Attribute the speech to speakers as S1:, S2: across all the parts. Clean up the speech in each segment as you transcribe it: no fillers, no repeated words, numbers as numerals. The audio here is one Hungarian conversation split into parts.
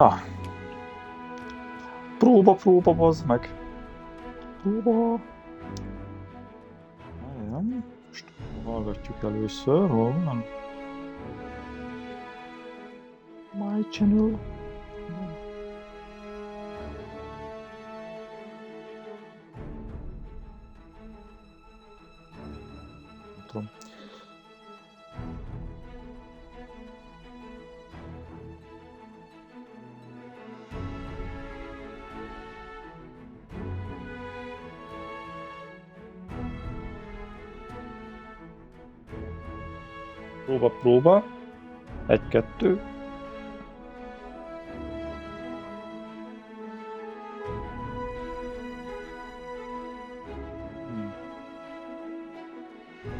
S1: Ah. Próba, bazd meg. Próba. Nem. Most hallgatjuk először, hol van? My channel. Nem tudom. Próba. 1-2.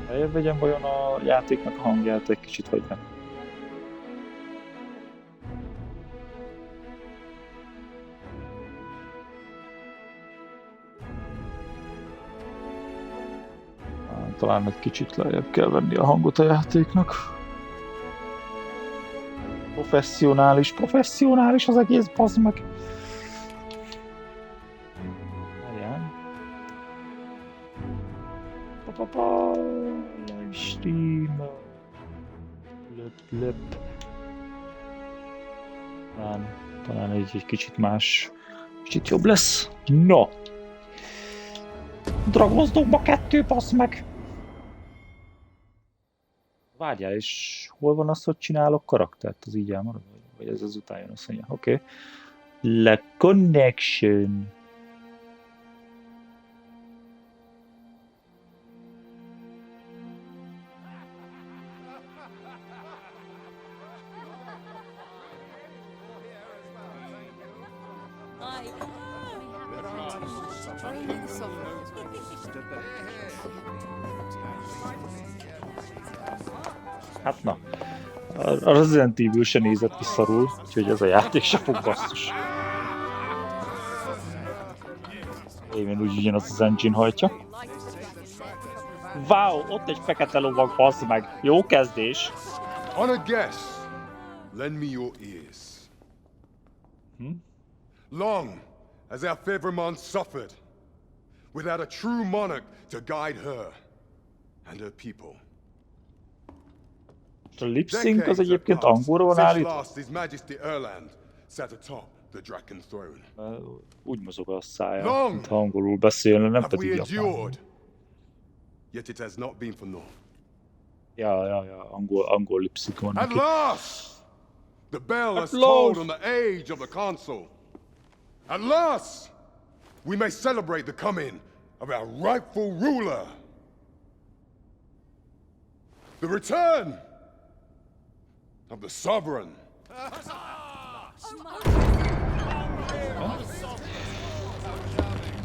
S1: Eljebb vegyem vajon a játéknak a hangját egy kicsit, vagy nem? Talán egy kicsit lejjebb kell venni a hangot a játéknak. Professzionális az egész, bazd meg. Várjál. Livestream. Löp. Talán egy kicsit más. Kicsit jobb lesz. No! Dragon's Dogma 2, bassz meg! Várjál, és hol van az, hogy csinálok karaktert? Az így elmarad? Vagy ez az után jön, azt mondja. Oké. Le connection. Hát na, a Resident Evil se nézett ki szarul, úgyhogy ez a játék se fog basszus. Én úgy ugyanaz az engine hajtja. Wow, ott egy fekete lovag, bassz meg. Jó kezdés.
S2: On a guess, lend me your ears. Long has our Fevermond suffered, without a true monarch to guide her and her people.
S1: A lip-sync az egyébként angolra van állítva. Úgy mozog a szája, mintha angolul beszélne, nem pedig japánul. Ja, angol lip-sync van neki.
S2: The bell has tolled on the age of the console. At last, we may celebrate the coming of our rightful ruler. The return of the sovereign.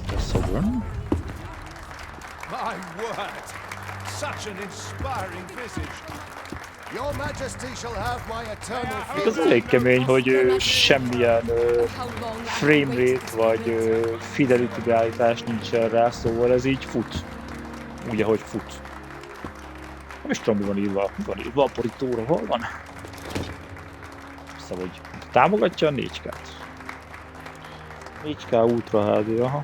S1: The sovereign?
S3: My word! Such an inspiring visage. Your Majesty shall have my eternal faith.
S1: Ez elég kemény, hogy semmilyen framerate vagy fidelity beállítás nincsen rá, szóval ez így fut. Úgy, ahogy fut. Nem is tudom, mi van írva a borítóra, hol van? Szóval, hogy támogatja a 4K-t. 4K Ultra HD, aha.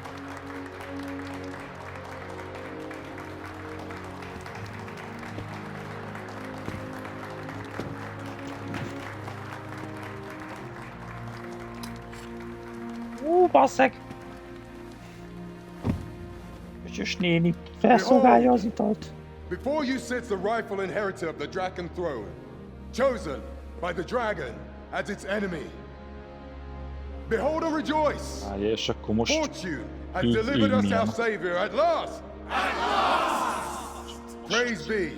S1: Basszeg! Öcsös néni felszolgálja az italt.
S2: Before you sits the rightful inheritor of the Dragon throne, chosen by the dragon as its enemy. Behold and rejoice!
S1: És akkor most
S2: Fortune has delivered us our savior at last! At last! Praise be!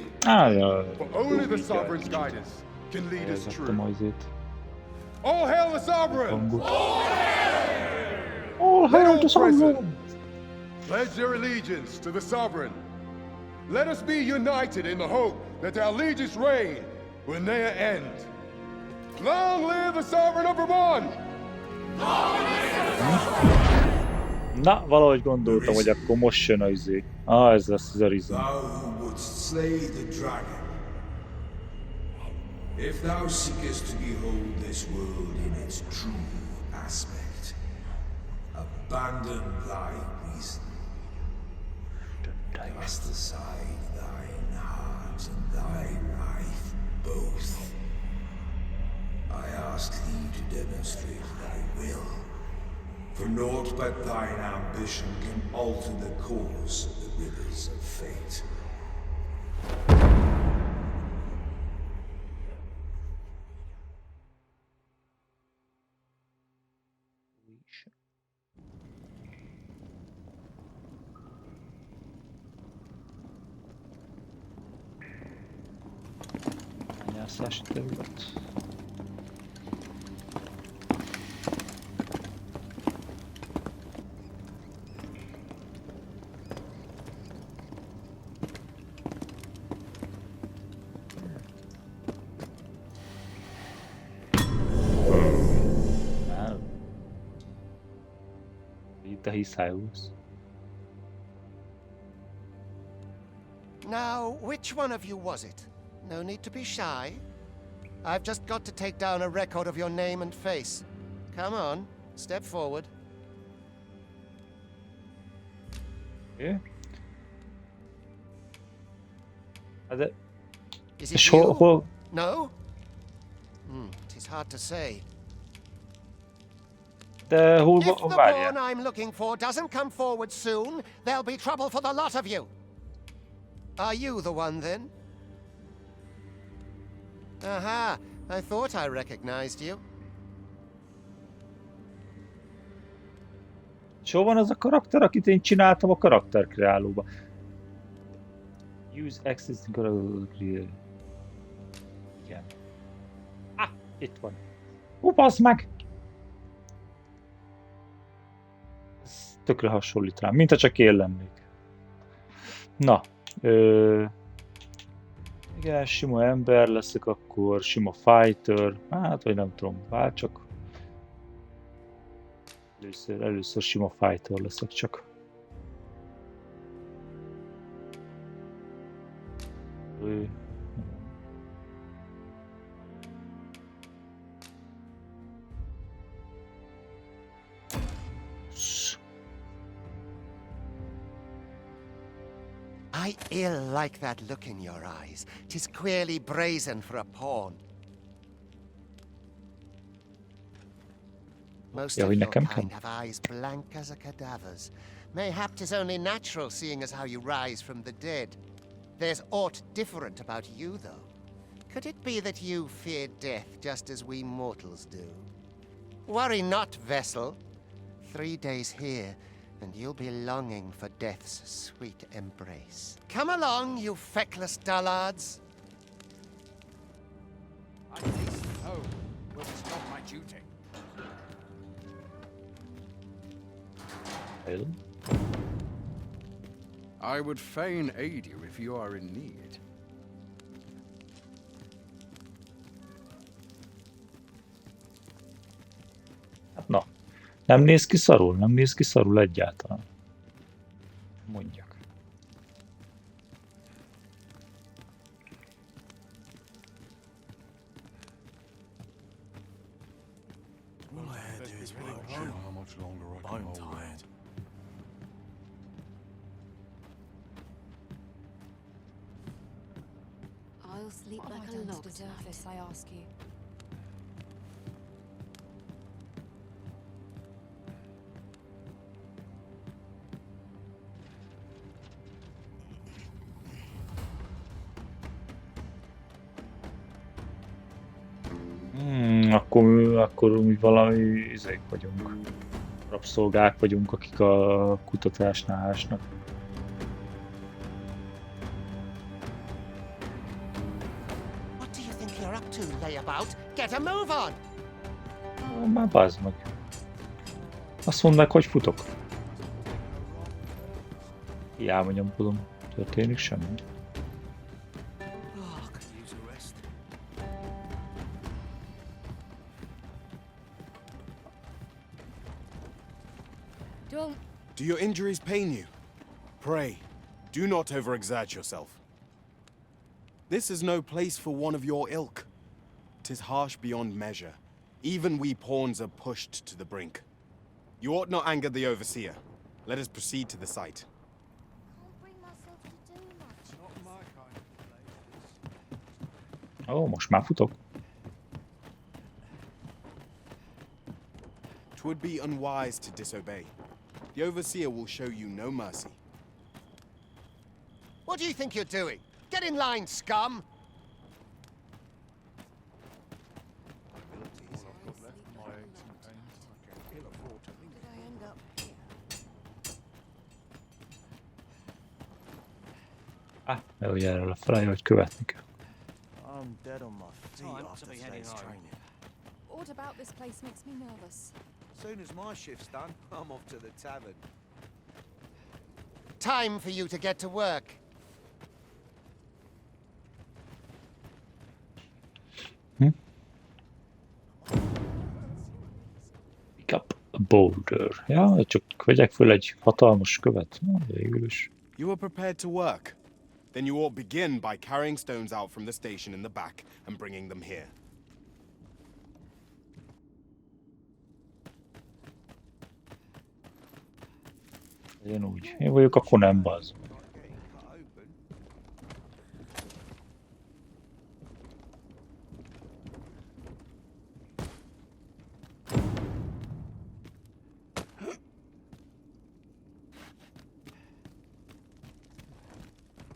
S2: For only the sovereign's guidance can lead us true. All hail the sovereign!
S1: All hail the sovereign!
S2: Pledge your allegiance to the sovereign. Let us be united in the hope that our liege's reign will ne'er end. Long live the sovereign of Vermont!
S1: Na, valahogy gondoltam, hogy akkor most jön a izé. Ez lesz az Arizona.
S4: Thou who wouldst slay the dragon. If thou seekest to behold this world in its true aspect. Abandon thy reason. Cast aside thine heart and thy life both. I ask thee to demonstrate thy will. For naught but thine ambition can alter the course of the rivers of fate.
S1: Hányászási terület.
S3: Now, which one of you was it? No need to be shy. I've just got to take down a record of your name and face. Come on, step forward.
S1: Yeah.
S3: Is it you? No? It is hard to say. If the pawn I'm looking for doesn't come forward soon, there'll be trouble for the lot of you. Are you the one, then? Aha, I thought I recognized you.
S1: És hol van az a karakter, akit én csináltam a karakterkreálóba? Use existing character. Igen. Itt van. Bassz meg! Ez tökre hasonlít rám, mint ha csak én lennék. Na. Igen, sima ember leszek akkor, sima fighter. Hát, vagy nem tudom, csak. Először sima fighter leszek csak.
S3: I ill like that look in your eyes. 'Tis queerly brazen for a pawn. Most of your kind have eyes blank as a cadaver's. Mayhap 'tis only natural, seeing as how you rise from the dead. There's aught different about you, though. Could it be that you fear death just as we mortals do? Worry not, vessel. 3 days here, and you'll be longing for death's sweet embrace. Come along, you feckless dullards.
S5: I hasten home. Will this not my duty?
S1: Well.
S5: I would fain aid you if you are in need.
S1: Na, nem néz ki szarul egyáltalán. Mondjak.
S6: All I had to do is walk home.
S2: How much longer I can
S6: I'm
S2: hold
S6: tired.
S7: I'll sleep like a log tonight. This, I ask you.
S1: Akkor mi valami izék vagyunk. Rabszolgák vagyunk, akik a kutatásnál ásnak.
S3: What do you think you're up to, layabout? Get a move on!
S1: Már bázd meg. Azt mondd meg, hogy futok. Hiába nyomkodom. Történik semmi.
S6: Do your injuries pain you? Pray, do not overexert yourself. This is no place for one of your ilk. 'Tis harsh beyond measure. Even we pawns are pushed to the brink. You ought not anger the overseer. Let us proceed to the site.
S1: Ó, most már futok.
S6: 'Twould be unwise to disobey. The overseer will show you no mercy.
S3: What do you think you're doing? Get in line, scum!
S1: Jó, erről a felé, hogy követni kell.
S8: I'm dead on my feet after today's training.
S7: What about this place makes me nervous?
S8: As soon as my shift's done, I'm off to the tavern.
S3: Time for you to get to work.
S1: Pick up a boulder. Ja, csak vegyek föl egy hatalmas követ. Végül is.
S6: You are prepared to work? Then you ought begin by carrying stones out from the station in the back and bringing them here.
S1: Legyen úgy. Én vagyok, akkor nem bazd.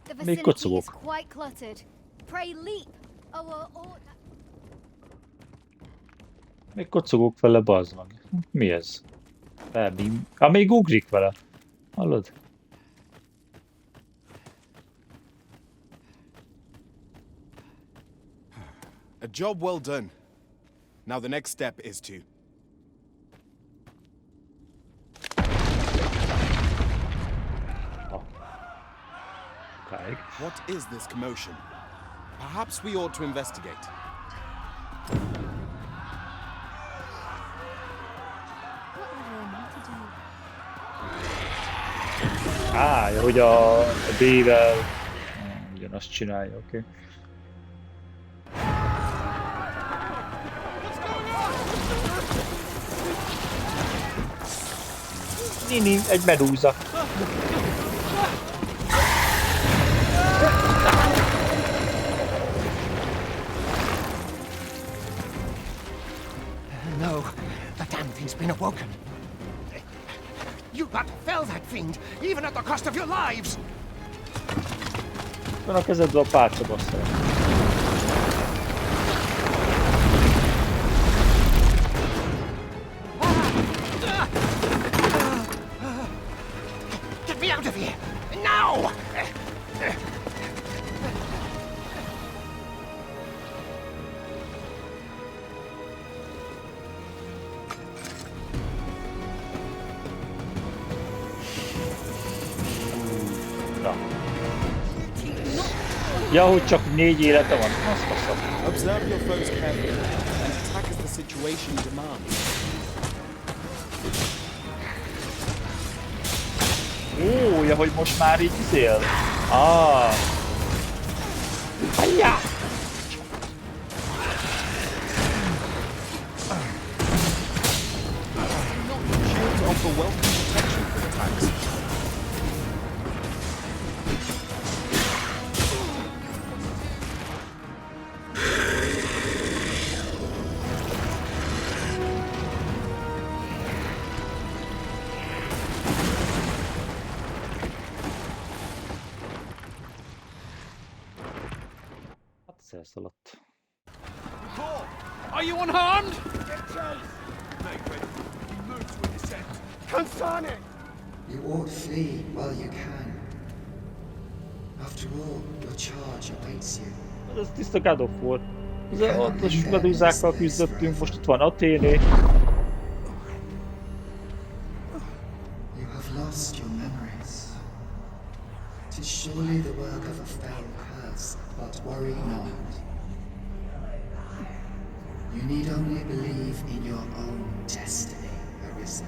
S7: The
S1: Még
S7: vicinity is
S1: kocogok.
S7: quite cluttered. Pray leap.
S1: Még kocogok vele, bazd meg. Mi ez? Felbím. Még ugrik vele. Hallod?
S6: A job well done. Now the next step is to...
S1: Sokáig.
S6: What is this commotion? Perhaps we ought to investigate.
S1: Hogy a B-vel ugyanazt csinálja, oké. Nini, egy medúza.
S3: No, the damn thing's been awoken. You got to fell that fiend, even at the cost of your lives!
S1: Van a kezedbe a pálca, bassza.
S3: Get me out of here! Now!
S1: Ja, hogy csak 4 élete van. Azt bassza.
S6: Observe your foes carefully and attack as the situation demands.
S1: Ja, hogy most már így izél. Ajjá!
S6: Shields offer welcome protection from attacks.
S1: Elszaladt.
S5: Are you unharmed?
S4: You ought flee while you can. After all, your charge awaits you.
S1: Ez tiszta God of War. Ott a medúzákkal küzdöttünk, most itt van Athéné.
S4: You have lost your memories. 'Tis surely the work of a fell curse, but worry not. You need only believe in your own destiny, Arisen.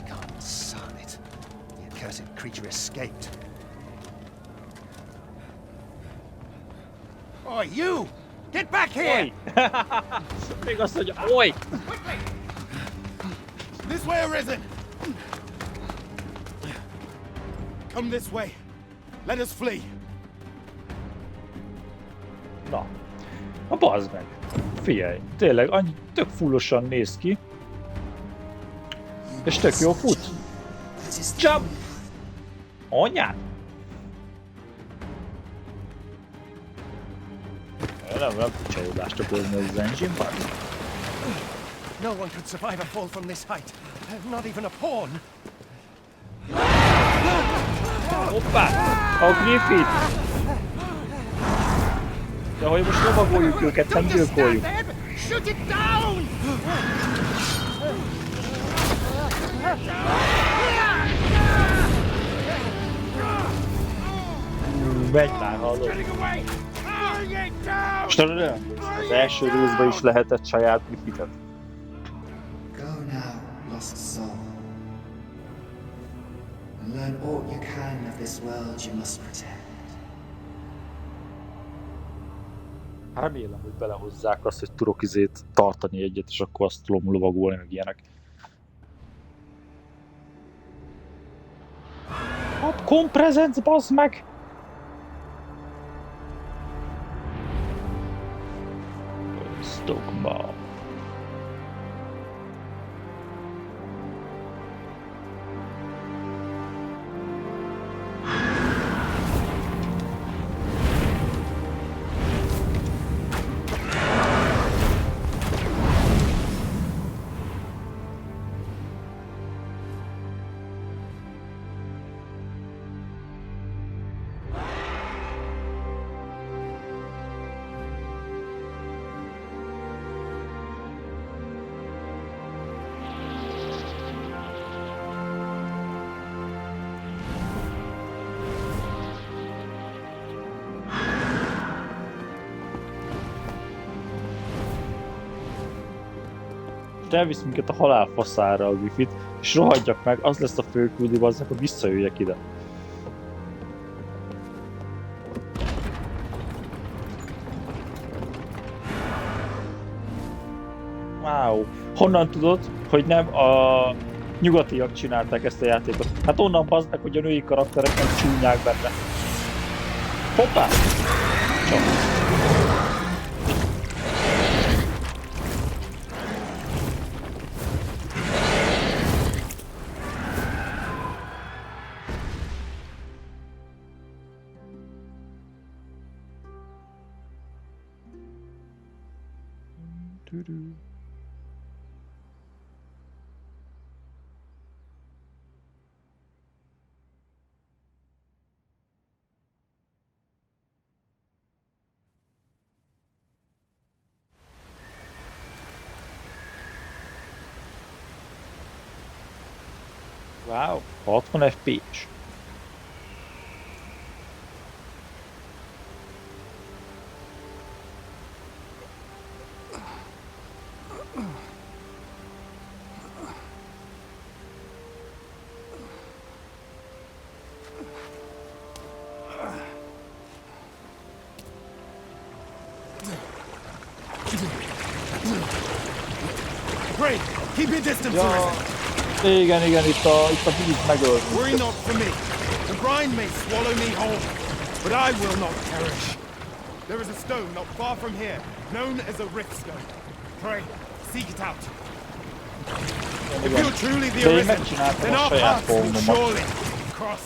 S3: God, son it. The accursed creature escaped.
S5: Oi, you! Get back here!
S1: Oly! Még azt mondja, oly!
S6: This way arisen! Come this way. Let us flee.
S1: Na. A bazd meg. Figyelj, tényleg annyi tök fullosan néz ki. És tök jó fut. Jump! Anyád! Nem tud csalódást okozni az engine park.
S8: No one could survive a fall from this height. Not even a pawn.
S1: Hoppá! A Griffith! De hogy most lovagoljuk őket, nem gyilkoljuk.
S5: Shoot it down!
S1: Megy már, hallod? Most az első részben is lehetett saját Griffithet.
S9: Go now, lost soul. And learn all you can of this world you must protect.
S1: Remélem, hogy belehozzák azt, hogy tudok tartani egyet, és akkor azt tudom lovagolni, meg ilyenek. Hát komprezenc, bazd meg! Dogma. Elvisz minket a halál faszára a Griffith, és rohadjak meg, az lesz a főküldi, azzal, hogy visszajöjjek ide. Wow. Honnan tudod, hogy nem a nyugatiak csinálták ezt a játékot? Hát onnan bazd meg, hogy a női karakterek nem csúnyák benne. Hoppá! Csak. Wow, 60 FPS.
S6: Pray, keep your distance, Arisen.
S1: Igen, itt a víz megölt.
S6: Worry not for me. The brine may swallow me whole, but I will not perish. There is a stone not far from here, known as a rift stone. Pray, seek it out. If you're truly the Arisen, then our paths will surely cross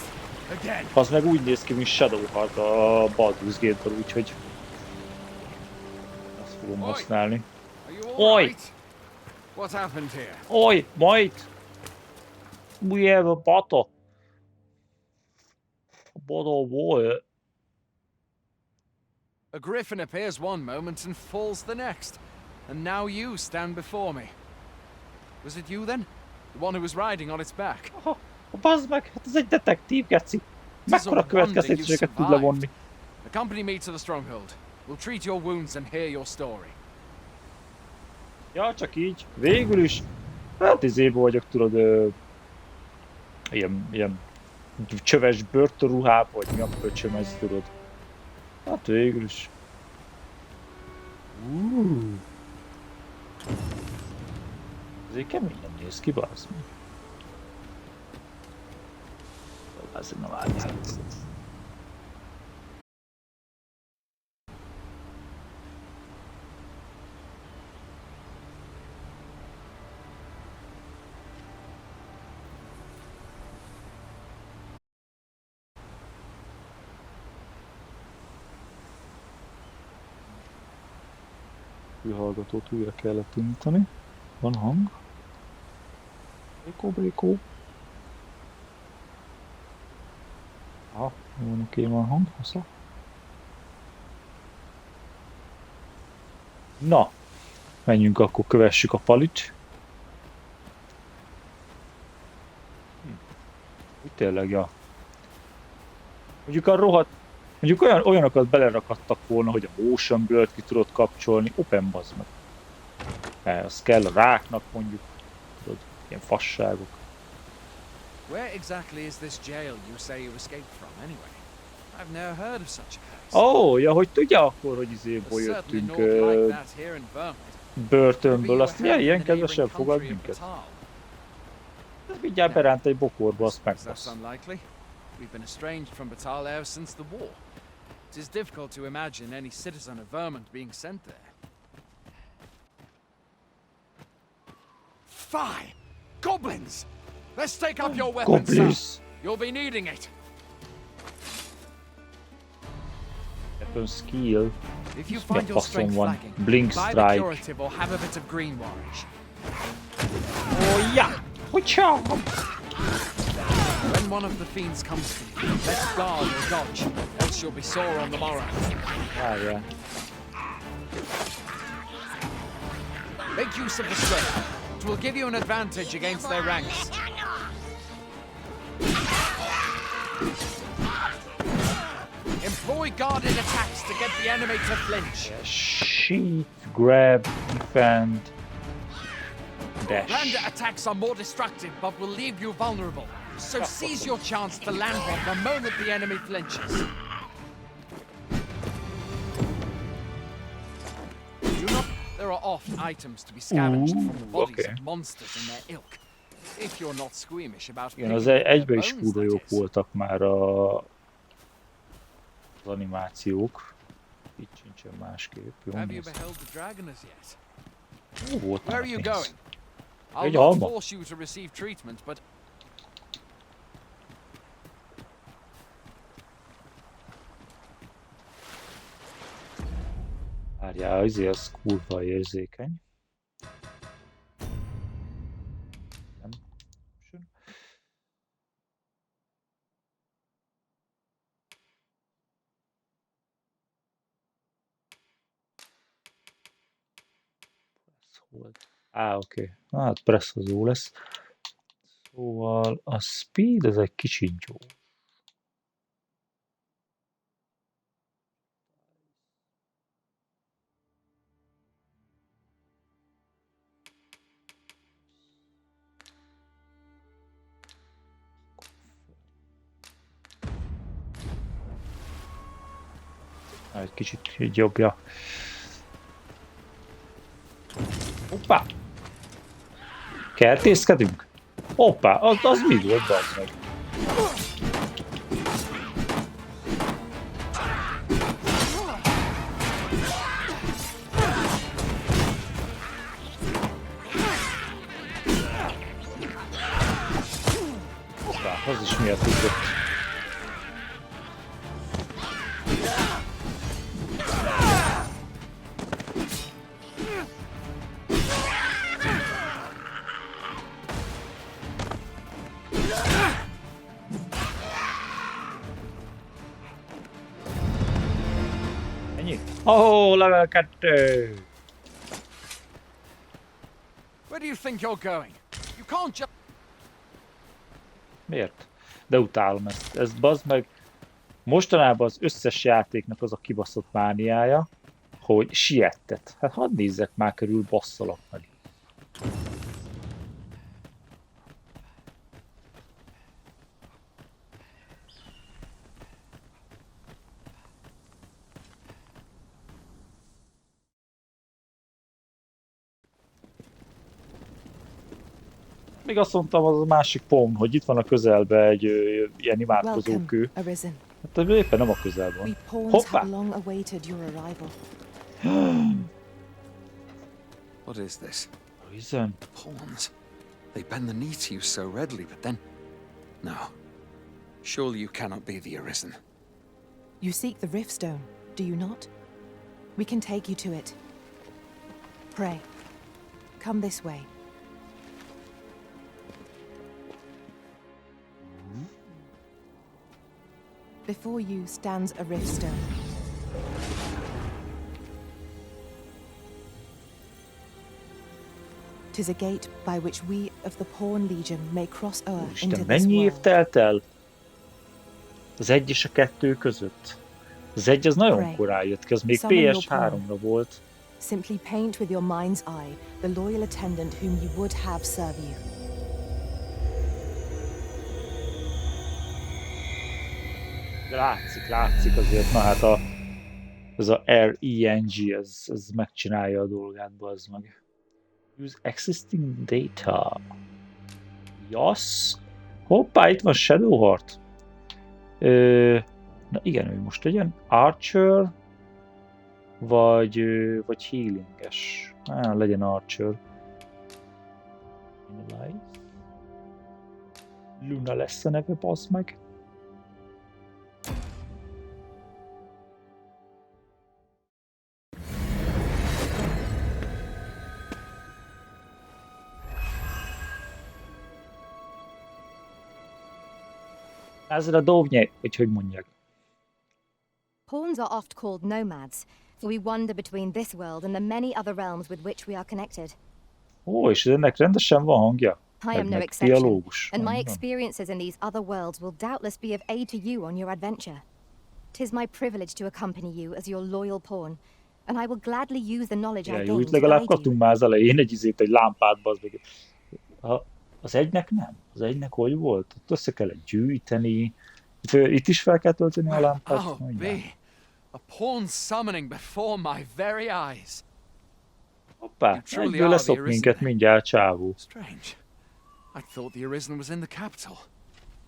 S6: again.
S1: Az meg úgy néz ki, mint Shadowheart a Baldur's Gate-ből, úgyhogy azt fogom használni. Oj!
S5: What happened here?
S1: Oj, mate! We have a bottle. A bottle of water.
S5: A griffin appears one moment and falls the next. And now you stand before me. Was it you then? The one who was riding on its back?
S1: Bazd meg, hát ez egy detektív, geci. Mekkora következtetéseket tud levonni.
S5: Accompany me to the stronghold. We'll treat your wounds and hear your story.
S1: Ja, csak így. Végül is. Hát izébe vagyok, tudod, ilyen csöves börtönruhába, vagy mi a pöcsöm, ezt tudod. Hát végül is. Ezért keményen néz ki, bazd meg. Azért nem várjál. Hallgatót újra kellett indítani. Van hang. Brékó. Aha, jó, oké, van hang. Hasza. Na, menjünk akkor, kövessük a palit. Úgy tényleg, ja. Mondjuk a rohadt... Mondjuk olyanokat belerakadtak volna, hogy a motion blur-t ki tudod kapcsolni. Open bazd meg. Az kell a ráknak mondjuk. Tudod, ilyen fasságok.
S5: Where exactly is this jail you say you escaped from anyway? I've never heard of such a place.
S1: Ó, ja, hogy tudja akkor, hogy izéból jöttünk börtönből, azt ilyen kedvesen fogad minket. Mindjárt beránt egy bokorba, azt megbasz.
S5: We've been estranged from Batal ever since the war. It is difficult to imagine any citizen of Vermont being sent there. Fie! Goblins! Let's take up your weapons, sir. You'll be needing it.
S1: Weapon skill.
S5: If you find your strength lacking,
S1: Blink
S5: buy
S1: strike.
S5: the curative or have a bit of green warrish.
S1: Oh yeah! Hocha!
S5: When one of the fiends comes to you, let's guard or dodge, else you'll be sore on the morrow.
S1: Yeah.
S5: Make use of the strength. It will give you an advantage against their ranks. Employ guarded attacks to get the enemy to flinch.
S1: Sheath, grab, defend, dash.
S5: Land attacks are more destructive, but will leave you vulnerable. So seize your chance to land one the moment the enemy flinches. Do not. There are oft items to be scavenged from the bodies of monsters in their ilk. If you're not squeamish about
S1: Igen, az egyben is kurva jók voltak már az animációk. Itt sincsen másképp. Jó,
S5: have you beheld the dragon as yet?
S1: Volt
S5: Where are you going? I'll
S1: egy
S5: not
S1: alma.
S5: force you to receive treatment, but
S1: Várjál, azért az kurva érzékeny. Nem. Oké. Hát press az jó lesz. Szóval a speed az egy kicsit jó. Egy kicsit jobbja. Hoppá! Kertészkedünk? Hoppá, az mi volt, bazd meg? Hoppá, az is miért tudott. Oh, level 2!
S5: where do you think you're going? You can't just...
S1: Miért? De utálom ezt. Ez bazd meg. Mostanában az összes játéknak az a kibaszott mániája, hogy siettet. Hát hadd nézzek már körül, basszalak meg. Még azt mondtam, az a másik pont, hogy itt van a közelben egy ilyen imádkozókő. Hát éppen nem a közelben. Hoppá!
S5: What is this?
S1: Arisen?
S5: Pawns. They bend the knee to you so readily, but then... No. Surely you cannot be the Arisen.
S7: You seek the Riftstone, do you not? We can take you to it. Pray. Come this way. Before you stands a Riftstone. Tis a gate by which we of the Pawn Legion may cross o'er into this
S1: mennyi év
S7: world.
S1: telt el? Az 1 és a 2 között. Az 1 az nagyon korán jött ki, az még PS3-ra volt.
S7: Simply paint with your mind's eye the loyal attendant whom you would have serve you.
S1: De látszik azért, na hát ez a RENG, ez megcsinálja a dolgát, bazd meg. Use existing data. Yes. Hoppá, itt van Shadowheart. Na igen, ő most legyen Archer, vagy healinges. Legyen Archer. Luna lesz a neve, bazd meg. Ezzel a dovnye, hogy mondják.
S10: Pawns are oft called nomads, for we wander between this world and the many other realms with which we are connected.
S1: Ó, és ennek rendesen van hangja.
S10: I am no exception, and my experiences in these other worlds will doubtless be of aid to you on your adventure. 'Tis my privilege to accompany you as your loyal pawn, and I will gladly use the knowledge I gained
S1: jó, itt
S10: to
S1: legalább
S10: guide you.
S1: kaptunk már az elején egy lámpát, bazd meg. Az 1-nek nem. Az 1-nek hogy volt? Ott össze kellett gyűjteni. Itt is fel kell tölteni a lámpát.
S5: Oh, B. A pawn summoning before my very eyes.
S1: Hoppá, egyből leszok minket mindjárt, csávó.
S5: Strange. I thought the Arisen was in the capital.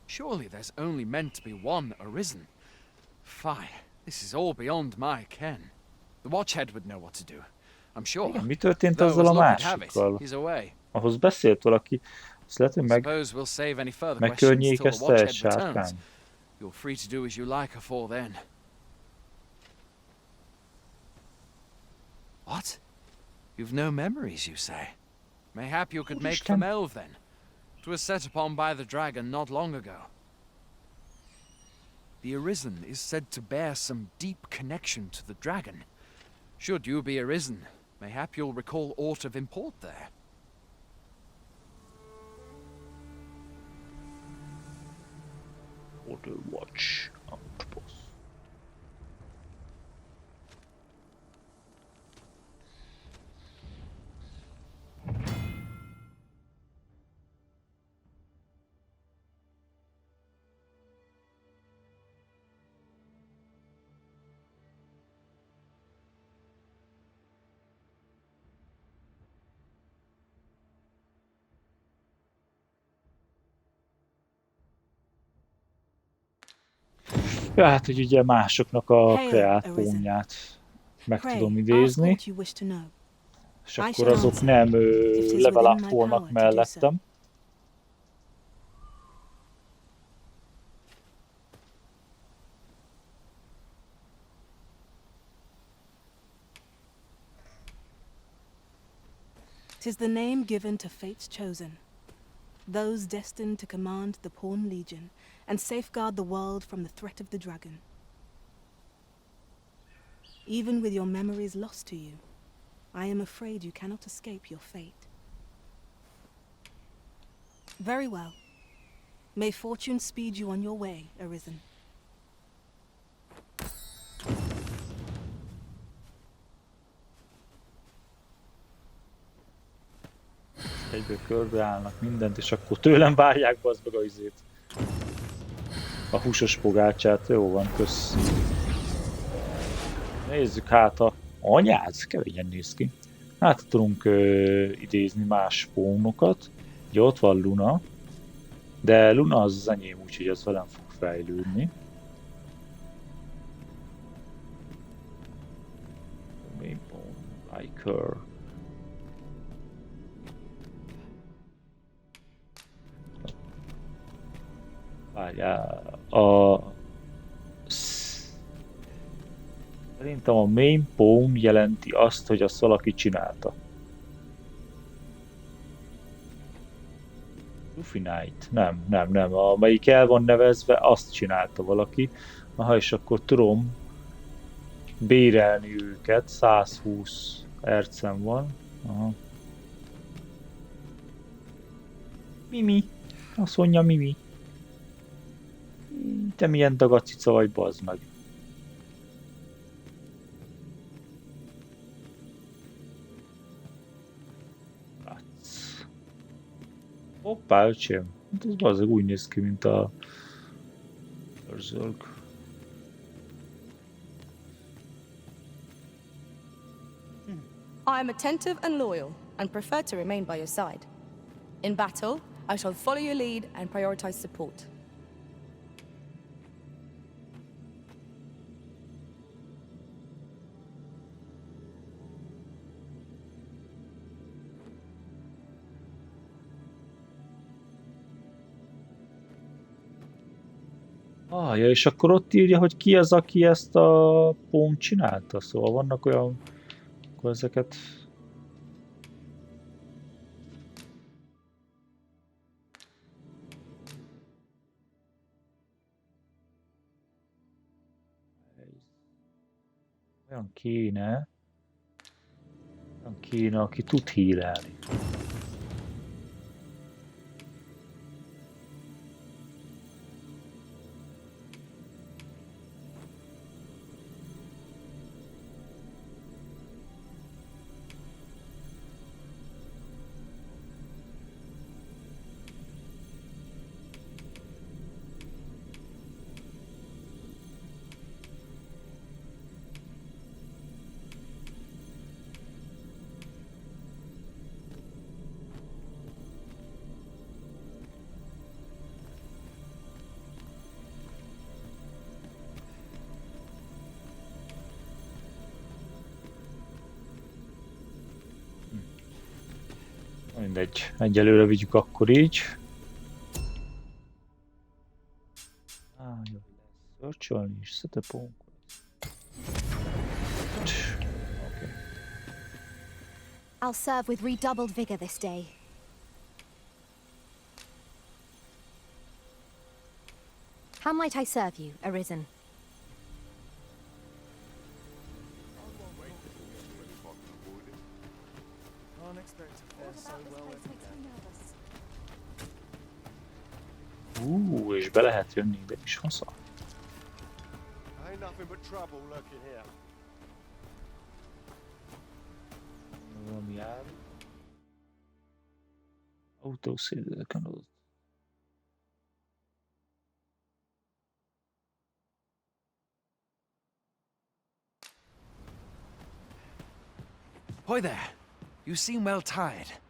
S5: Surely there's only meant to be one Arisen. Fie, this is all beyond my ken. The Watchhead would know what to do. I'm sure.
S1: Igen, mi történt azzal a másikkal? Ahhoz beszélt valaki. Azt lehet, hogy megkörnyékezte egy sárkány.
S5: You're free to do as you like afore then. What? You've no memories, you say? Mayhap you could make Flamel then. 'Twas set upon by the dragon not long ago. The Arisen is said to bear some deep connection to the dragon. Should you be Arisen, mayhap you'll recall aught of import there.
S1: Watch outpost. Ja, hát, hogy ugye másoknak a kreált pónját meg tudom idézni, és akkor azok nem level up-olnak mellettem.
S11: "'Tis the name given to fate's chosen, those destined to command the Pawn Legion and safeguard the world from the threat of the dragon. Even with your memories lost to you, I am afraid you cannot escape your fate. Very well. May fortune speed you on your way, Arisen."
S1: Egyből körbeállnak mindent, és akkor tőlem várják, bazd meg a izét. A húsos pogácsát, jó van, kösz. Nézzük hát a anyád, keményen néz ki. Hát tudunk idézni más pónokat. Ugye ott van Luna, de Luna az enyém, úgyhogy az velem fog fejlődni. Like her. Várjál, szerintem a main poem jelenti azt, hogy azt valaki csinálta. Luffy Knight. Nem. Amelyik el van nevezve, azt csinálta valaki. Aha, és akkor tudom bérelni őket. 120 ercem van. Aha. Mimi. Azt mondja Mimi. Te milyen dagacica vagy, bazd meg. Hoppá, öcsém. Ez bazdmeg úgy néz ki, mint a Berserk.
S12: I am attentive and loyal, and prefer to remain by your side. In battle, I shall follow your lead and prioritize support.
S1: Ja, és akkor ott írja, hogy ki az, aki ezt a pont csinálta. Szóval vannak olyan, akkor ezeket... Olyan kéne, aki tud hílelni. Mindegy, egyelőre vigyük akkor így. Jó, search-olni is, setup okay.
S10: I'll serve with redoubled vigor this day. How might I serve you, Arisen?
S1: És be lehet jönni, de is haza. Valami jár. Autószédeken az.
S5: Hoy there! You seem well tired.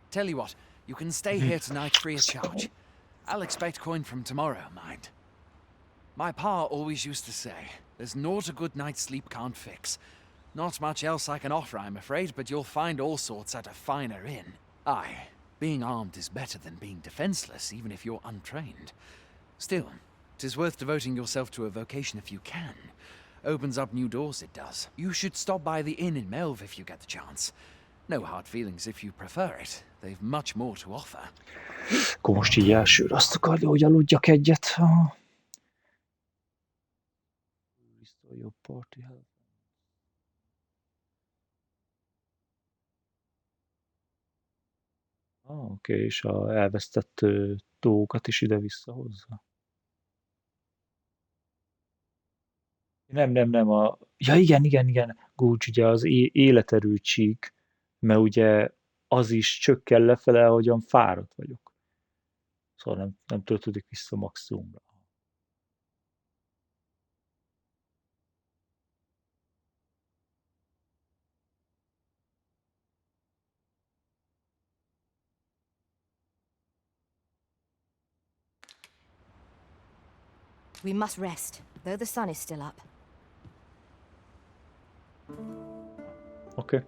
S5: Tell you what, you can stay here tonight free of charge. I'll expect coin from tomorrow, mind. My pa always used to say, there's naught a good night's sleep can't fix. Not much else I can offer, I'm afraid, but you'll find all sorts at a finer inn. Aye, being armed is better than being defenseless, even if you're untrained. Still, 'tis worth devoting yourself to a vocation if you can. Opens up new doors, it does. You should stop by the inn in Melve if you get the chance. No hard feelings if you prefer it. They've much more to offer.
S1: Akkor most így elsőre azt akarja, hogy aludjak egyet. Restore your party health. Oké, és a elvesztett dolgokat is ide visszahozza. Nem, ja, igen, Gúcs, ugye az életerőcsík, mert ugye az is csökken lefele, ahogyan fáradt vagyok. Szóval nem töltődik vissza maximumra.
S10: We must rest, though the sun is still up.
S1: Okay.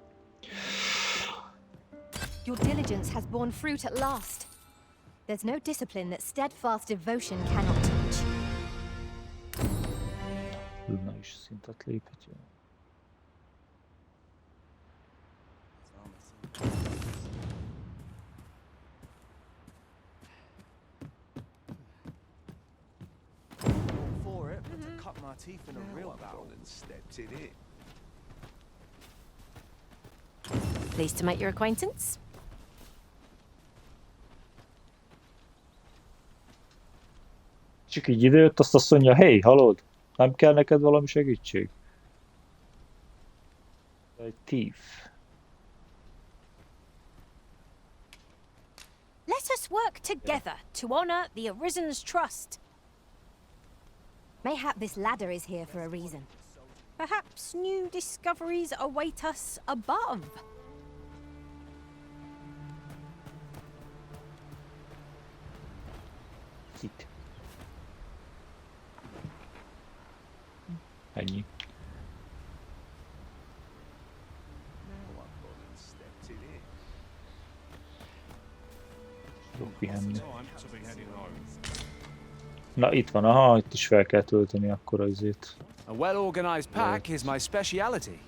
S10: Your diligence has borne fruit at last. There's no discipline that steadfast devotion cannot teach.
S1: Na is szintet léphetjük.
S8: For it, but to cut my teeth in a real battle and stepped in it.
S13: Pleased to make your acquaintance.
S1: Csak így időt, azt mondja, hey, hallod, nem kell neked valami segítség? Egy thief.
S13: Let us work together to honor the Arisen's trust.
S10: Mayhap this ladder is here for a reason.
S13: Perhaps new discoveries await us above.
S1: Itt. Ennyi. Tudok pihenni. Na itt van, aha, itt is fel kell tölteni akkor az izét.
S14: A well-organized pack is my speciality.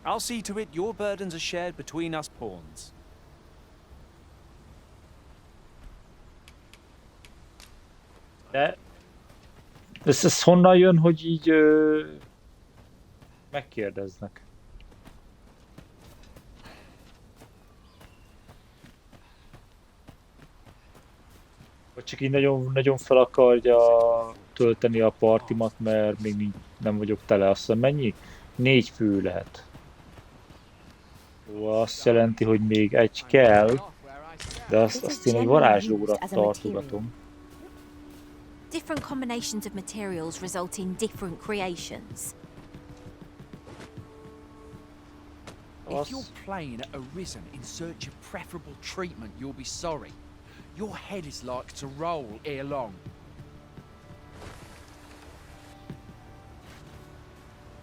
S14: I'll see to it your burdens are shared between us pawns.
S1: De ez honnan jön, hogy így megkérdeznek? Vagy csak így nagyon fel akarja tölteni a partimat, mert még nem vagyok tele. Azt hiszem mennyi? 4 fő lehet. Jó, azt jelenti, hogy még egy kell, de azt én egy varázslóra tartogatom.
S13: Different combinations of materials result in different creations.
S5: If you're playing at Arisen in search of preferable treatment, you'll be sorry. Your head is like to roll ere long.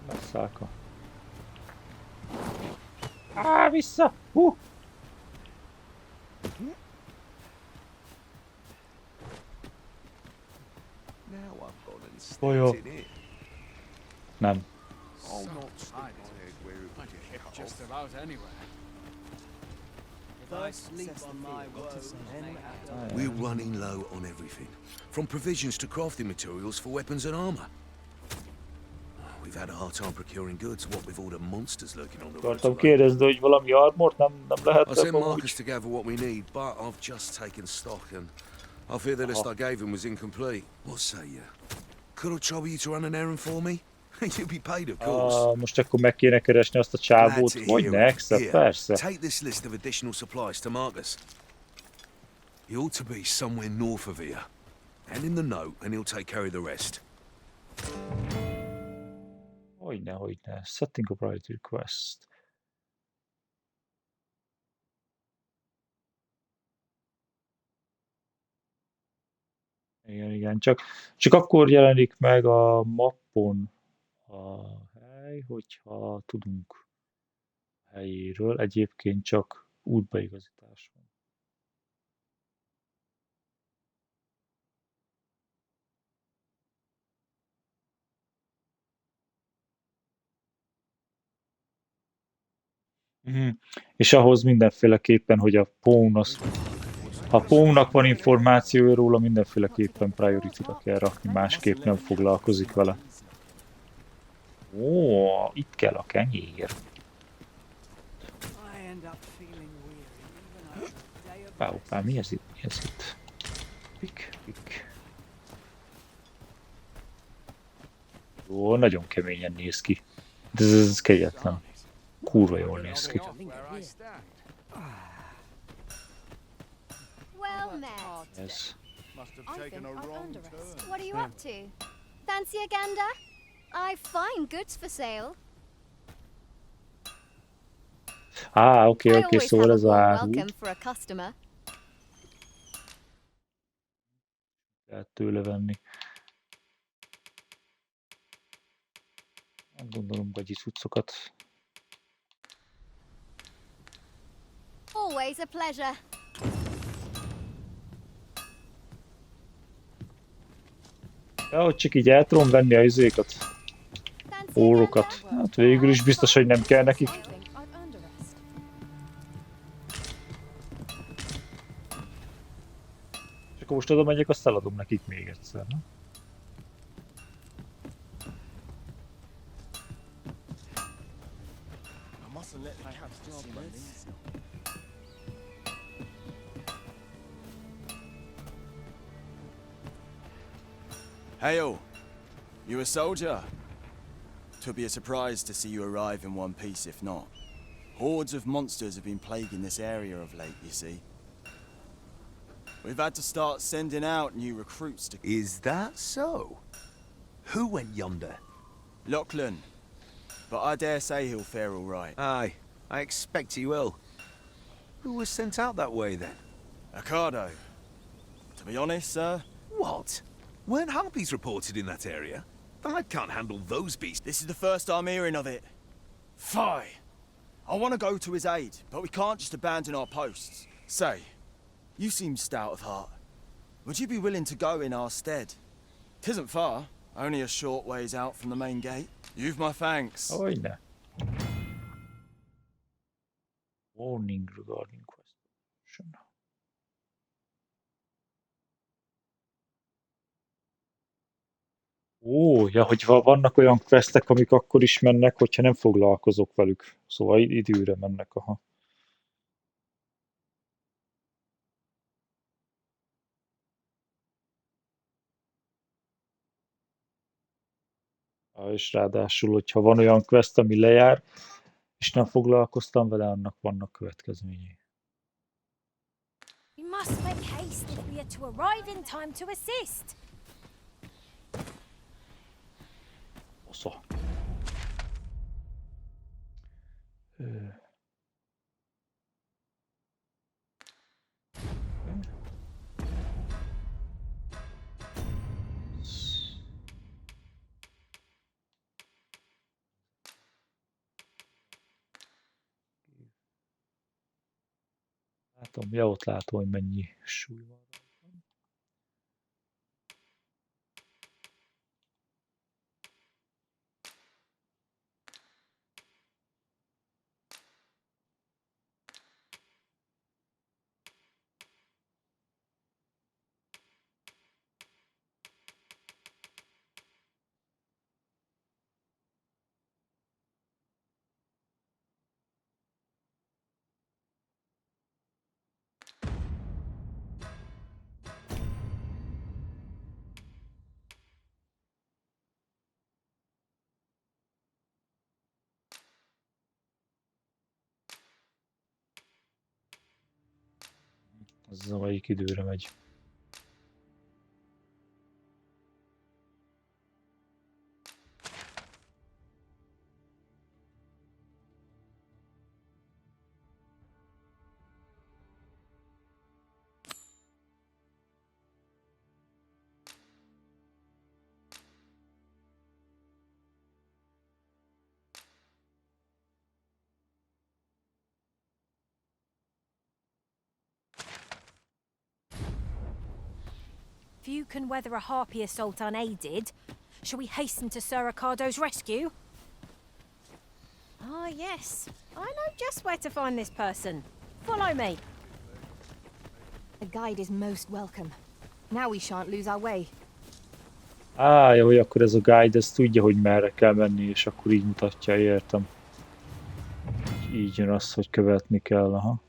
S1: Messzáka. Vissza! Folyó. Nem.
S5: Just about anywhere.
S4: We're running low on everything, from provisions to crafting materials for weapons and armor. We've had a hard time procuring goods, what with all the monsters lurking on the roads.
S1: Akartam kérdezni, hogy valami armort nem lehet.
S4: I sent Marcus to gather what we need, but I've just taken stock and I fear the list I gave him was incomplete. What say you? Could I trouble you to run an errand for me? You'll be paid, of course.
S1: Most akkor meg kéne keresni azt a csávót, vagy ne, persze.
S4: Take this list of additional supplies to Marcus. He ought to be somewhere north of here. Hand him the note and he'll take care of the rest.
S1: Hogyne. Setting a priority request. Igen. Csak akkor jelenik meg a mappon a hely, hogyha tudunk a helyéről. Egyébként csak útbaigazítás van. És ahhoz mindenféleképpen, hogy a pawn az... Ha a pawnnak van információja róla, mindenféleképpen priority-ra kell rakni, másképp nem foglalkozik vele. Ó, itt kell a kenyér. Hoppá, mi ez itt? Pik. Jó, nagyon keményen néz ki. De ez kegyetlen. Kurva jól néz ki.
S10: Well met.
S1: Yes.
S10: I think I'm under arrest. What are you up to? Fancy a gander? I've fine goods for sale.
S1: Oké, szóval ez a
S10: welcome for a customer.
S1: Lehet tőle venni. Gondolom gagyi cuccokat.
S10: Always a pleasure.
S1: Ja, hogy csak így el tudom venni a izékat. Órokat. Hát végül is biztos, hogy nem kell nekik. És akkor most oda megyek, azt eladom nekik még egyszer, nem?
S15: Hail! You a soldier? Twould be a surprise to see you arrive in one piece if not. Hordes of monsters have been plaguing this area of late, you see. We've had to start sending out new recruits to...
S16: Is that so? Who went yonder?
S15: Lachlan. But I dare say he'll fare all right.
S16: Aye, I expect he will. Who was sent out that way, then?
S15: Ocado. To be honest, sir...
S16: What? Weren't harpies reported in that area? I can't handle those beasts.
S15: This is the first I'm hearing of it. Fie! I want to go to his aid, but we can't just abandon our posts. Say, you seem stout of heart. Would you be willing to go in our stead? 'Tisn't far, only a short ways out from the main gate. You've my thanks.
S1: Oh, yeah. Warning regarding question. Ó, ja, hogy vannak olyan questek, amik akkor is mennek, hogyha nem foglalkozok velük. Szóval időre mennek, aha. És ráadásul, hogyha van olyan quest, ami lejár, és nem foglalkoztam vele, annak vannak következményei.
S13: We must make haste if we are to arrive in time to assist.
S1: Osza. Látom, ja, ott látom, hogy mennyi súly van. Az melyik időre megy.
S13: Few can weather a harpy assault unaided. Shall we hasten to Sir Ricardo's rescue? Ah, yes. I know just where to find this person. Follow me.
S10: The guide is most welcome. Now we shan't lose our way.
S1: Jó, hogy akkor ez a guide, ez tudja, hogy merre kell menni, és akkor így mutatja, értem. Így jön az, hogy követni kell, aha.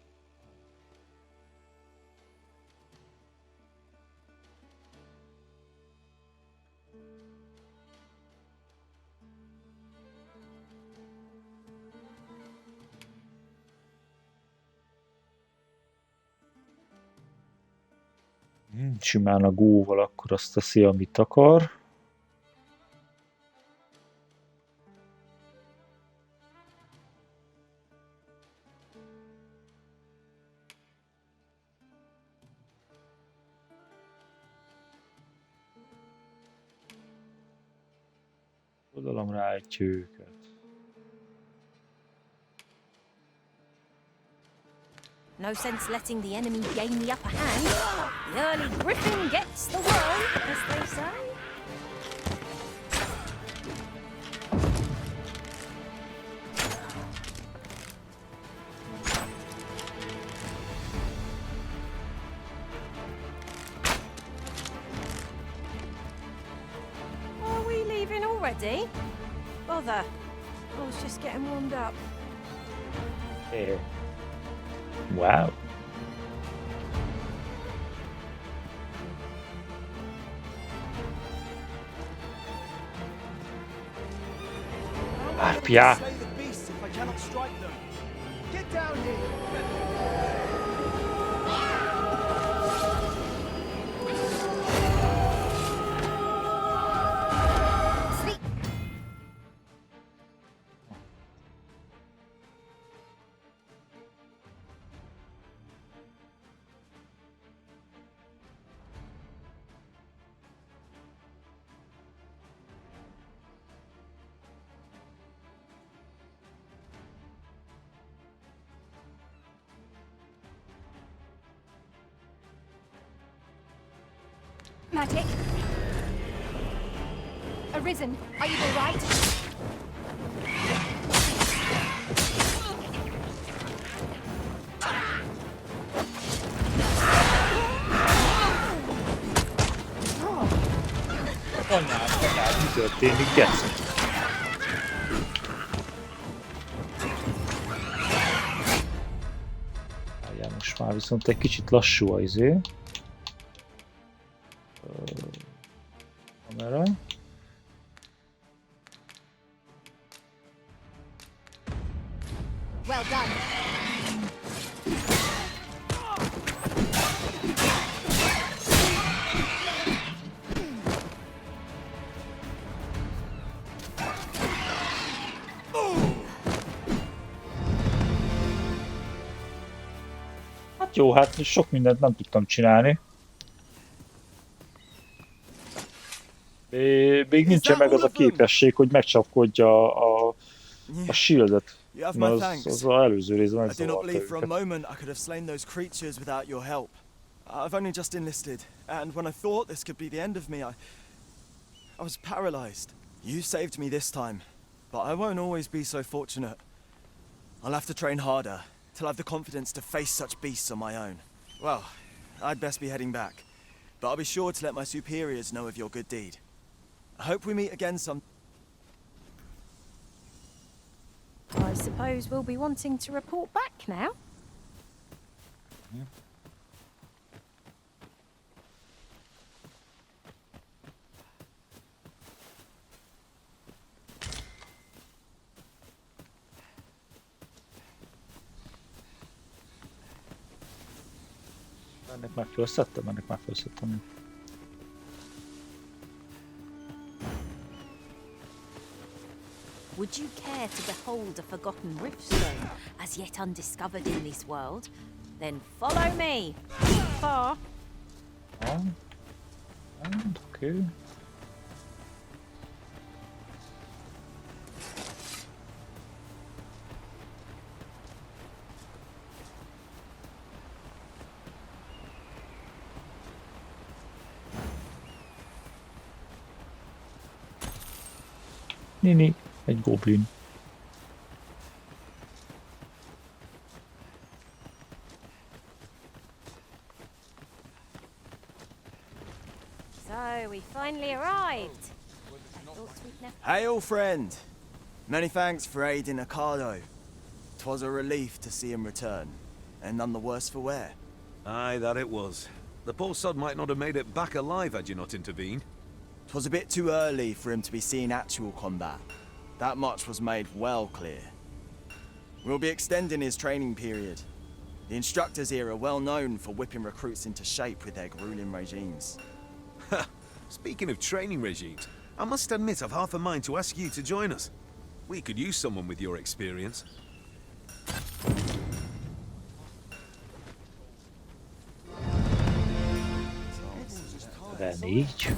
S1: Simán a góval akkor azt teszi, amit akar. Oldalom rájtja őket.
S13: No sense letting the enemy gain the upper hand. The early griffin gets the worm, as they say. Are we leaving already? Bother. I was just getting warmed up.
S1: Yeah. Wow. Arpia.
S15: Slay the beasts if I cannot strike them. Get down here.
S10: Magic. Arisen, are you all right?
S1: Anyám, mi történik, geci? Várjál, most már viszont egy kicsit lassú az izé. Kamera.
S10: Well done.
S1: Hát jó, hát sok mindent nem tudtam csinálni. Még nincsen meg az a képesség, hogy megcsapkodja a shieldet. Az előző részben megzavarta őket.
S15: I've only just enlisted, and when I thought this could be the end of me, I was paralyzed. You saved me this time, but I won't always be so fortunate. I'll have to train harder, till I've the confidence to face such beasts on my own. Well, I'd best be heading back, but I'll be sure to let my superiors know of your good deed. I hope we meet again some...
S13: I suppose we'll be wanting to report back now.
S1: Ennek már felszettem.
S13: Would you care to behold a forgotten riftstone, as yet undiscovered in this world? Then follow me. Far.
S1: Okay. Nini, egy goblin.
S13: So, we finally arrived.
S15: Hail, friend! Many thanks for aiding Ocado. 'Twas a relief to see him return, and none the worse for wear.
S16: Aye, that it was. The poor sod might not have made it back alive had you not intervened.
S15: 'Twas a bit too early for him to be seeing actual combat. That much was made well clear. We'll be extending his training period. The instructors here are well known for whipping recruits into shape with their grueling regimes.
S16: Speaking of training regimes, I must admit I've half a mind to ask you to join us. We could use someone with your experience.
S1: De négy.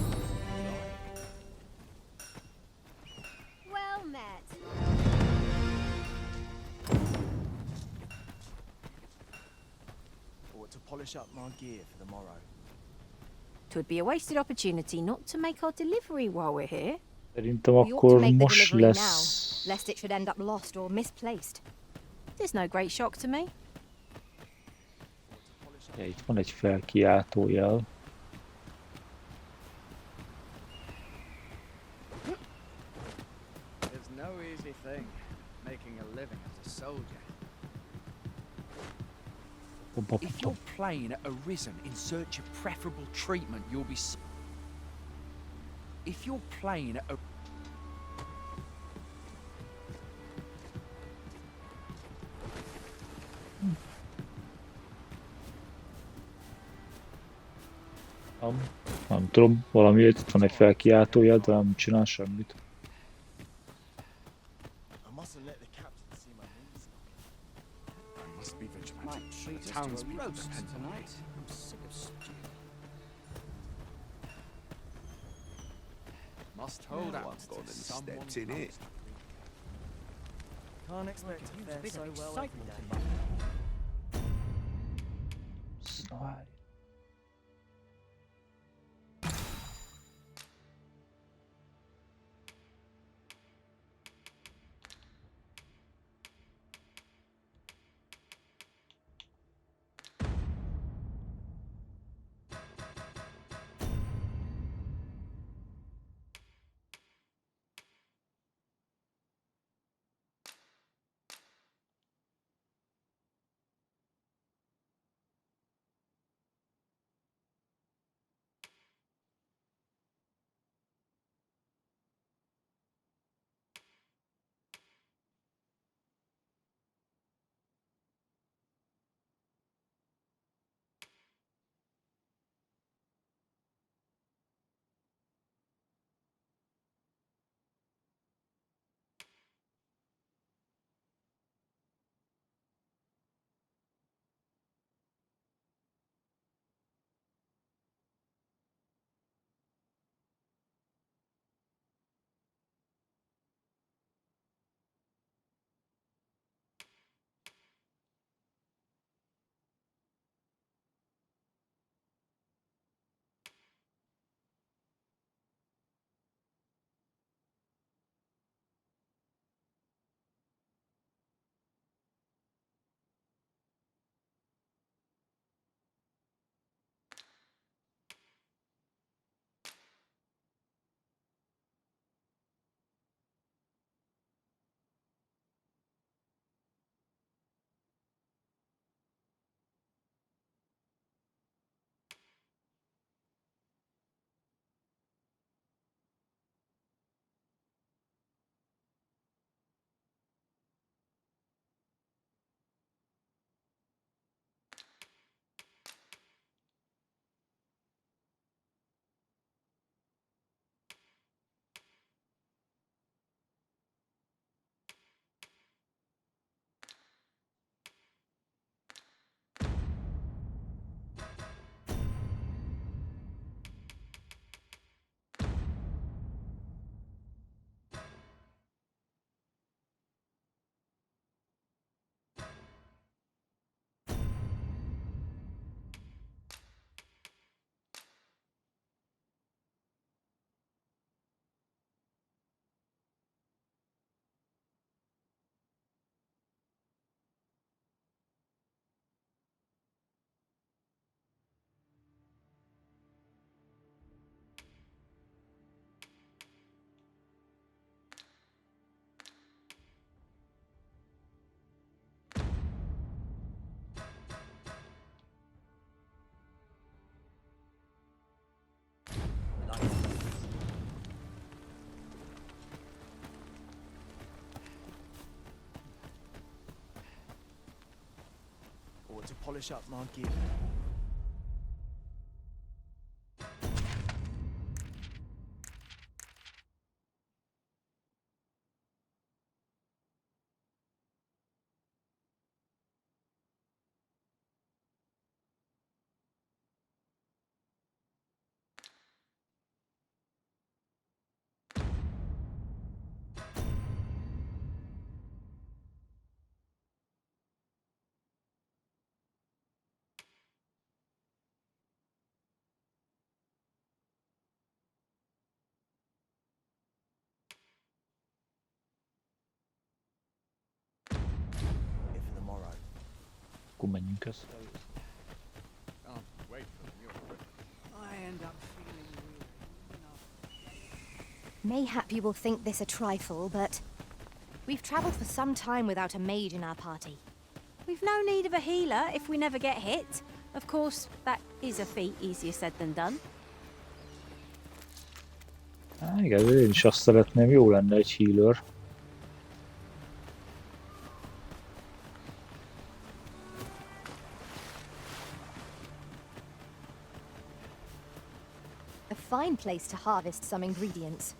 S15: polish up my gear for the morrow.
S13: 'Twould be a wasted opportunity not to make our delivery while we're here.
S1: Szerintem
S10: We ought to
S1: akkor
S10: make the
S1: most
S10: delivery
S1: lesz...
S10: now, lest it should end up lost or misplaced.
S13: There's no great shock to me.
S1: Ja, itt van egy felkiáltójel.
S5: There's no easy thing, making a living as a soldier. If your plane arisen in search of preferable treatment, you'll be... If your plane...
S1: Nem tudom, valamiért itt van egy felkiáltója, de nem csinál semmit.
S5: Must hold out to someone.
S16: In it.
S15: Can't expect to fare so well every day.
S1: Slide.
S15: Or to polish up my gear.
S1: Akkor menjünk ezt.
S10: Mayhap you will think this a trifle, but we've traveled for some time without a mage in our party.
S13: We've no need of a healer if we never get hit. Of course, that is a feat easier said than done.
S1: Igen, én is azt szeretném, jó lenne egy healer.
S10: A fine place to harvest some ingredients.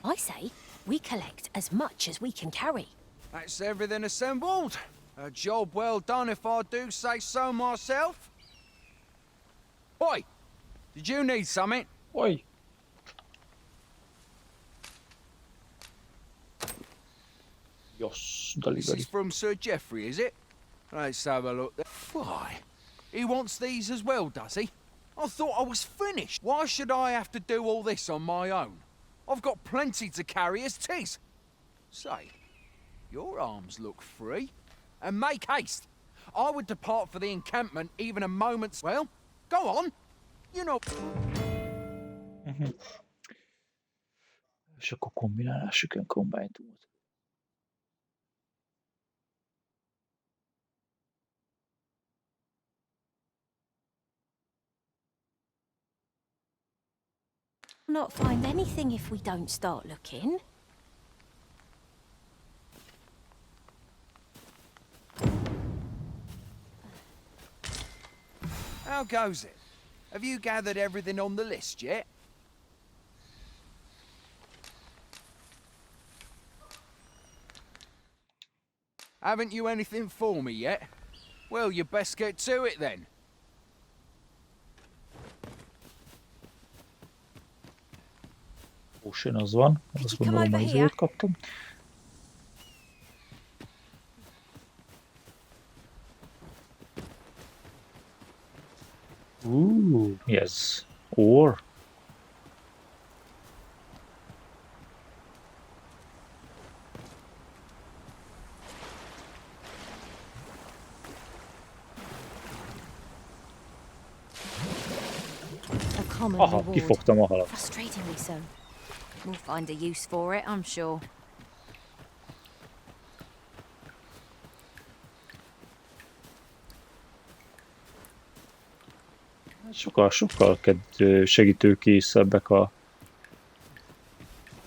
S13: I say, we collect as much as we can carry.
S5: That's everything assembled. A job well done if I do say so myself. Oi! Did you need something?
S1: Oi! Yes,
S5: This is from Sir Geoffrey, is it? Let's have a look. Why? He wants these as well, does he? I thought I was finished. Why should I have to do all this on my own? I've got plenty to carry as tis. Say, your arms look free. And make haste. I would depart for the encampment even a moment's... Well, go on. You know...
S1: És akkor kombinálásuk a combine tool-t.
S13: Not find anything if we don't start looking.
S5: How goes it? Have you gathered everything on the list yet? Haven't you anything for me yet? Well, you best get to it then.
S1: Potion az van, azt gondolom az izét kaptam. Ooh, yes. Or aha, kifogtam a halat.
S13: Frustratingly so. We'll find a use for it, I'm sure.
S1: Sokkal segítőkészebbek a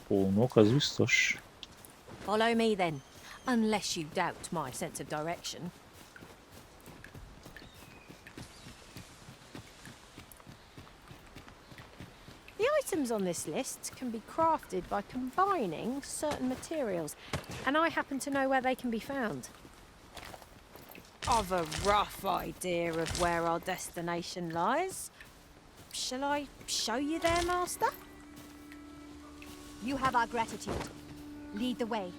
S1: pónok, az biztos.
S13: Follow me then, unless you doubt my sense of direction. The items on this list can be crafted by combining certain materials, and I happen to know where they can be found. I've a rough idea of where our destination lies. Shall I show you there, Master?
S10: You have our gratitude. Lead the way.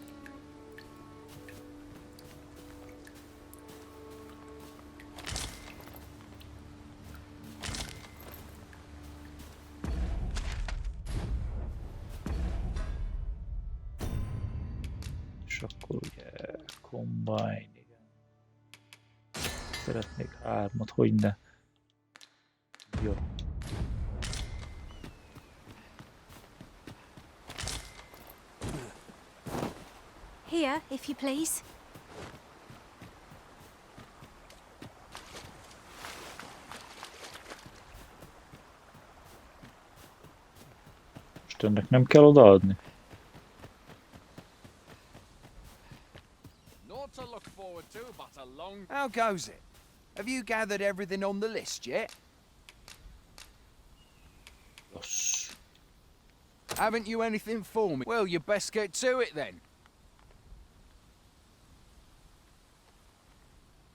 S1: És akkor ugye combine, igen. Szeretnék 3-at, hogy ne. Jó.
S13: Here, if you please.
S1: Most ennek nem kell odaadni?
S5: Not to look forward to, but a long... How goes it? Have you gathered everything on the list yet?
S1: Yes.
S5: Haven't you anything for me? Well, you best get to it then.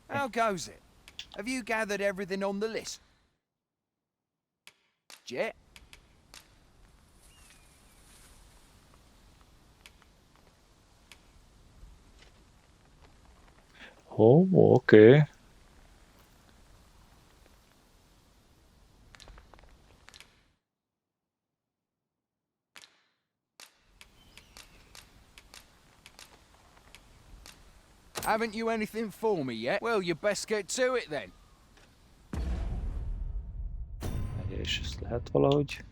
S5: How goes it? Have you gathered everything on the list yet?
S1: Oh, okay.
S5: Haven't you anything for me yet? Well, you best get to it then.
S1: És ezt lehet valahogy.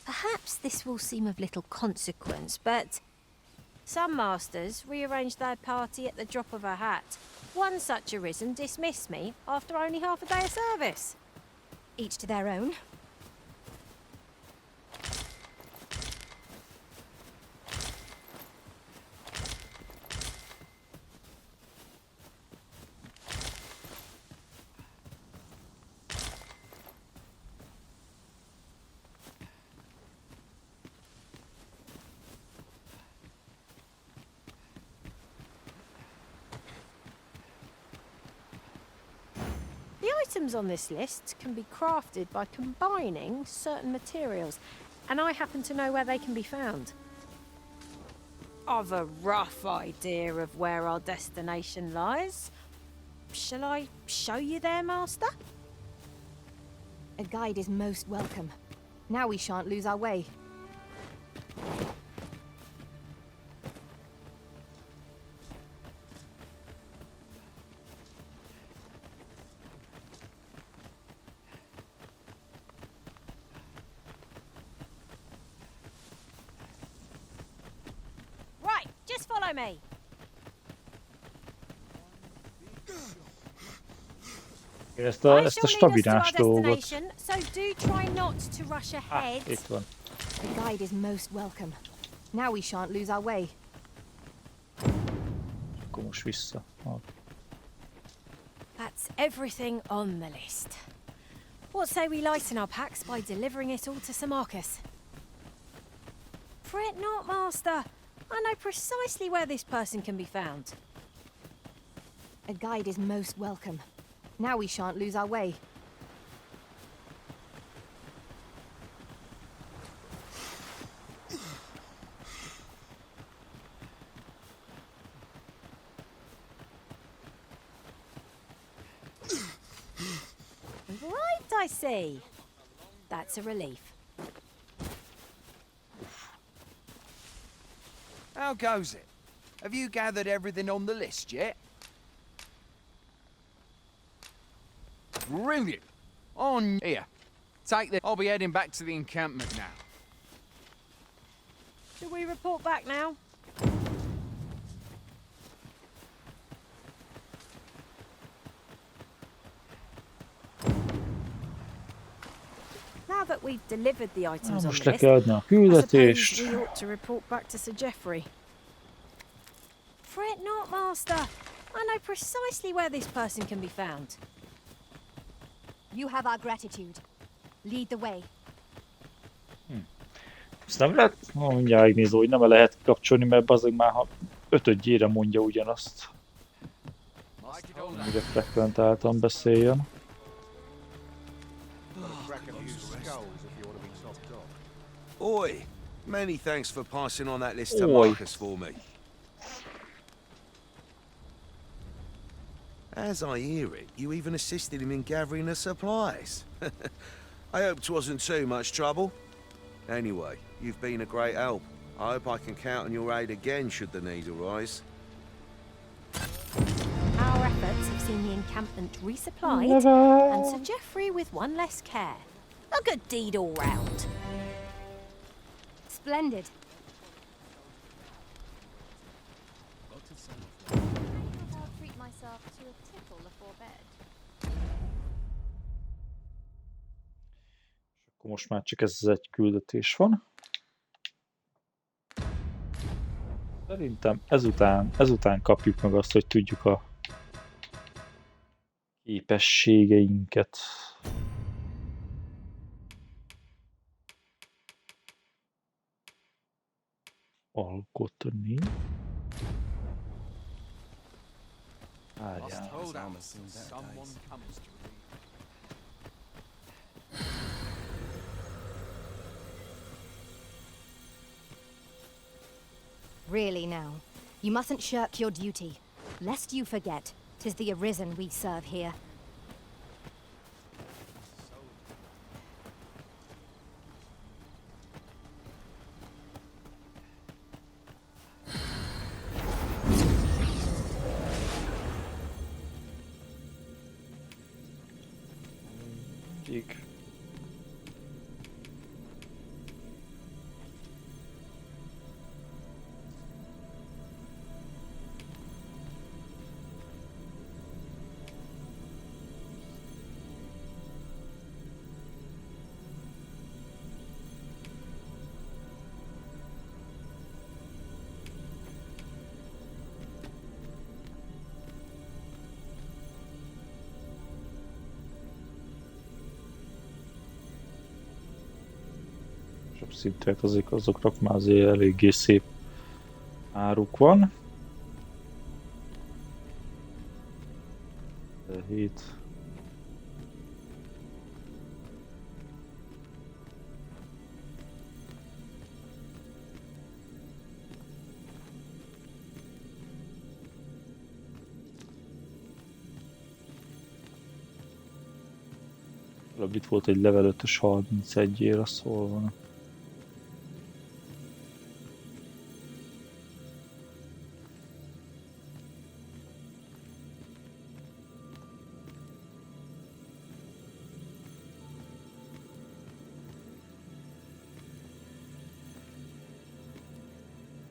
S13: Perhaps this will seem of little consequence, but some masters rearrange their party at the drop of a hat. One such arisen dismissed me after only half a day of service.
S10: Each to their own.
S13: Items on this list can be crafted by combining certain materials, and I happen to know where they can be found. I've a rough idea of where our destination lies. Shall I show you there, Master?
S10: A guide is most welcome. Now we shan't lose our way.
S13: Follow me.
S1: Ezt a stabilitás dolgot.
S13: So do try not to rush ahead.
S1: Itt van.
S10: The guide is most welcome. Now we shan't lose our way.
S1: Akkor most vissza.
S13: That's everything on the list. What say we lighten our packs by delivering it all to Sir Marcus? Fret not, Master. I know precisely where this person can be found.
S10: A guide is most welcome. Now we shan't lose our way.
S13: Right, I see. That's a relief.
S5: How goes it? Have you gathered everything on the list yet? Brilliant! On here. Take the... I'll be heading back to the encampment now.
S13: Shall we report back now? Now that we've delivered the items on
S1: Most
S13: the
S1: le kell adni a küldetést.
S13: we ought to report back to Sir Geoffrey. Fret not, Master. I know precisely where this person can be found.
S10: You have our gratitude. Lead the way.
S1: Ezt nem lehet, mindjárt megnézem, hogy nem lehet kapcsolni, mert azért már ha ötödjére mondja ugyanazt. Mire frekventáltan beszéljen.
S16: Oi, many thanks for passing on that list to Marcus for me. As I hear it, you even assisted him in gathering the supplies. I hope 'twasn't too much trouble. Anyway, you've been a great help. I hope I can count on your aid again should the need arise.
S13: Our efforts have seen the encampment resupplied, and Sir Geoffrey with one less care. A good deed all round.
S10: Splendid.
S17: I'll treat myself to a tickle before bed.
S1: Akkor most már csak ez egy küldetés van. Szerintem ezután kapjuk meg azt, hogy tudjuk a képességeinket alkotni.
S10: Really now, you mustn't shirk your duty, lest you forget 'tis the Arisen we serve here.
S1: Szintűek azoknak már azért eléggé szép áruk van. 7. Itt volt egy level 5-ös 31-ére szólva.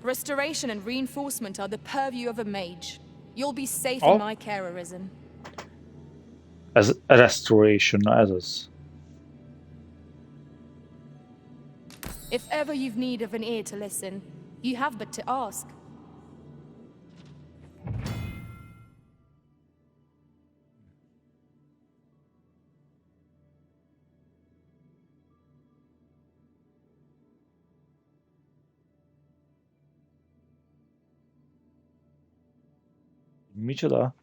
S12: Restoration and reinforcement are the purview of a mage. You'll be safe in my care, Arisen.
S1: Ez restoration, ez az.
S12: If ever you've need of an ear to listen, you have but to ask.
S1: Micsoda?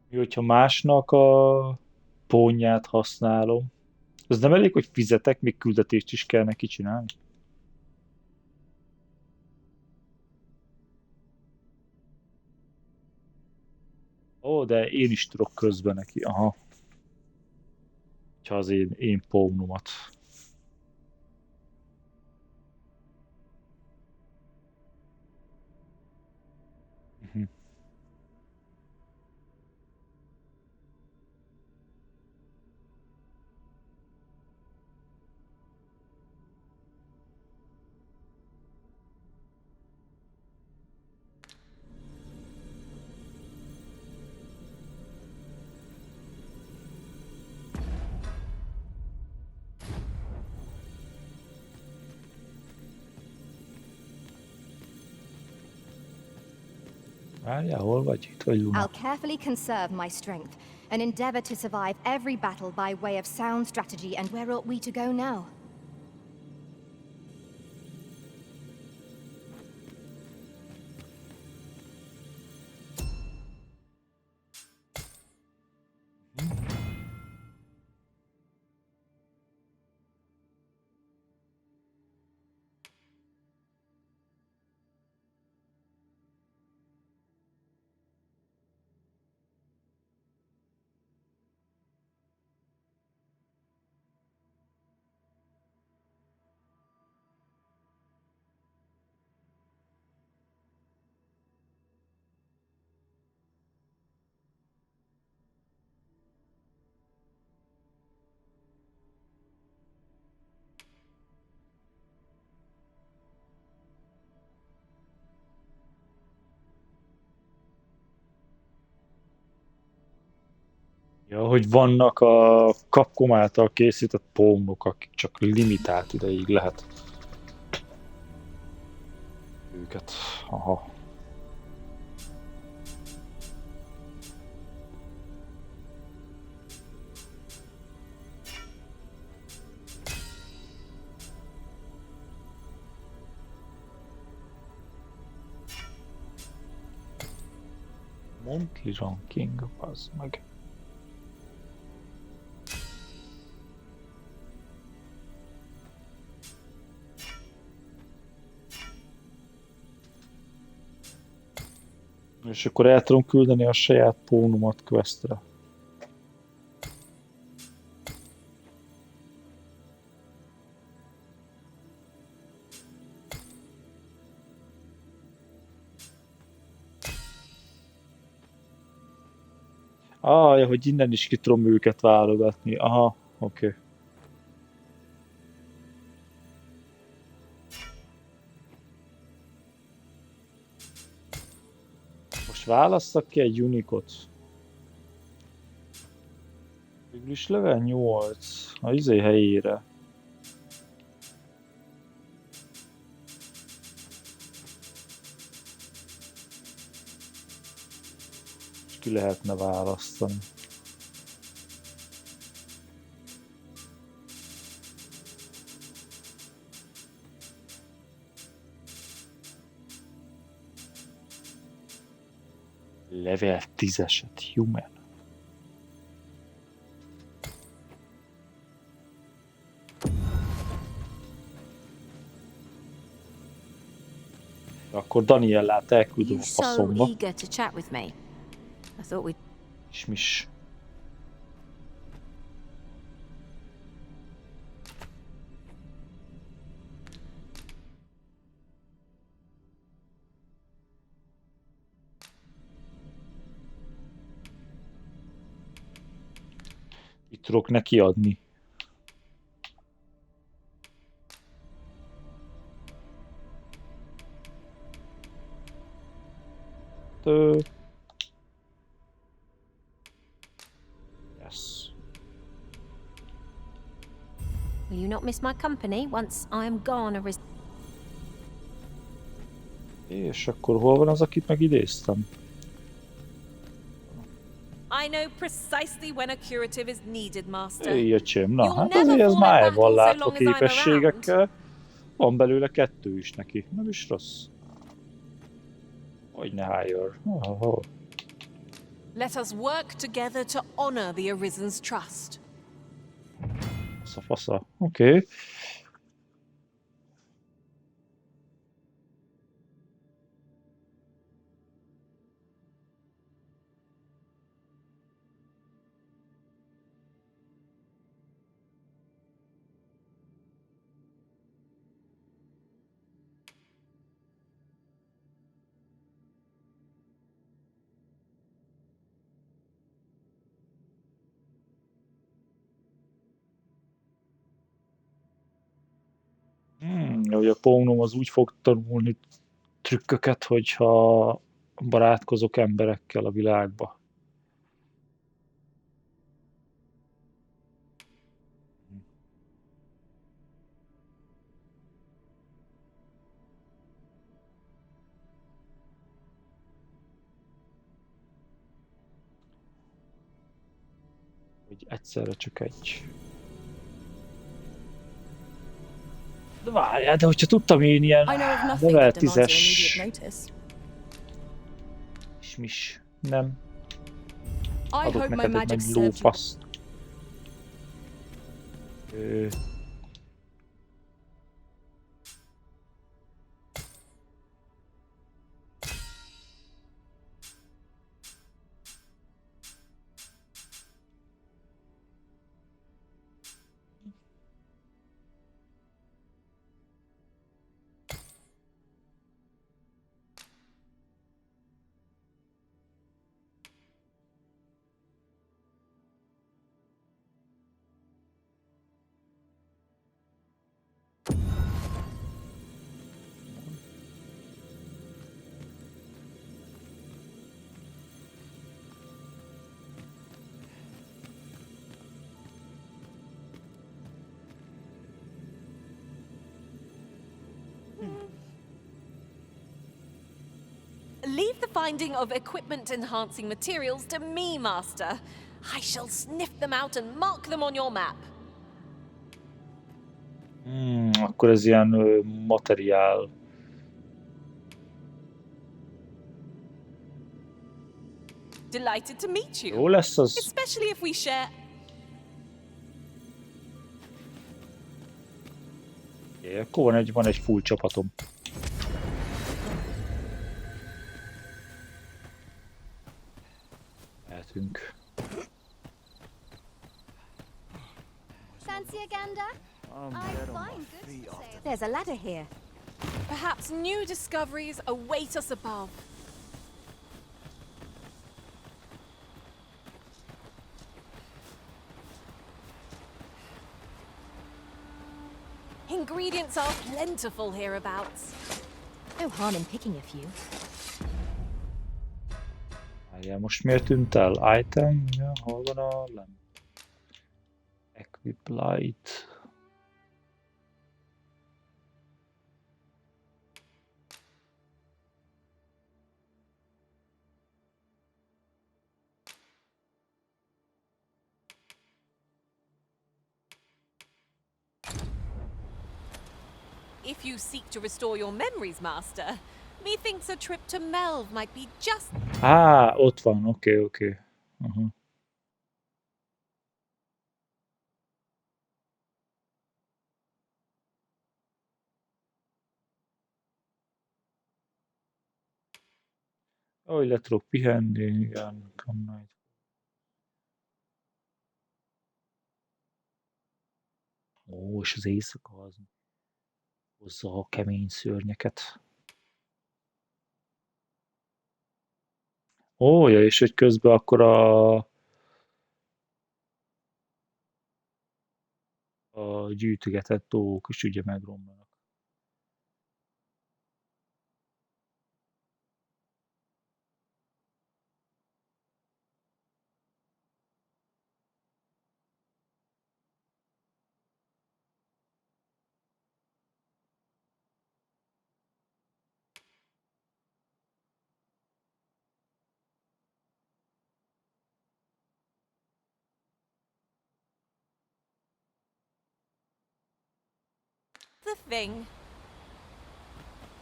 S1: Mi, hogyha másnak a pónját használom? Ez nem elég, hogy fizetek, még küldetést is kell neki csinálni? Ó, de én is tudok közben neki, aha. Ha az én pónomat. Várjál, hol vagy? Itt vagy, Luna.
S10: I'll carefully conserve my strength and endeavor to survive every battle by way of sound strategy. And where ought we to go now? Ja, hogy vannak a Capcom által készített pómok, akik csak limitált ideig lehet őket. Aha.
S1: Monthly ranking, az meg. És akkor el tudom küldeni a saját pónumat questre. Ja, hogy innen is ki tudom őket válogatni. Aha, oké. Most válasszak ki egy unikot. Végül is level 8 a izé helyére. És ki lehetne választani. Level 10-eset, human. Akkor Daniellát elküldöm a faszomba. Is. Itt tudok neki adni. Yes.
S13: Will you not miss my company once I am gone?
S1: És akkor hol van az, akit megidéztem?
S18: I know precisely when a curative is needed, Master.
S1: Öcsém, na hát azért ez már el van látva képességekkel. Van belőle 2 is neki, nem is rossz. Hogyne hire.
S18: Let us work together to honor the Arisen's trust.
S1: Fasza. Oké. Hogy a pónom az úgy fog tanulni trükköket, hogyha barátkozok emberekkel a világba. Hogy egyszerre csak egy. De várjál, de hogyha tudtam én ilyen level 10-es... Ismis, nem. Adok neked egy nagy lófaszt.
S18: Leave the finding of equipment-enhancing materials to me, Master. I shall sniff them out and mark them on your map.
S1: Akkor ez ilyen materiál.
S18: Delighted to meet you.
S1: Jó lesz az.
S18: Especially if we share.
S1: É, akkor van egy full csapatom. Mehetünk.
S10: Fancy a gander? I find good to say. There's a ladder here.
S18: Perhaps new discoveries await us above. Ingredients are plentiful hereabouts.
S10: No harm in picking a few.
S1: Várjál, most miért tűnt el? Item? Ja, hol van a lamp? Equip light.
S18: If you seek to restore your memories, Master, methinks a trip to Melve might be just...
S1: Ott van, oké. Ahogy le tudok pihenni, igen, come night. És az éjszaka az hozza a kemény szörnyeket. Ja, és hogy közben akkor a gyűjtögetett dolgok is ugye megromlanak.
S18: the thing.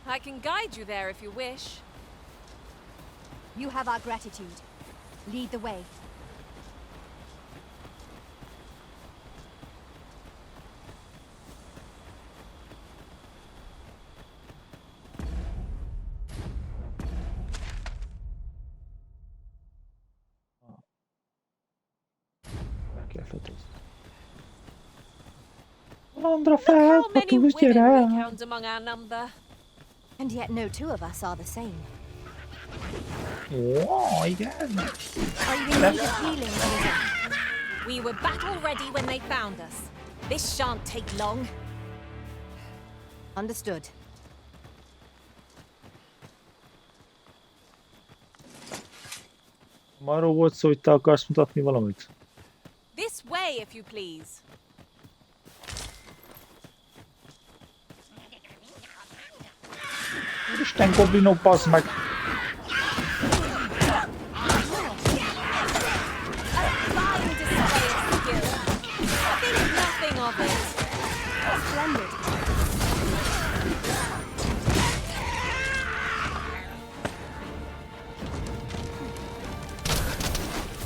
S18: I can guide you there if you wish.
S10: You have our gratitude. Lead the way.
S18: Look how many women we count among our number.
S10: And yet no two of us are the same.
S1: Igen.
S10: Are you in need of healing, Elizabeth?
S18: We were battle ready when they found us. This shan't take long.
S10: Understood.
S1: Arról volt szó, hogy te akarsz mutatni valamit?
S18: This way, if you please.
S1: Úristen, goblinok, bazd meg!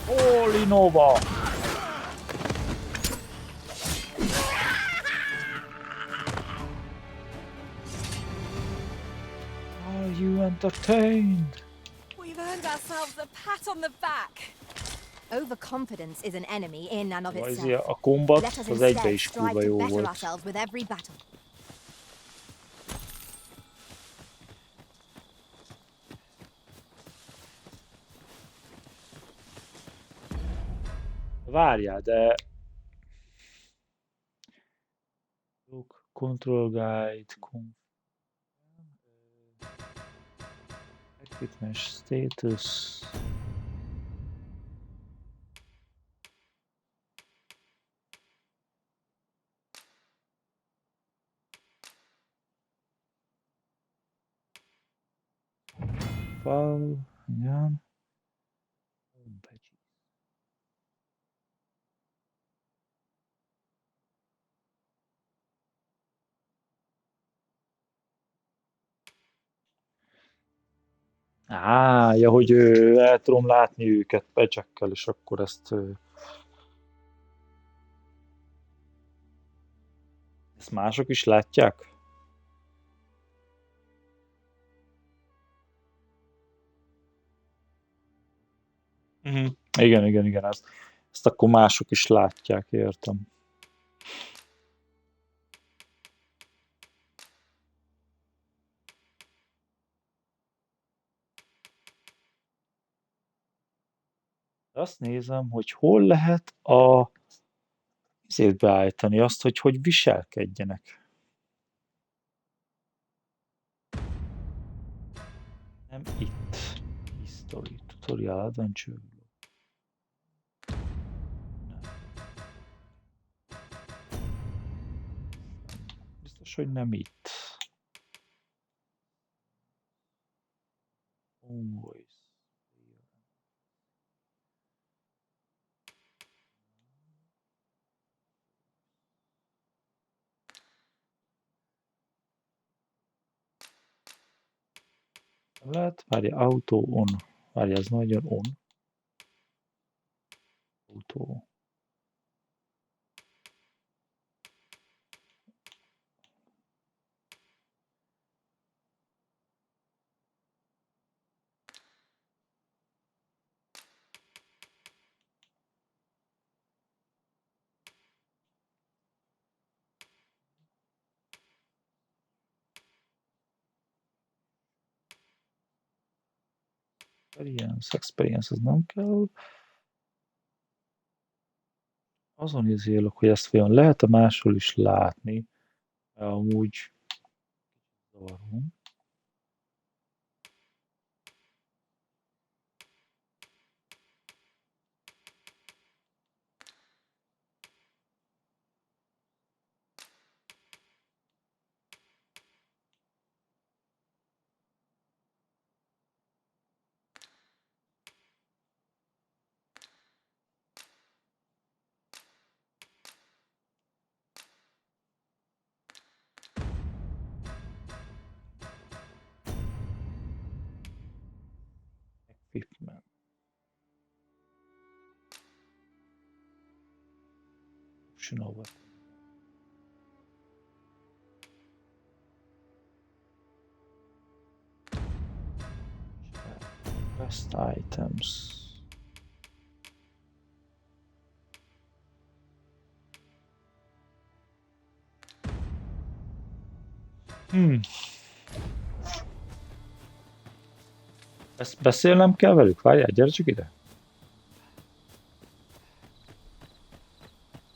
S1: Holy Nova! Are you entertained?
S18: We've earned ourselves a pat on the back.
S10: Overconfidence is an enemy in and of itself.
S1: A combat
S10: Let us
S1: az egybe
S10: instead
S1: is
S10: strive
S1: kurva
S10: to
S1: jó
S10: better
S1: volt.
S10: ourselves with every battle.
S1: Várjál, de... Control guide, equipment status. File, igen. Ja, hogy el tudom látni őket pecsekkel, és akkor ezt mások is látják? Igen, ezt akkor mások is látják, értem. Azt nézem, hogy hol lehet azért beállítani azt, hogy viselkedjenek. Nem itt. History, Tutorial, Adventure. Nem. Biztos, hogy nem itt. Voice. Nem lehet? Várja, auto on. Várja, ez nagyon on. Auto. Experience, ez nem kell. Azon izélok, hogy ezt vajon lehet-e máshol is látni. Amúgy zavarom. Equipment. Optional weapon. Best items. Ezt beszélnem kell velük? Várjál, gyere csak ide.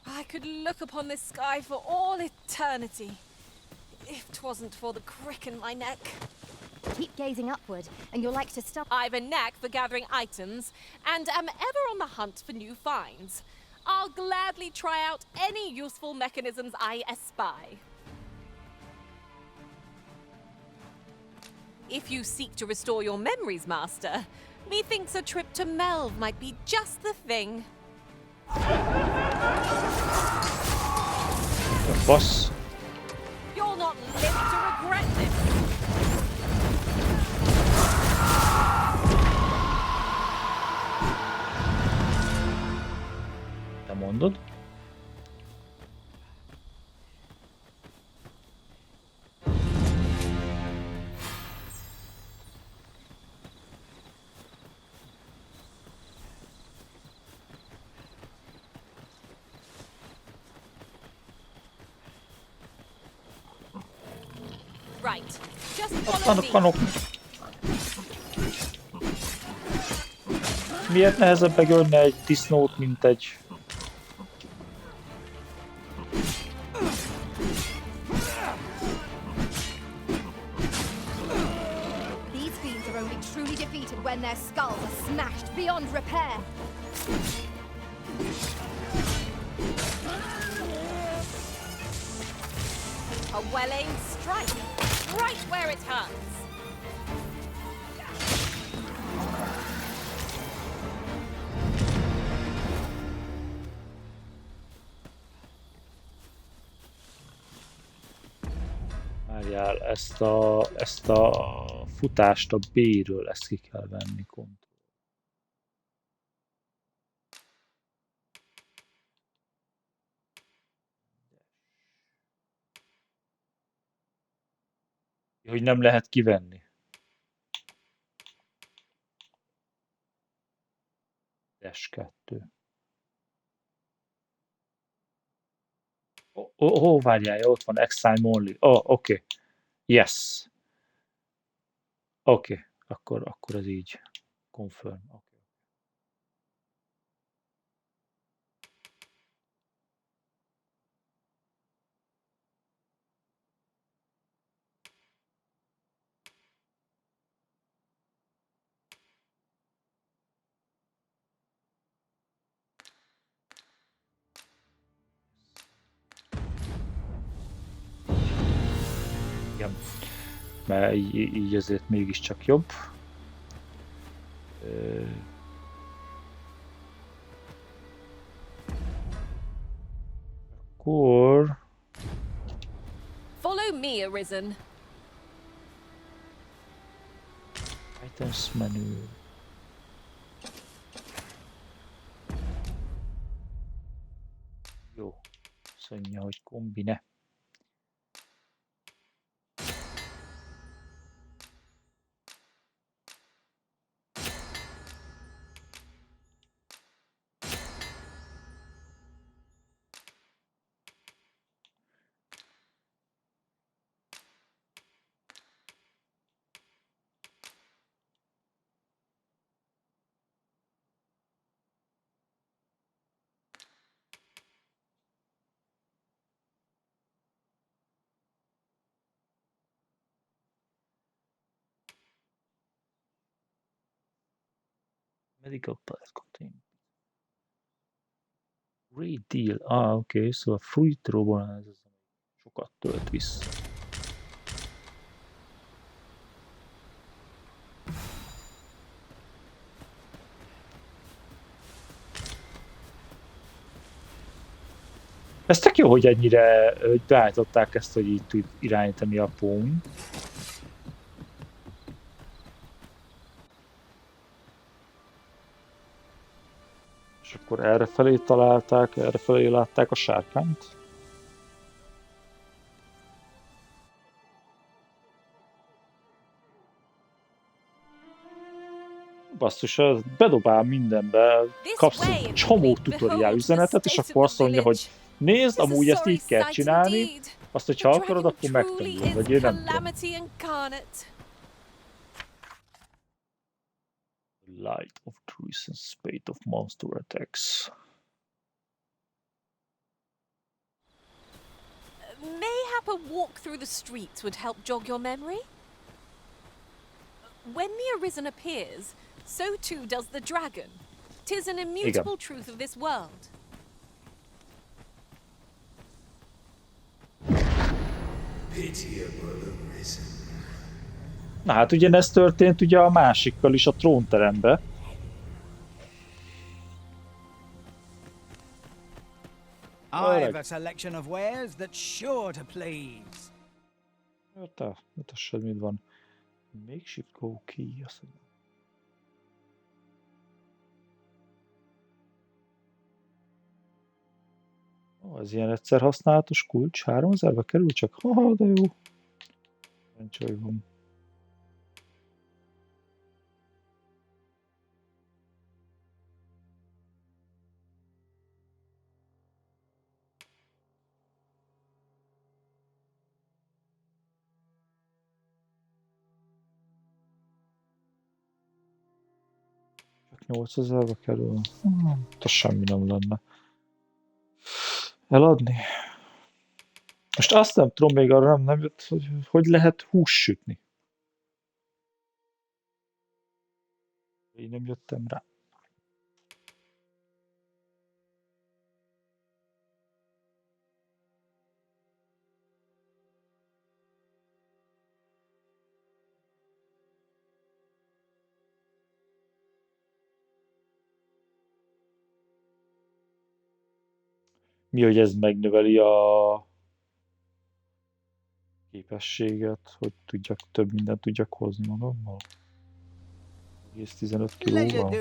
S18: I could look upon this sky for all eternity, if 'twasn't for the crick in my neck.
S10: Keep gazing upward, and you're like to stop.
S18: I've a knack for gathering items, and am ever on the hunt for new finds. I'll gladly try out any useful mechanisms I espy. If you seek to restore your memories, Master, methinks a trip to Melve might be just the thing.
S1: Boss.
S18: You'll not live to regret this.
S1: Te mondod?
S18: Right. Just follow me.
S1: Tanok. Miért nehezebb megölni egy disznót, mint egy...
S10: These fiends are only truly defeated when their skulls are smashed beyond repair.
S18: A well-aimed strike, right where it hurts.
S1: Várjál, ezt a futást a B-ről, ezt ki kell venni. Hogy nem lehet kivenni. S2. Várjál, ott van, Exile Only. Oké. Yes. Oké. Akkor ez így. Confirm. Okay. Igen. Mert így azért mégiscsak jobb. Akkor...
S18: Follow me, Arisen.
S1: Items menu. Jó. Azt mondja, hogy kombine. Medical pass contain. Great deal. Oké, szóval fújtróban ez sokat tölt vissza. Ez tök jó, hogy ennyire beállították ezt, hogy így tud irányítani a pón. És akkor errefelé találták, errefelé látták a sárkányt. Basszus, bedobál mindenbe, kapsz egy csomó tutoriál üzenetet, és akkor azt mondja, hogy nézd, amúgy ezt így kell csinálni, azt, hogyha akarod, akkor megtanulod, vagy én nem tudom. Light of truth and spate of monster attacks.
S18: Mayhap a walk through the streets would help jog your memory? When the Arisen appears, so too does the dragon. 'Tis an immutable truth of this world.
S1: Na hát ugyanezt történt ugye a másikkal is a trónterembe.
S19: I've a selection of wares that's sure to please.
S1: Mutassad, mit van. Makeshift go key, azt mondja. Ez ilyen egyszer használatos kulcs, 3000-be kerül csak? Haha, de jó. Nincs, hogy van. Csak 8000-be kerül. Az semmi nem lenne. Eladni? Most azt nem tudom, még arra nem jött, hogy lehet hús sütni. Én nem jöttem rá. Mi, hogy ez megnöveli a képességet, hogy tudjak több mindent tudjak hozni magammal. Egész 15 kilóval.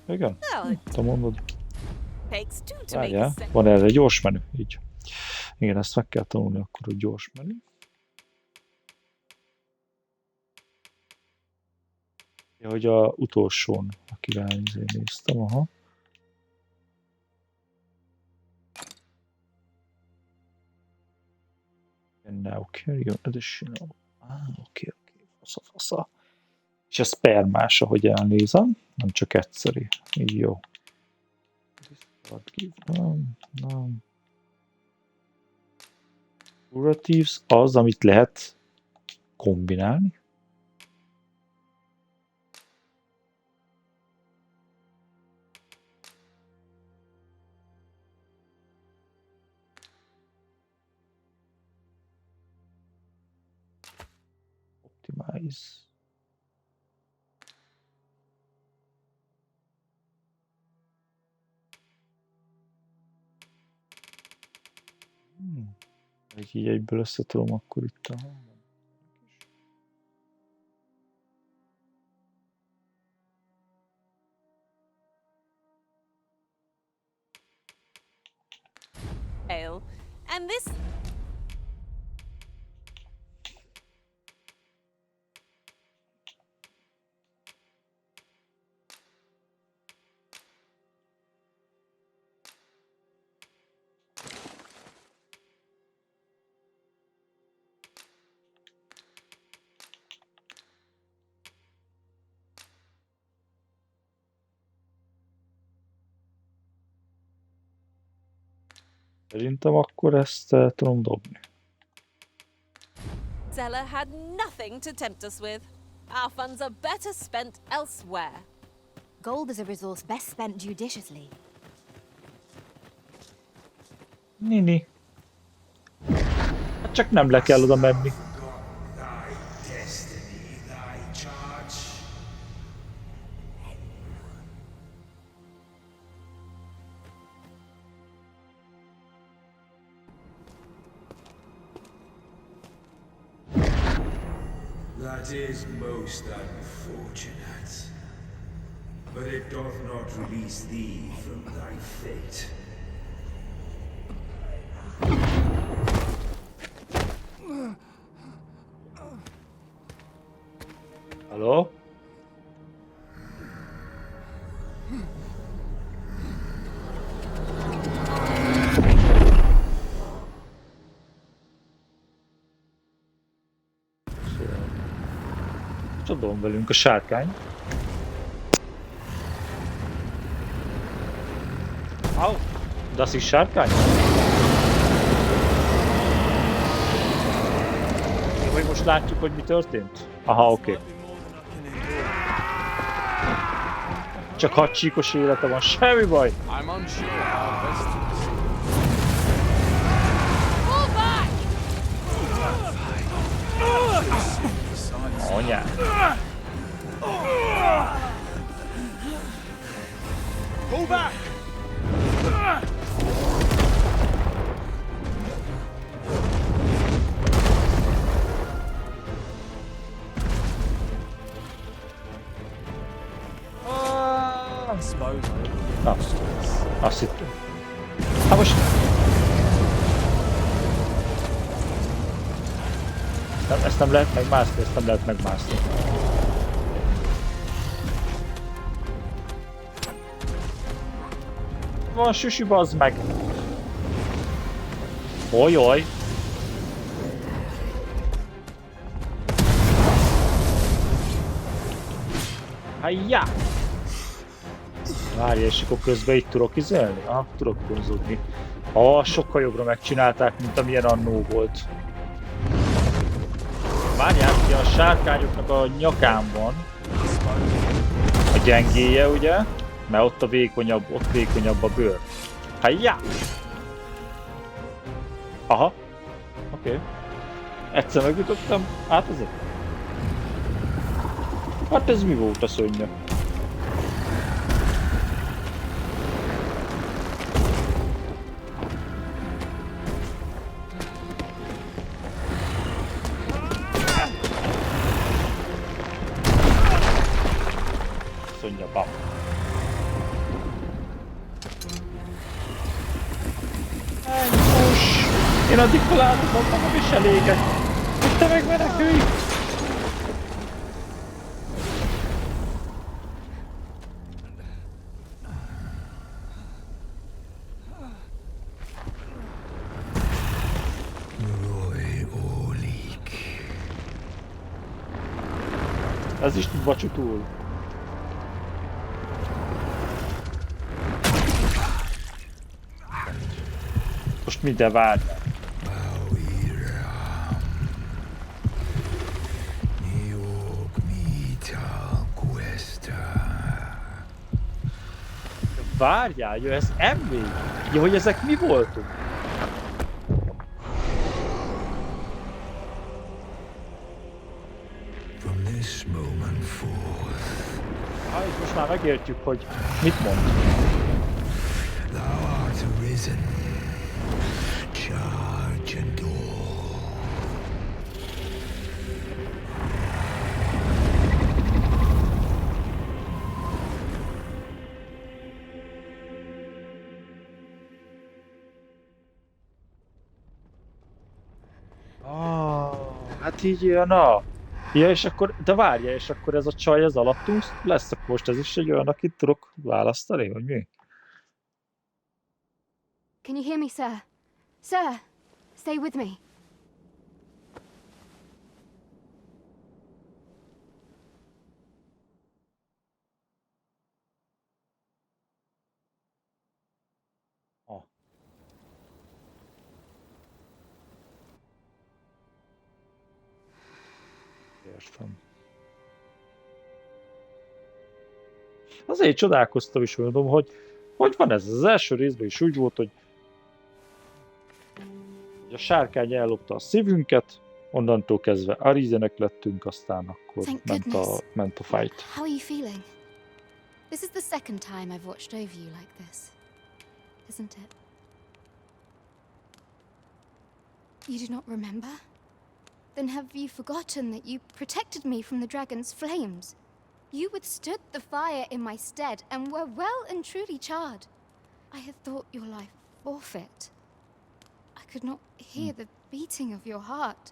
S1: Igen? Te mondod. Várjál, van erre egy gyors menü, így. Igen, ezt meg kell tanulni akkor, hogy gyors menü. Ja, hogy a utolsón, akivel néztem, aha. And now carry on additional. Oké. Fasza. És ez permás, ahogy elnézem, nem csak egyszeri. Így jó. Nem. Curatives az, amit lehet kombinálni. Optimize. Hogy így egyből összetolom, akkor itt a hangom.
S18: And this
S1: Szerintem akkor ezt el tudom dobni.
S18: Zeller had nothing to tempt us with. Our funds are better spent elsewhere.
S10: Gold is a resource best spent judiciously.
S1: Nini. Hát csak nem le kell oda menni.
S4: That is most unfortunate. But it doth not release thee from thy fate.
S1: Hello? Csodolom velünk a sárkány. Au! Das ist sárkány? Vagy most látjuk, hogy mi történt? Aha, oké. Csak 6 csíkos élete van, semmi baj! Anyám!
S6: Pull back!
S1: Na, azt hittem. Hát most... Nem, ezt nem lehet megmászni, ezt nem lehet megmászni. Van süsi, bazd meg! Ojoj! Hajjá! Várj, és akkor közben itt tudok izelni? Ah, tudok konzogni. Sokkal jobbra megcsinálták, mint amilyen annó volt. Várjál, ugye a sárkányoknak a nyakán van a gyengéje, ugye? Mert ott a vékonyabb a bőr. Hajjá! Aha. Oké. Egyszer megütöttem, hát ezért. Hát ez mi volt a szörnyek? Most! Én addig találtam magam is eléget. Te meg menekülj! Ez is tud vacsutul. Most minden várjál. Várjál, jössz emlék? Ja, hogy ezek mi voltunk? És most már megértjük, hogy mit mond.
S4: Thou art arisen. Charge and all.
S1: Hát így jön a... Ja, és akkor, de várja, és akkor ez a csaj az alattunk lesz, akkor most ez is egy olyan, akit tudok választani, vagy mi?
S10: Can you hear me, sir? Sir, stay with me.
S1: Értem. Azért csodálkoztam is, mondom, hogy van ez? Az első részben is úgy volt, hogy a sárkány ellopta a szívünket, onnantól kezdve arizenek lettünk, aztán akkor ment a fight.
S10: How are you feeling? This is the second time I've watched over you like this, isn't it? You do not remember? Then have you forgotten that you protected me from the dragon's flames? You withstood the fire in my stead and were well and truly charred. I had thought your life forfeit. I could not hear the beating of your heart.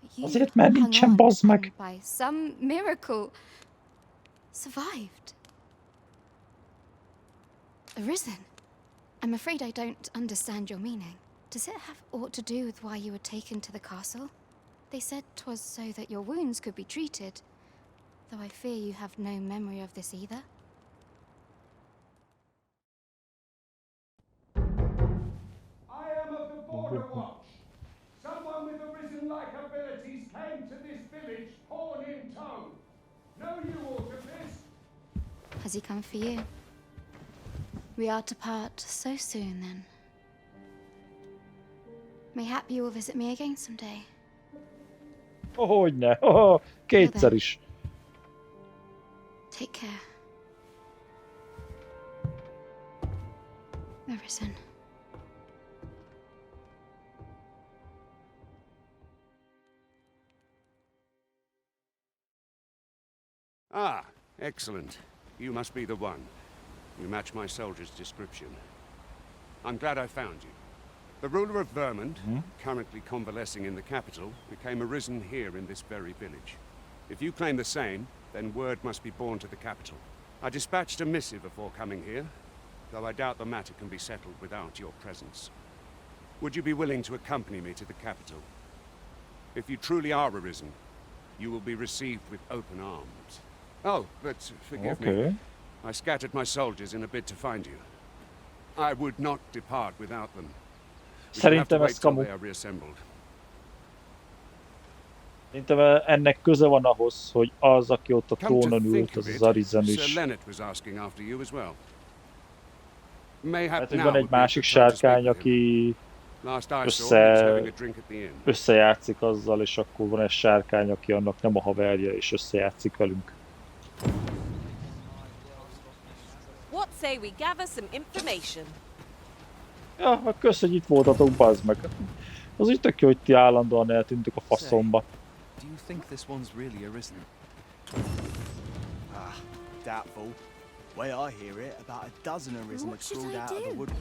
S10: But you
S1: Azért, mert nincsen, bazd meg!
S10: by some miracle survived. Arisen? I'm afraid I don't understand your meaning. Does it have aught to do with why you were taken to the castle? They said 'twas so that your wounds could be treated, though I fear you have no memory of this either.
S20: I am of the Border Watch. Someone with arisen-like abilities came to this village, horn in tow. Know you aught of this?
S10: Has he come for you? We are to part so soon, then. Mayhap you will visit me again someday.
S1: Hogyne, kétszer is.
S10: Take care. Arisen.
S20: Ah, excellent. You must be the one. You match my soldier's description. I'm glad I found you. The ruler of Vermund, currently convalescing in the capital, became arisen here in this very village. If you claim the same, then word must be borne to the capital. I dispatched a missive before coming here, though I doubt the matter can be settled without your presence. Would you be willing to accompany me to the capital? If you truly are arisen, you will be received with open arms. Oh, but forgive me. I scattered my soldiers in a bid to find you. I would not depart without them.
S1: Szerintem ez kamu. Szerintem ennek köze van ahhoz, hogy az, aki ott a trónon ült, az az Arisen is. Hát, hogy van egy másik sárkány, aki összejátszik azzal, és akkor van egy sárkány, aki annak nem a haverja, és összejátszik velünk.
S18: What say we gather some information?
S1: Ja, kösz, hogy itt voltatok, bazd meg. Az úgy tök jó, hogy ti állandóan eltűntök a faszomba.
S14: Do you think this one's really arisen?
S15: Ah, doubtful. Way I hear it, about a dozen arisen have crawled out of the wood.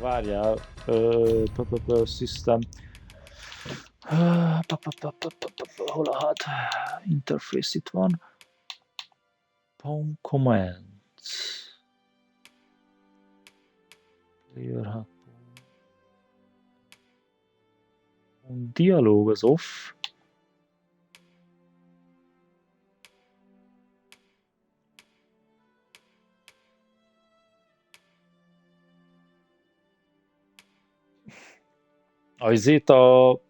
S1: Várjál, system. Hol a hát? Interface itt van. Pom commands. Player dialog az off. Azért a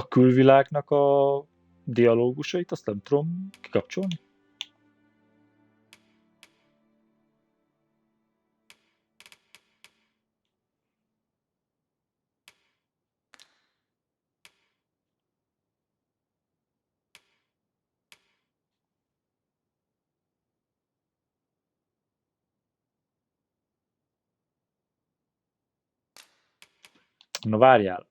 S1: külvilágnak a dialógusait azt nem tudom kikapcsolni. Na várjál.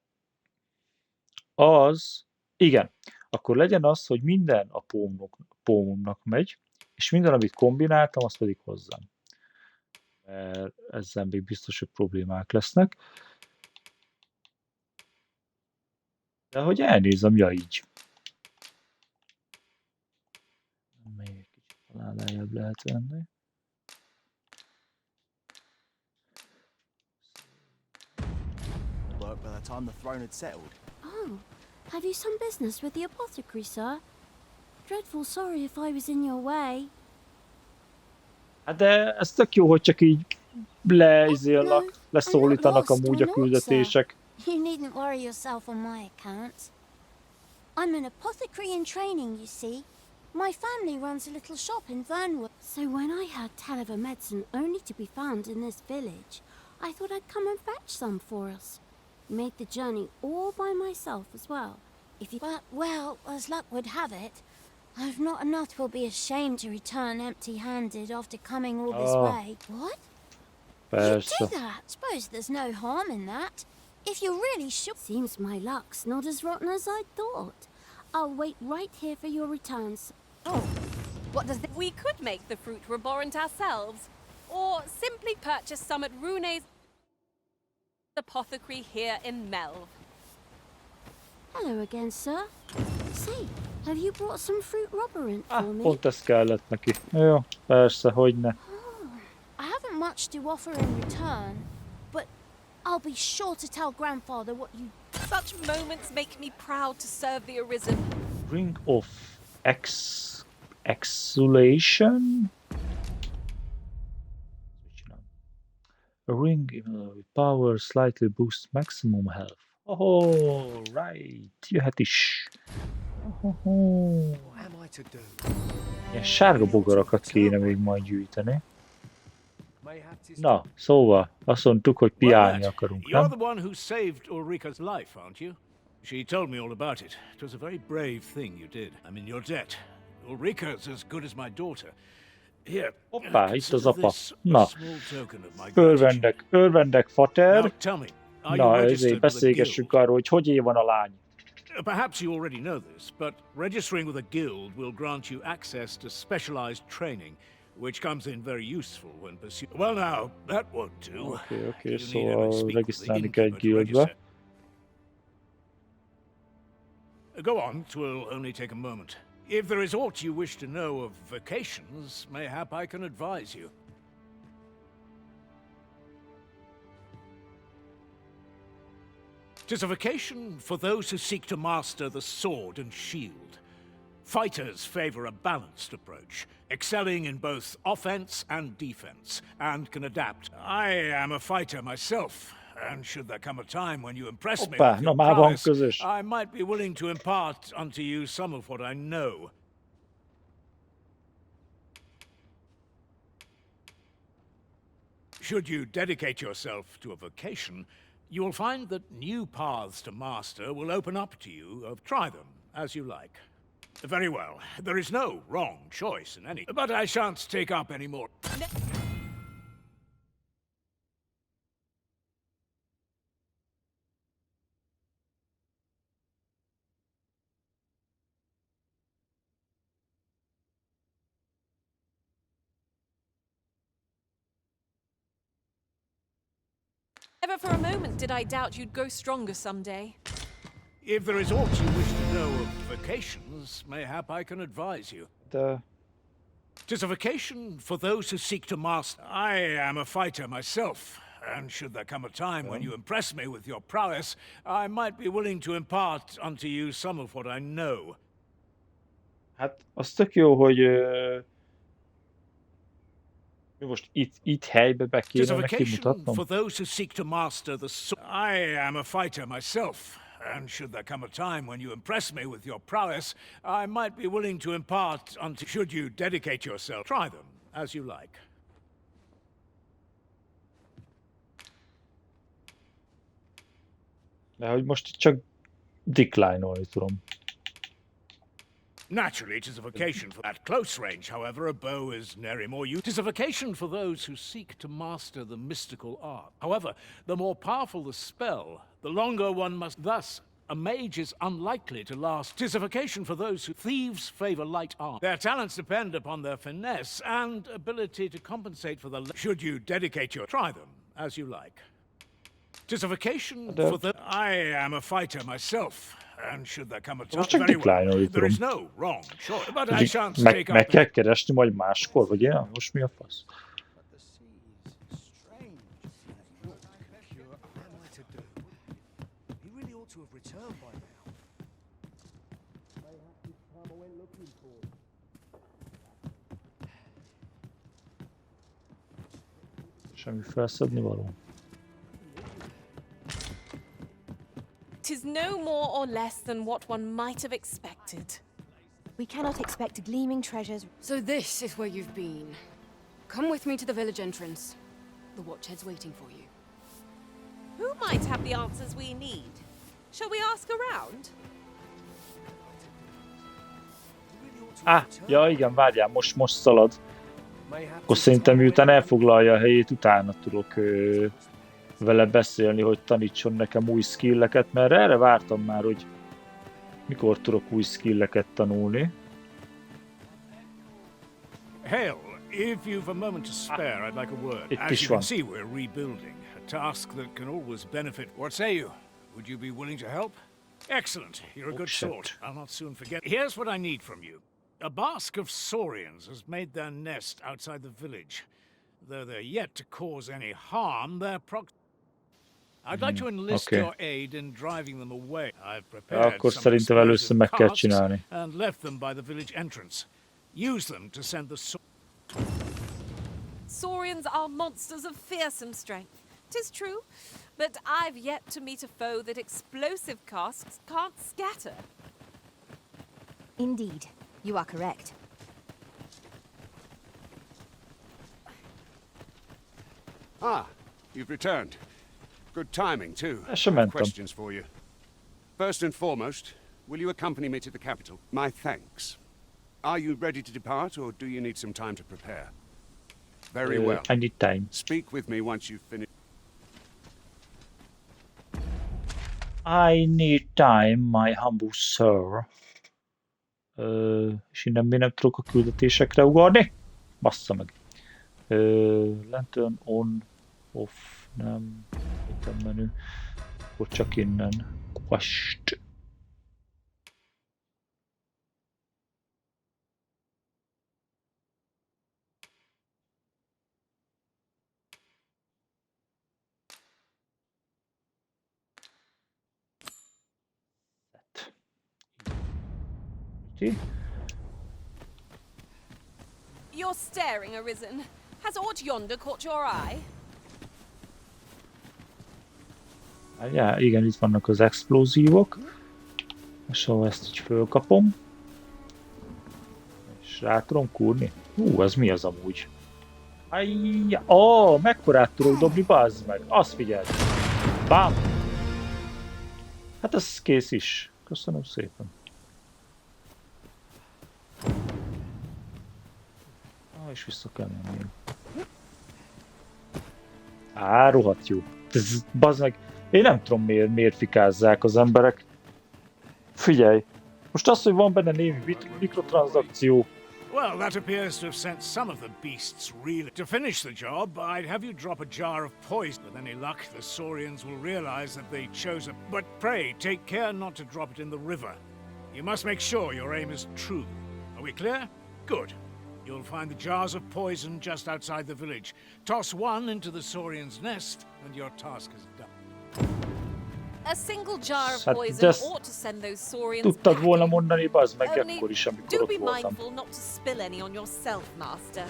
S1: Igen. Akkor legyen az, hogy minden a pómomnak megy, és minden, amit kombináltam, az pedig hozzám. Mert ezzel még biztos, hogy problémák lesznek. De hogy elnézem, ja így. Még egy kicsit talán lejjebb lehet venni.
S15: Work by the time the throne had settled.
S21: Oh, have you some business with the apothecary, sir? Dreadful sorry if I was in your way.
S1: Hát de ez tök jó, hogy csak így leszólítanak amúgy a küldetések.
S21: You needn't worry yourself on my account. I'm an apothecary in training, you see. My family runs a little shop in Vernwood. So when I heard tell of a medicine only to be found in this village, I thought I'd come and fetch some for us. Made the journey all by myself as well. But, well, as luck would have it, I've not enough will be ashamed to return empty-handed after coming all this way. What? You do that? Suppose there's no harm in that. If you're really sure... Seems my luck's not as rotten as I thought. I'll wait right here for your returns.
S18: Oh, what does we could make the fruit reborrent ourselves, or simply purchase some at Rune's apothecary here in Melv.
S21: Hello again, sir. See, have you brought some fruit roborant for me?
S1: Pont ez kellett neki. Jó, persze, hogyne.
S21: I haven't much to offer in return, but I'll be sure to tell Grandfather what you...
S18: Such moments make me proud to serve the Arisen.
S1: Ring of Exhalation? A ring with power slightly boosts maximum health. Oh, right. Jöhet is. Ilyen sárga bogarakat kéne még majd gyűjteni. Na, szóval azt mondtuk, hogy piálni akarunk,
S22: You're
S1: nem?
S22: the one who saved Ulrika's life, aren't you? She told me all about it. It was a very brave thing you did. I'm in your debt. Ulrika's as good as my daughter. Here,
S1: Hoppá, itt az apa. Na, örvendek, fater. Na, ezért beszélgessünk arról, hogy él van a lány.
S22: Perhaps you already know this, but registering with a guild will grant you access to specialized training, which comes in very useful when pursuing... Well now, that won't do.
S1: Oké, szóval regisztrálni kell egy guildbe.
S22: Go on, it will only take a moment. If there is aught you wish to know of vacations, mayhap I can advise you. Tis a vacation for those who seek to master the sword and shield. Fighters favor a balanced approach, excelling in both offense and defense, and can adapt. I am a fighter myself, and should there come a time when you impress me with your prowess, I might be willing to impart unto you some of what I know. Should you dedicate yourself to a vocation, you will find that new paths to master will open up to you. Try them as you like. Very well. There is no wrong choice in any. But I shan't take up any more.
S18: Never for a moment did I doubt you'd grow stronger someday.
S22: If there is aught you wish to know of vacations, mayhap I can advise you. Tis a vacation for those who seek to master. I am a fighter myself, and should there come a time when you impress me with your prowess, I might be willing to impart unto you some of what I know.
S1: Hát, az tök jó, hogy mi most itt helybe be
S22: Tis a
S1: kéne neki
S22: vacation
S1: mutatnom.
S22: for those who seek to master the sword. I am a fighter myself, and should there come a time when you impress me with your prowess, I might be willing to impart unto. Should you dedicate yourself, try them as you like.
S1: De hogy most itt csak decline-olni tudom.
S22: Naturally, it is a vacation for at close range, however, a bow is nary more use. It is a vacation for those who seek to master the mystical art. However, the more powerful the spell, the longer one must. Thus, a mage is unlikely to last. 'Tis a vacation for those who thieves favor light art. Their talents depend upon their finesse and ability to compensate for the. Should you dedicate your try them as you like. 'Tis a vacation for the. I am a fighter myself. And should there come a time,
S1: Most csak
S22: very well.
S1: decline-olni
S22: There is
S1: tudom.
S22: no wrong choice, but I shan't take
S1: Meg
S22: up.
S1: kell keresni majd máskor, vagy ilyen? Most mi a fasz?
S8: He really ought to have returned by now.
S1: Semmi felszedni való.
S18: 'Tis no more or less than what one might have expected.
S10: We cannot expect gleaming treasures.
S2: So this is where you've been. Come with me to the village entrance. The Watchhead's waiting for you.
S18: Who might have the answers we need? Shall we ask around?
S1: Ja igen, várjál, most szalad. Akkor szerintem miután elfoglalja a helyét, utána tudok vele beszélni, hogy tanítson nekem új skilleket, mert erre vártam már, hogy mikor tudok új skilleket tanulni.
S22: Hail, if you've a moment to spare, I'd like a word. As you can see, we're rebuilding. A task that can always benefit. What say you? Would you be willing to help? Excellent. You're a good sort. I'll not soon forget. Here's what I need from you. A bask of saurians has made their nest outside the village. Though they're yet to cause any harm, I'd like to enlist your aid in driving them away. I've prepared
S1: Akkor
S22: some
S1: szerintem először meg kell
S22: casks
S1: csinálni.
S22: and left them by the village entrance. Use them to send the
S18: Saurians are monsters of fearsome strength. 'Tis true, but I've yet to meet a foe that explosive casks can't scatter.
S10: Indeed, you are correct.
S20: Ah, you've returned. Good timing, too. Questions for you. First and foremost, will you accompany me to the capital? My thanks. Are you ready to depart, or do you need some time to prepare? Very well.
S1: I need time.
S20: Speak with me once you've finished.
S1: I need time, my humble sir. És innen mi nem tudok a küldetésekre ugorni? Bassza meg. Lantern on, off, nem. Item menü. Akkor csak innen. Quest.
S18: You're staring, Arisen. Has aught yonder caught your eye?
S1: Ja, igen, itt vannak az explózívok. És ha ezt így fölkapom. És rá tudom kúrni. Ez mi az amúgy? Ajja, mekkorát tudok dobni, bazd meg. Azt figyeld. Bám! Hát ez kész is. Köszönöm szépen. És vissza kell menni. Rohadt jó. Ez, bazd meg. Én nem tudom miért fikázzák az emberek. Figyelj. Most az, hogy van benne némi mikrotranszakció,
S22: Well, that appears to have sent some of the beasts really. To finish the job, I'd have you drop a jar of poison. With any luck, the Saurians will realize that they chose a... But pray, take care not to drop it in the river. You must make sure your aim is true. Are we clear? Good. You'll find the jars of poison just outside the village. Toss one into the Saurian's nest, and your task is done.
S18: A single jar of
S1: Hát
S18: poison
S1: ezt
S18: ought to send those Saurians
S1: tudtad
S18: back.
S1: volna mondani, bazd meg
S18: Only
S1: akkor is, amikor
S18: do
S1: ott
S18: be
S1: voltam.
S18: mindful not to spill any on yourself, Master.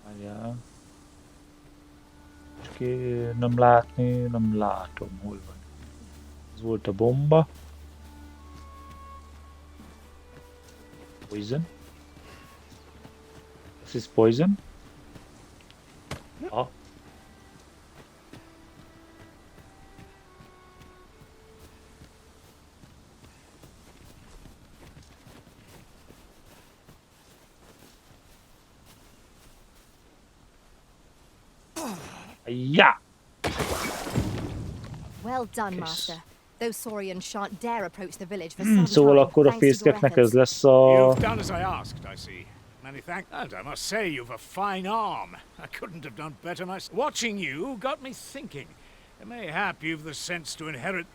S1: Várjál. Csak nem látni, nem látom, hol van. Ez volt a bomba. Poison. This is poison. Ah. Yeah.
S10: Well done, Master. Those Saurians shan't dare approach the village for some
S1: Szóval
S10: time,
S1: akkor a
S10: thanks to your
S1: fészkeknek ez
S10: efforts.
S1: lesz a...
S22: You've done as I asked, I see. Many thanks. And I must say, you've a fine arm. I couldn't have done better myself. Watching you got me thinking. Mayhap you've the sense to inherit...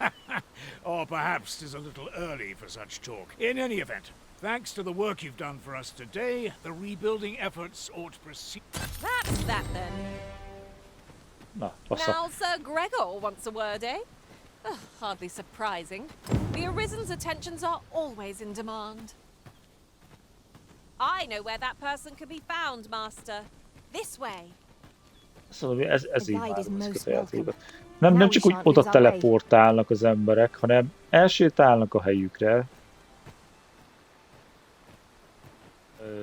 S22: or perhaps 'tis a little early for such talk. In any event, thanks to the work you've done for us today, the rebuilding efforts ought to proceed.
S18: That's that then.
S1: Na, passza.
S18: Now Sir Gregor wants a word, eh? Ugh, hardly surprising. The Arisen's attentions are always in demand. I know where that person can be found, Master. This way.
S1: Szóval ez így várom ezeket a játékokat. Nem csak úgy oda teleportálnak az emberek, hanem elsétálnak a helyükre.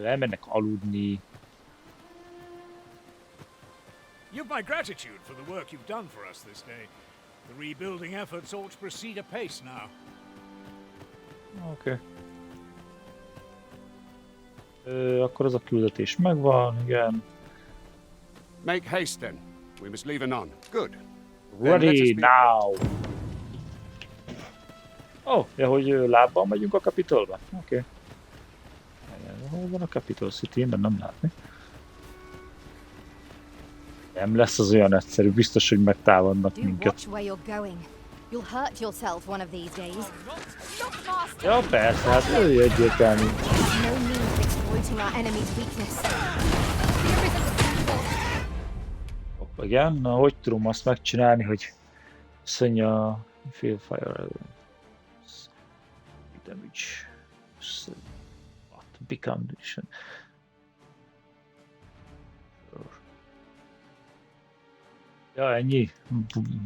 S1: Elmennek aludni.
S22: You've my gratitude for the work you've done for us this day. The rebuilding efforts ought to proceed apace now.
S1: Oké. Akkor az a küldetés megvan, igen.
S20: Make haste then. We must leave anon. Good.
S1: Ready now! Oh, ja, hogy lábbal megyünk a Capitolba? Oké. Hol van a Capitol City? Én nem látni. Nem lesz az olyan egyszerű, biztos, hogy megtámadnak minket. Ja, persze, hát ez egyértelmű. Igen, na hogy tudom azt megcsinálni, hogy szönja feel fire damage what become condition. Ja, ennyi.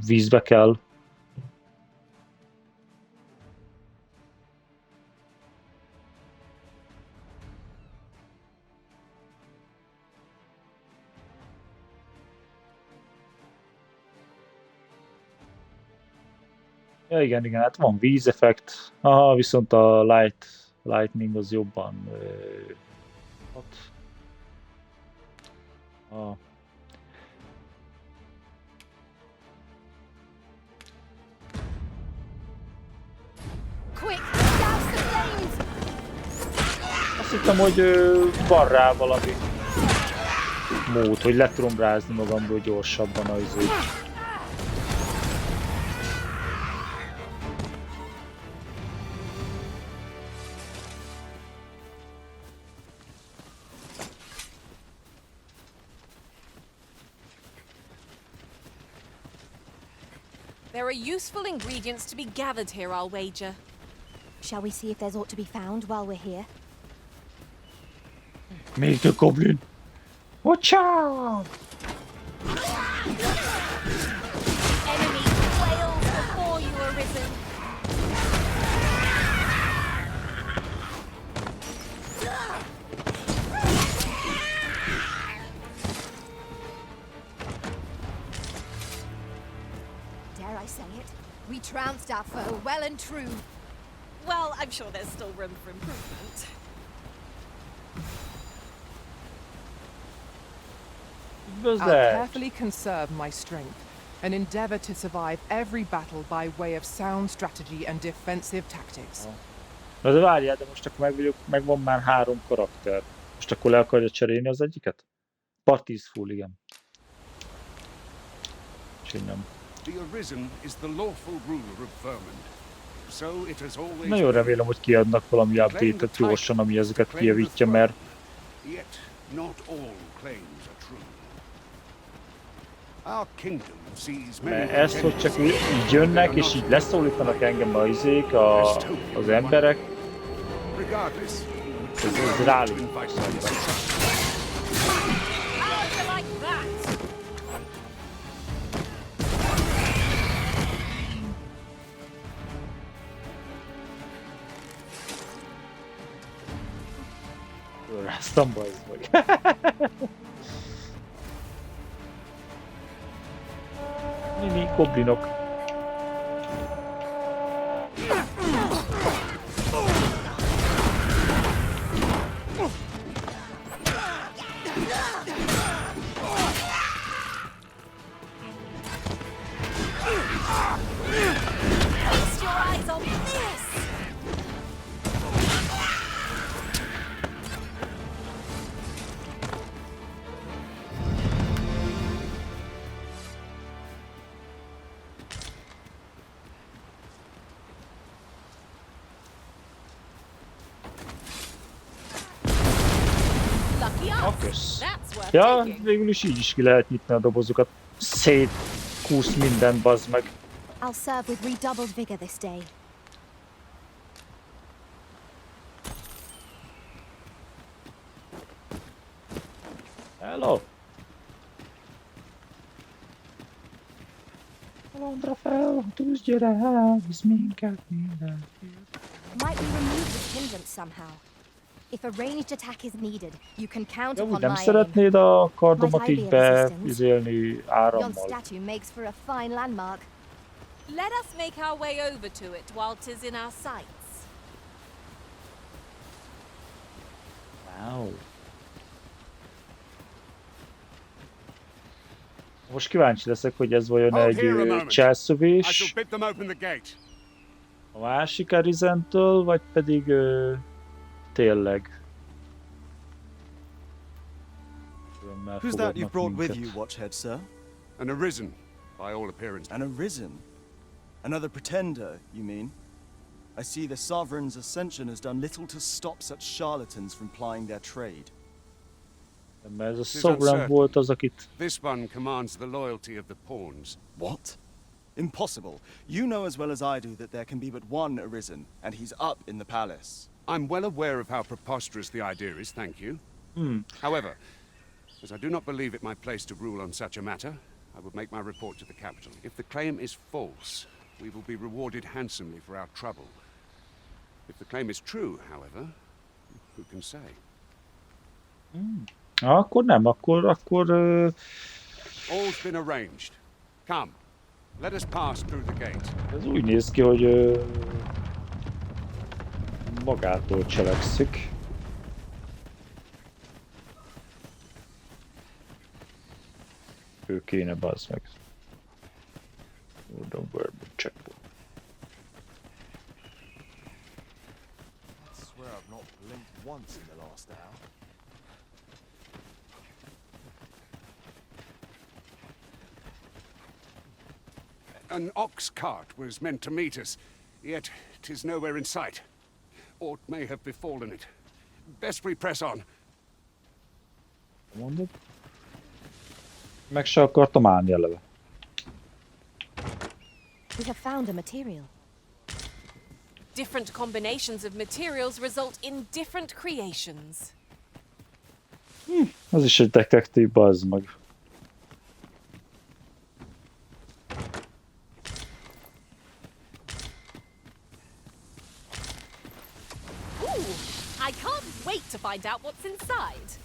S1: Vízbe kell. Ja, igen, hát van vízeffekt. Aha, viszont a lightning az jobban hat. Azt hittem, hogy van rá valami mód, hogy le tudom rázni magamból gyorsabban az úgy.
S18: There are useful ingredients to be gathered here, I'll wager.
S10: Shall we see if there's aught to be found while we're here?
S1: Még a goblin! Watch out!
S18: Enemy quails before you are risen.
S10: Dare I say it? We trounced our foe, well and true.
S18: Well, I'm sure there's still room for improvement.
S3: I'll carefully conserve my strength. An endeavor to survive every battle by way of sound strategy and defensive tactics.
S1: Na de várjál, de most akkor megvan már 3 karakter. Most akkor le akarja cserélni az egyiket? Peaceful, igen. Csinom.
S20: The Arisen is the lawful ruler of Vermund. So it has always
S1: Nagyon remélem, hogy kiadnak valami update-et gyorsan, ami ezeket kijavítja, mert
S20: yet not all claims are true. Our kingdom sees many.
S1: mert ez, hogy csak így jönnek, és így leszólítanak engem az emberek, ez rálunk. Ráztam, bazd meg. Mini goblinok.
S21: Cast your eyes on this!
S1: Kösz. Ja, végül is így is ki lehet nyitni a dobozokat. Szétkúsz minden, bazd meg.
S10: I'll serve with redoubled vigor this day.
S1: Hello. Londra fel, tűzgyere el, visz minket minden.
S10: Might we remove this hindrance somehow? If a ranged attack is needed, you can count upon
S1: Nem
S10: my
S1: szeretnéd a kardomat így beizélni
S10: Yon
S1: árammal?
S10: statue makes for a fine landmark.
S18: Let us make our way over to it while 'tis in our sights.
S1: Wow. Most kíváncsi leszek, hogy ez vajon egy cselszövés a másik Arizentől, vagy pedig tényleg.
S15: Who's that you've brought with you, Watchhead, sir?
S20: An Arisen, by all appearance.
S15: An Arisen? Another pretender, you mean? I see the Sovereign's ascension has done little to stop such charlatans from plying their trade.
S1: Ez a Sovereign volt az, akit...
S20: This one commands the loyalty of the pawns.
S15: What? Impossible. You know as well as I do that there can be but one Arisen, and he's up in the palace.
S20: I'm well aware of how preposterous the idea is, thank you. However, as I do not believe it my place to rule on such a matter, I would make my report to the capital. If the claim is false, we will be rewarded handsomely for our trouble. If the claim is true, however, who can say?
S1: Akkor nem, akkor...
S20: All's been arranged. Come, let us pass through the gate.
S1: Ez úgy néz ki, hogy magától cselekszik. Ő kéne, bazd meg. Don't worry, checkpoint.
S6: I swear I've not blinked once in the last hour.
S20: An ox cart was meant to meet us, yet 'tis nowhere in sight. Aught may have befallen it. Best we press on.
S1: Mondod? Meg se akartam állni eleve.
S10: We have found a material.
S18: Different combinations of materials result in different creations.
S1: Az is egy detektív, bazd meg.
S18: I can't wait to find out what's inside.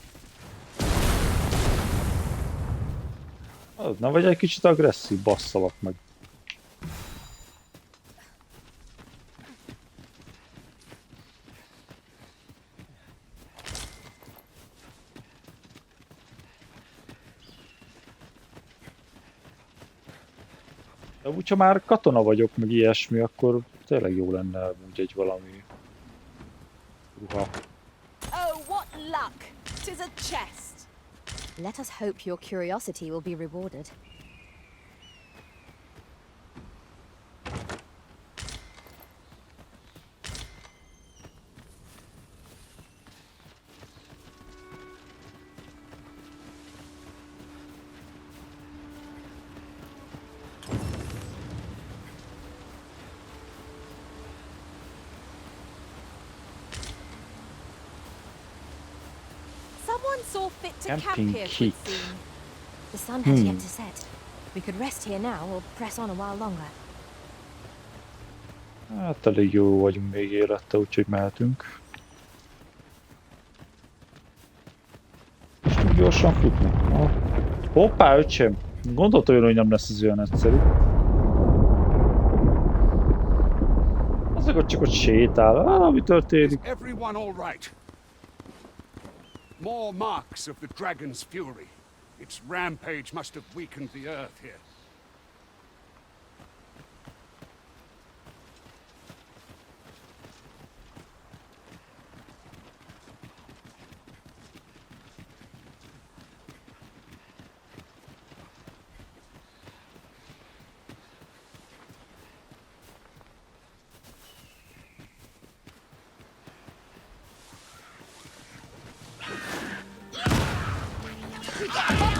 S1: Az nem vagy egy kicsit agresszív, basszalak meg. Amúgy, ha már katona vagyok, meg ilyesmi, akkor tényleg jó lenne úgy egy valami ruha.
S18: Oh, what luck! 'Tis a chest.
S10: Let us hope your curiosity will be rewarded.
S18: Someone saw fit to camp
S1: Camping
S18: here,
S1: kit.
S18: 'twould seem.
S10: The sun has yet to set. We could rest here now or press on a while longer.
S1: Hát elég jó vagyunk még élete, úgyhogy mehetünk. És úgy gyorsan futnak. Hoppá, öcsém! Gondoltam, hogy nem lesz ez olyan egyszerű. Azok ott csak ott sétál. Mi történik?
S20: Everyone all right? More marks of the dragon's fury. Its rampage must have weakened the earth here.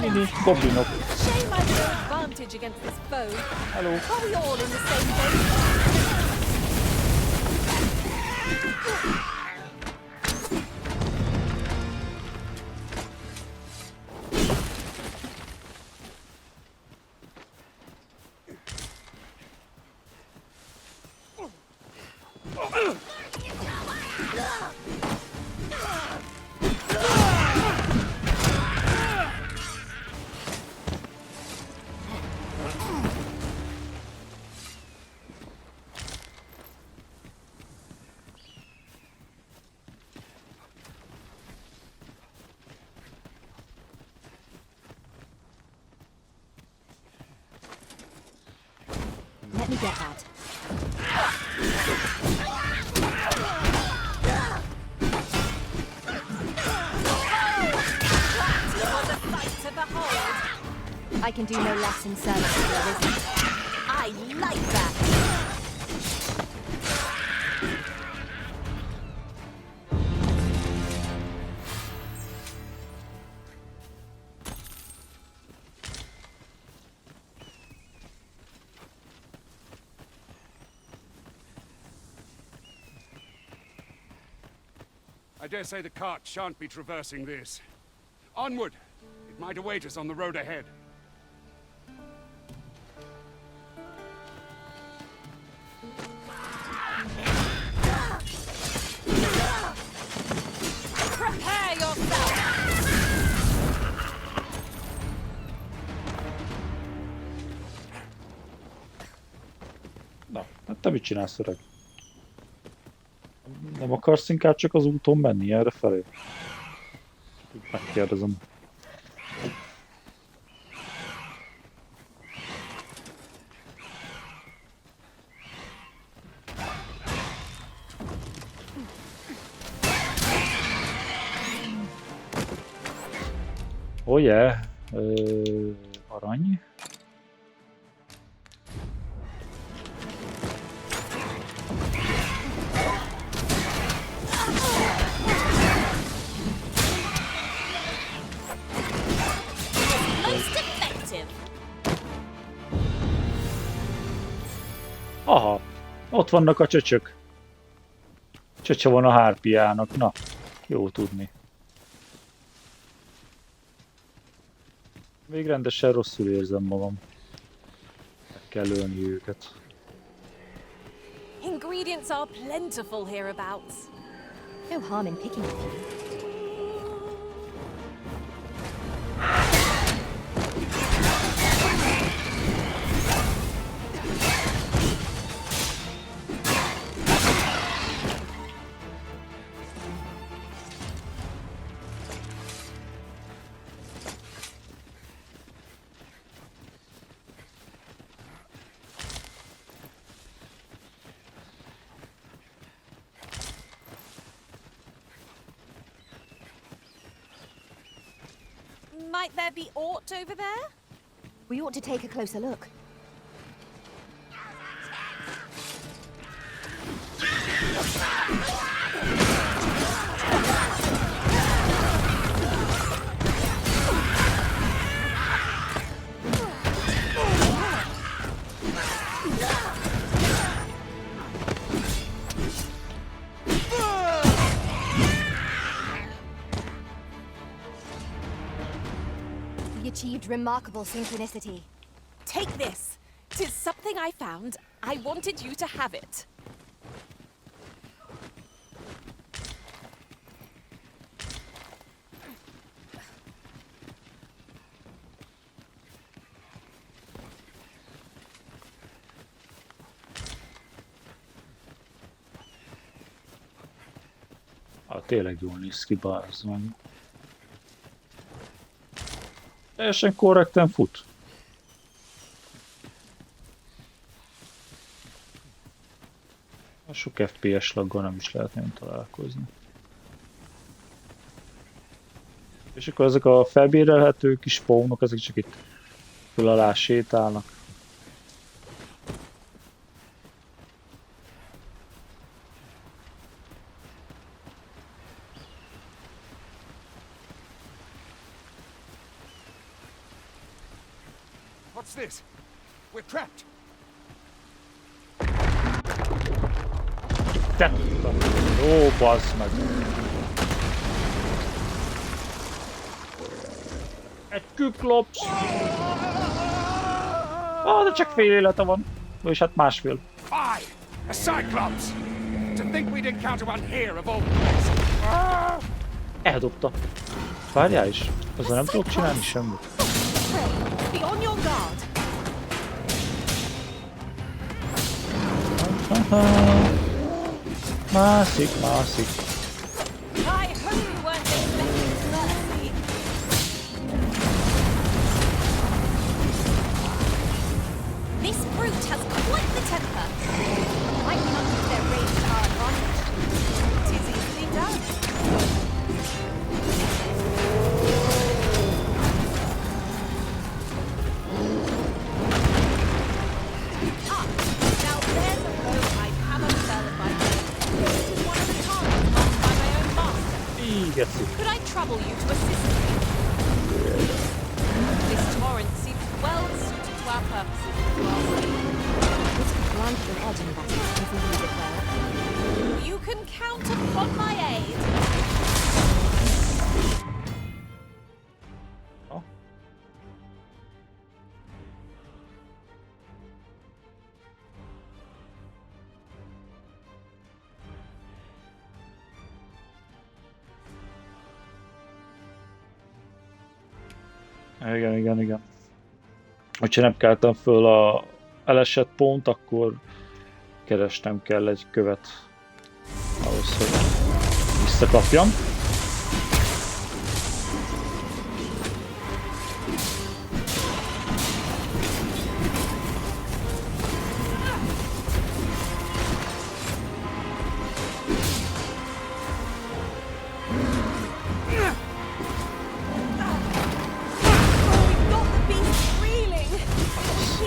S1: Mini goblinok.
S18: Shame I've no advantage against this foe.
S1: Hello.
S18: Are we all in the same boat?
S10: Let me get that. I can do no less in service of the Arisen.
S18: I like that.
S20: I dare say the cart shan't be traversing this. Onward! It might await us on the road ahead.
S18: Prepare yourself!
S1: Na, hát te mit csinálsz, öreg? Nem akarsz inkább csak az úton menni erre felé? Megkérdezem. Oh yeah. Arany.
S18: Most effective.
S1: Aha, ott vannak a csöcsök. Csöcse van a hárpiának, na, jó tudni. Még rendesen rosszul érzem magam. Meg kell ölni őket.
S18: Ingredients are plentiful hereabouts.
S10: No harm in picking a few.
S18: Might there be aught over there?
S10: We ought to take a closer look. We achieved remarkable synchronicity.
S18: Take this. 'Tis something I found. I wanted you to have it.
S1: Tényleg jól néz ki, bázzony. Teljesen korrekten fut. A sok FPS laggal nem is lehet nem találkozni. És akkor ezek a felbérelhető kis spawnok, ezek csak itt föl alá sétálnak.
S6: What's this? We're trapped.
S1: Tettem. Ó, bazd meg. Egy küklops. De csak fél élete van. És hát másfél.
S6: Fie! A Cyclops! To think we'd encounter one here of all places.
S1: Eldobta. Várjál is. Azzal nem tudok csinálni semmit.
S18: Be on your guard.
S1: Mászik.
S18: I hope you weren't expecting mercy. This brute has quite the temper.
S10: I cannot use their rage to our advantage.
S18: 'Tis easily done. Now there's a road I cannot sell if I may. This is one of the targets marked by my own master. Could I trouble you to assist me? This torrent seems well suited to our purposes as well.
S10: This could grant an edge in battle if we use it well.
S18: You can count upon my aid.
S1: Igen. Hogyha nem keltem föl a elesett pont, akkor kerestem kell egy követ ahhoz, hogy visszakapjam.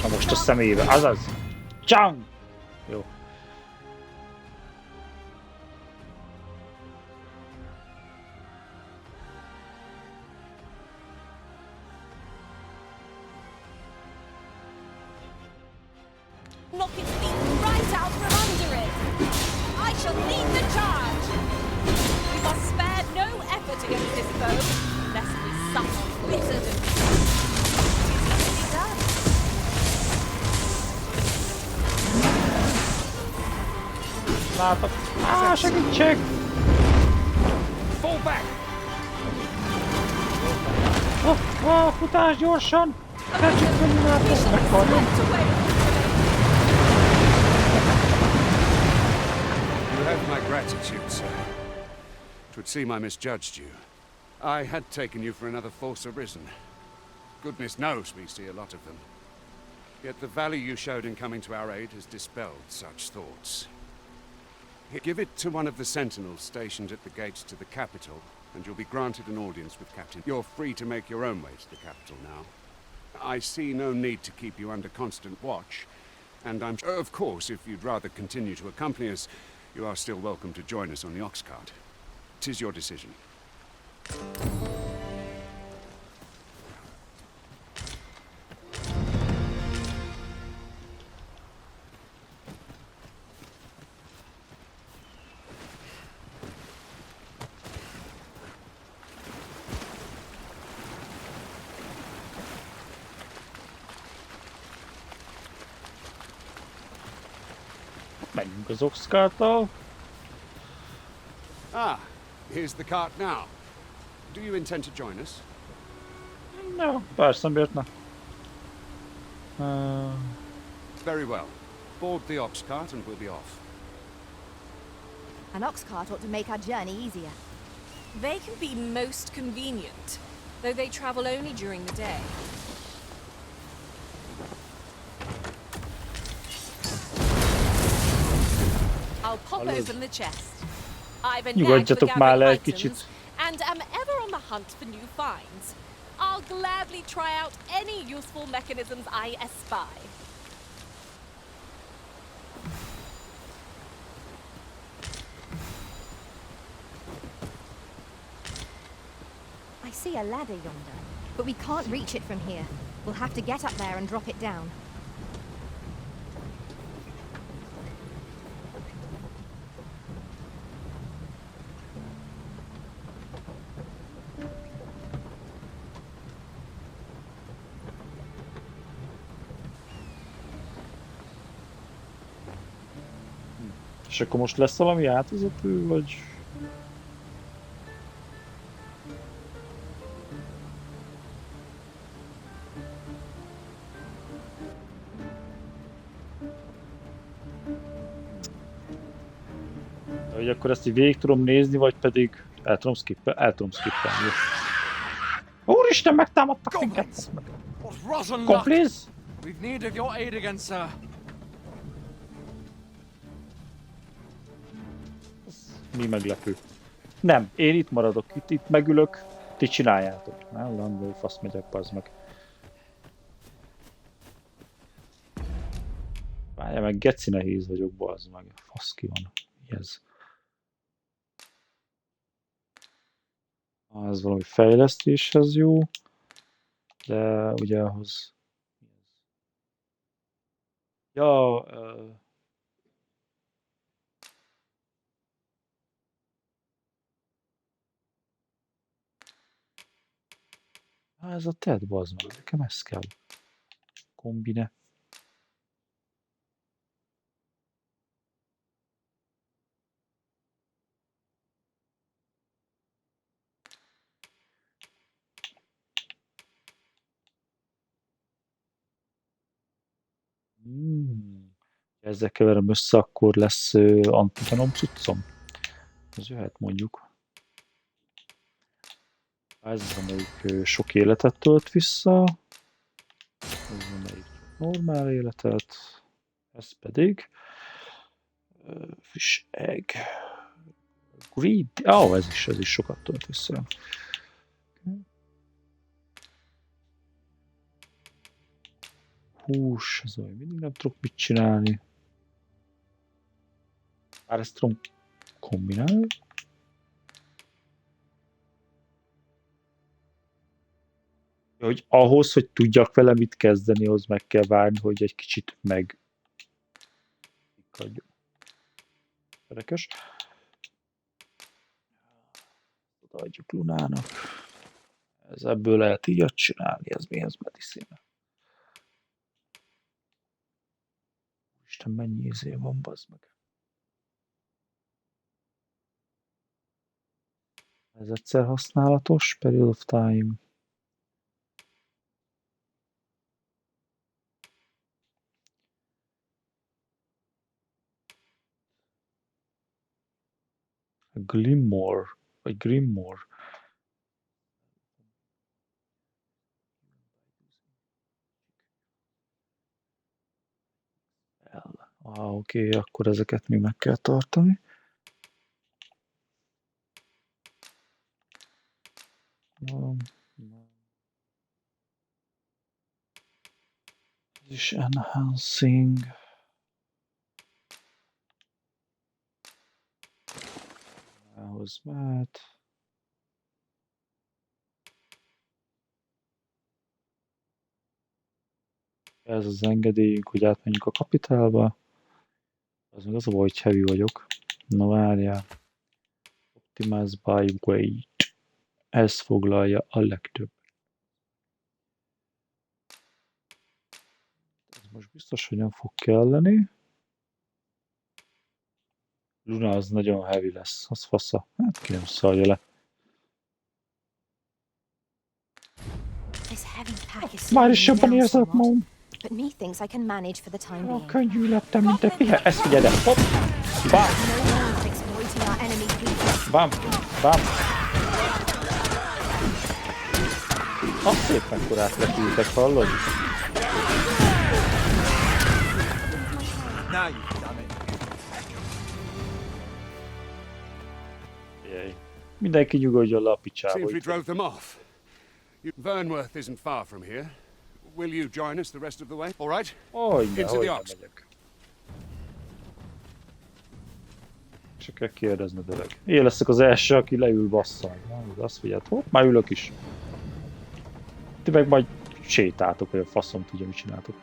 S1: Na most a szemébe, azaz! Csang! Jó.
S18: Knock its feet right out from under it. I shall lead the charge. We must spare no effort against this foe, lest we suffer bitter defeat. 'Tis easily done.
S1: Látok. Segítség!
S6: Fall back!
S1: Futás gyorsan! Felcsökkönni látok, meghalom.
S20: You have my gratitude, sir. 'Twould seem I misjudged you. I had taken you for another Force Arisen. Goodness knows we see a lot of them. Yet the value you showed in coming to our aid has dispelled such thoughts. Give it to one of the sentinels stationed at the gates to the capital, and you'll be granted an audience with Captain. You're free to make your own way to the capital now. I see no need to keep you under constant watch, and of course, if you'd rather continue to accompany us, you are still welcome to join us on the ox cart. 'Tis your decision.
S1: Menjünk az oxcarttal.
S20: Ah, here's the cart now. Do you intend to join us?
S1: No, persze, miért ne?
S20: Very well. Board the ox cart and we'll be off.
S10: An ox cart ought to make our journey easier.
S18: They can be most convenient, though they travel only during the day. I'll pop open the chest. I've a knack for gathering items, and am ever on the hunt for new finds. I'll gladly try out any useful mechanisms I espy.
S10: I see a ladder yonder, but we can't reach it from here. We'll have to get up there and drop it down.
S1: És akkor most lesz valami átvezető, vagy... Hogy akkor ezt így végig tudom nézni, vagy pedig el tudom skippelni. Úristen, megtámadtak minket! Complice?
S5: We've need of your aid again, sir.
S1: Mi meglepő. Nem, én itt maradok, itt megülök, ti csináljátok. Nem, landol, fasz megyek, bazd meg. Várjál meg, geci nehéz vagyok, bazd meg. Fasz ki van. Mi ez? Ez valami fejlesztéshez jó, de ugye ahhoz... Ja, ez a TED, bazd meg, nekem ez kell. Kombine. Ezzel keverem össze, akkor lesz antivenom cuccom. Ez jöhet mondjuk. Ez az, amelyik sok életet tölt vissza. Ez az, amelyik normál életet. Ez pedig fish egg. Greed. Ez is sokat tölt vissza. Hús, ez olyan mindig nem tudok mit csinálni. Már ezt tudom kombinálni. Hogy ahhoz, hogy tudjak vele mit kezdeni, ahhoz meg kell várni, hogy egy kicsit meg... Érdekes. Odaadjuk Lunának. Ebből lehet ilyet csinálni, ez mi ez medicine. Isten, mennyi van, bazd meg. Ez egyszer használatos, period of time. Glimmore, vagy Grimmore. Oké, akkor ezeket még meg kell tartani. Ez is enhancing. Ahhoz mehet. Ez az engedélyünk, hogy átmenjünk a kapitálba. Az meg az a baj, hogy heavy vagyok. Na várjál. Optimize by weight. Ez foglalja a legtöbb. Ez most biztos, hogy nem fog kelleni. Luna az nagyon heavy lesz, az fasza. Hát ki nem szalja le. Már is jobban érzek magam. A könnyű lettem, mint egy pihe. Ezt figyeld el. Hopp! Bám! Bám! Bám! Azt szépen korát repültek, hallod? Jaj. Mindenki nyugodjon le a picsába.
S20: Seems we drove them off. Vernworth isn't far from here. Will you join us the rest of the way? All right? Into the ox.
S1: Csak kell kérdezned öreg. Én leszek az első, aki leül basszal. Azt figyeld, hopp, már ülök is. Ti meg majd sétáltok, vagy a faszom tudja, mit csináltok.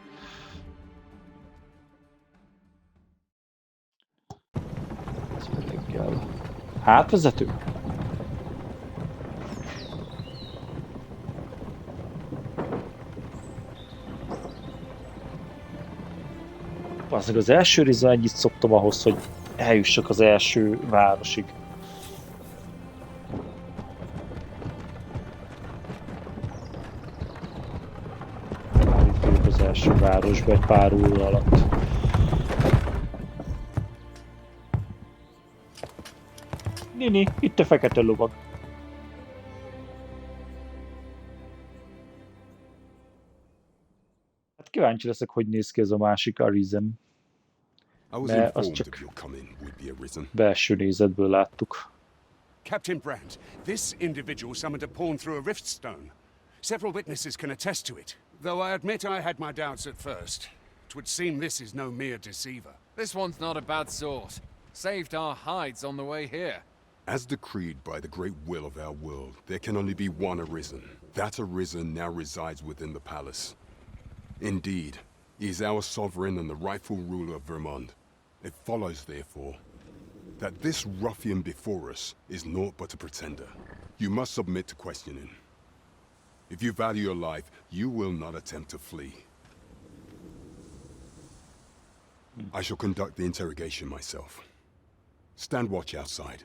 S1: Ez pedig kell. Hátvezető? Az első része ennyit szoktam ahhoz, hogy eljussak az első városig. Itt az első városba egy pár óra alatt. Nini, itt a fekete lovag. Hát kíváncsi leszek, hogy néz ki ez a másik Arisen. Mert azt csak belső nézetből láttuk.
S20: Captain Brandt, this individual summoned a pawn through a rift stone. Several witnesses can attest to it. Though I admit I had my doubts at first. It would seem this is no mere deceiver.
S5: This one's not a bad sort. Saved our hides on the way here.
S7: As decreed by the great will of our world, there can only be one Arisen. That Arisen now resides within the palace. Indeed, he is our sovereign and the rightful ruler of Vermont. It follows, therefore, that this ruffian before us is naught but a pretender. You must submit to questioning. If you value your life, you will not attempt to flee. I shall conduct the interrogation myself. Stand watch outside.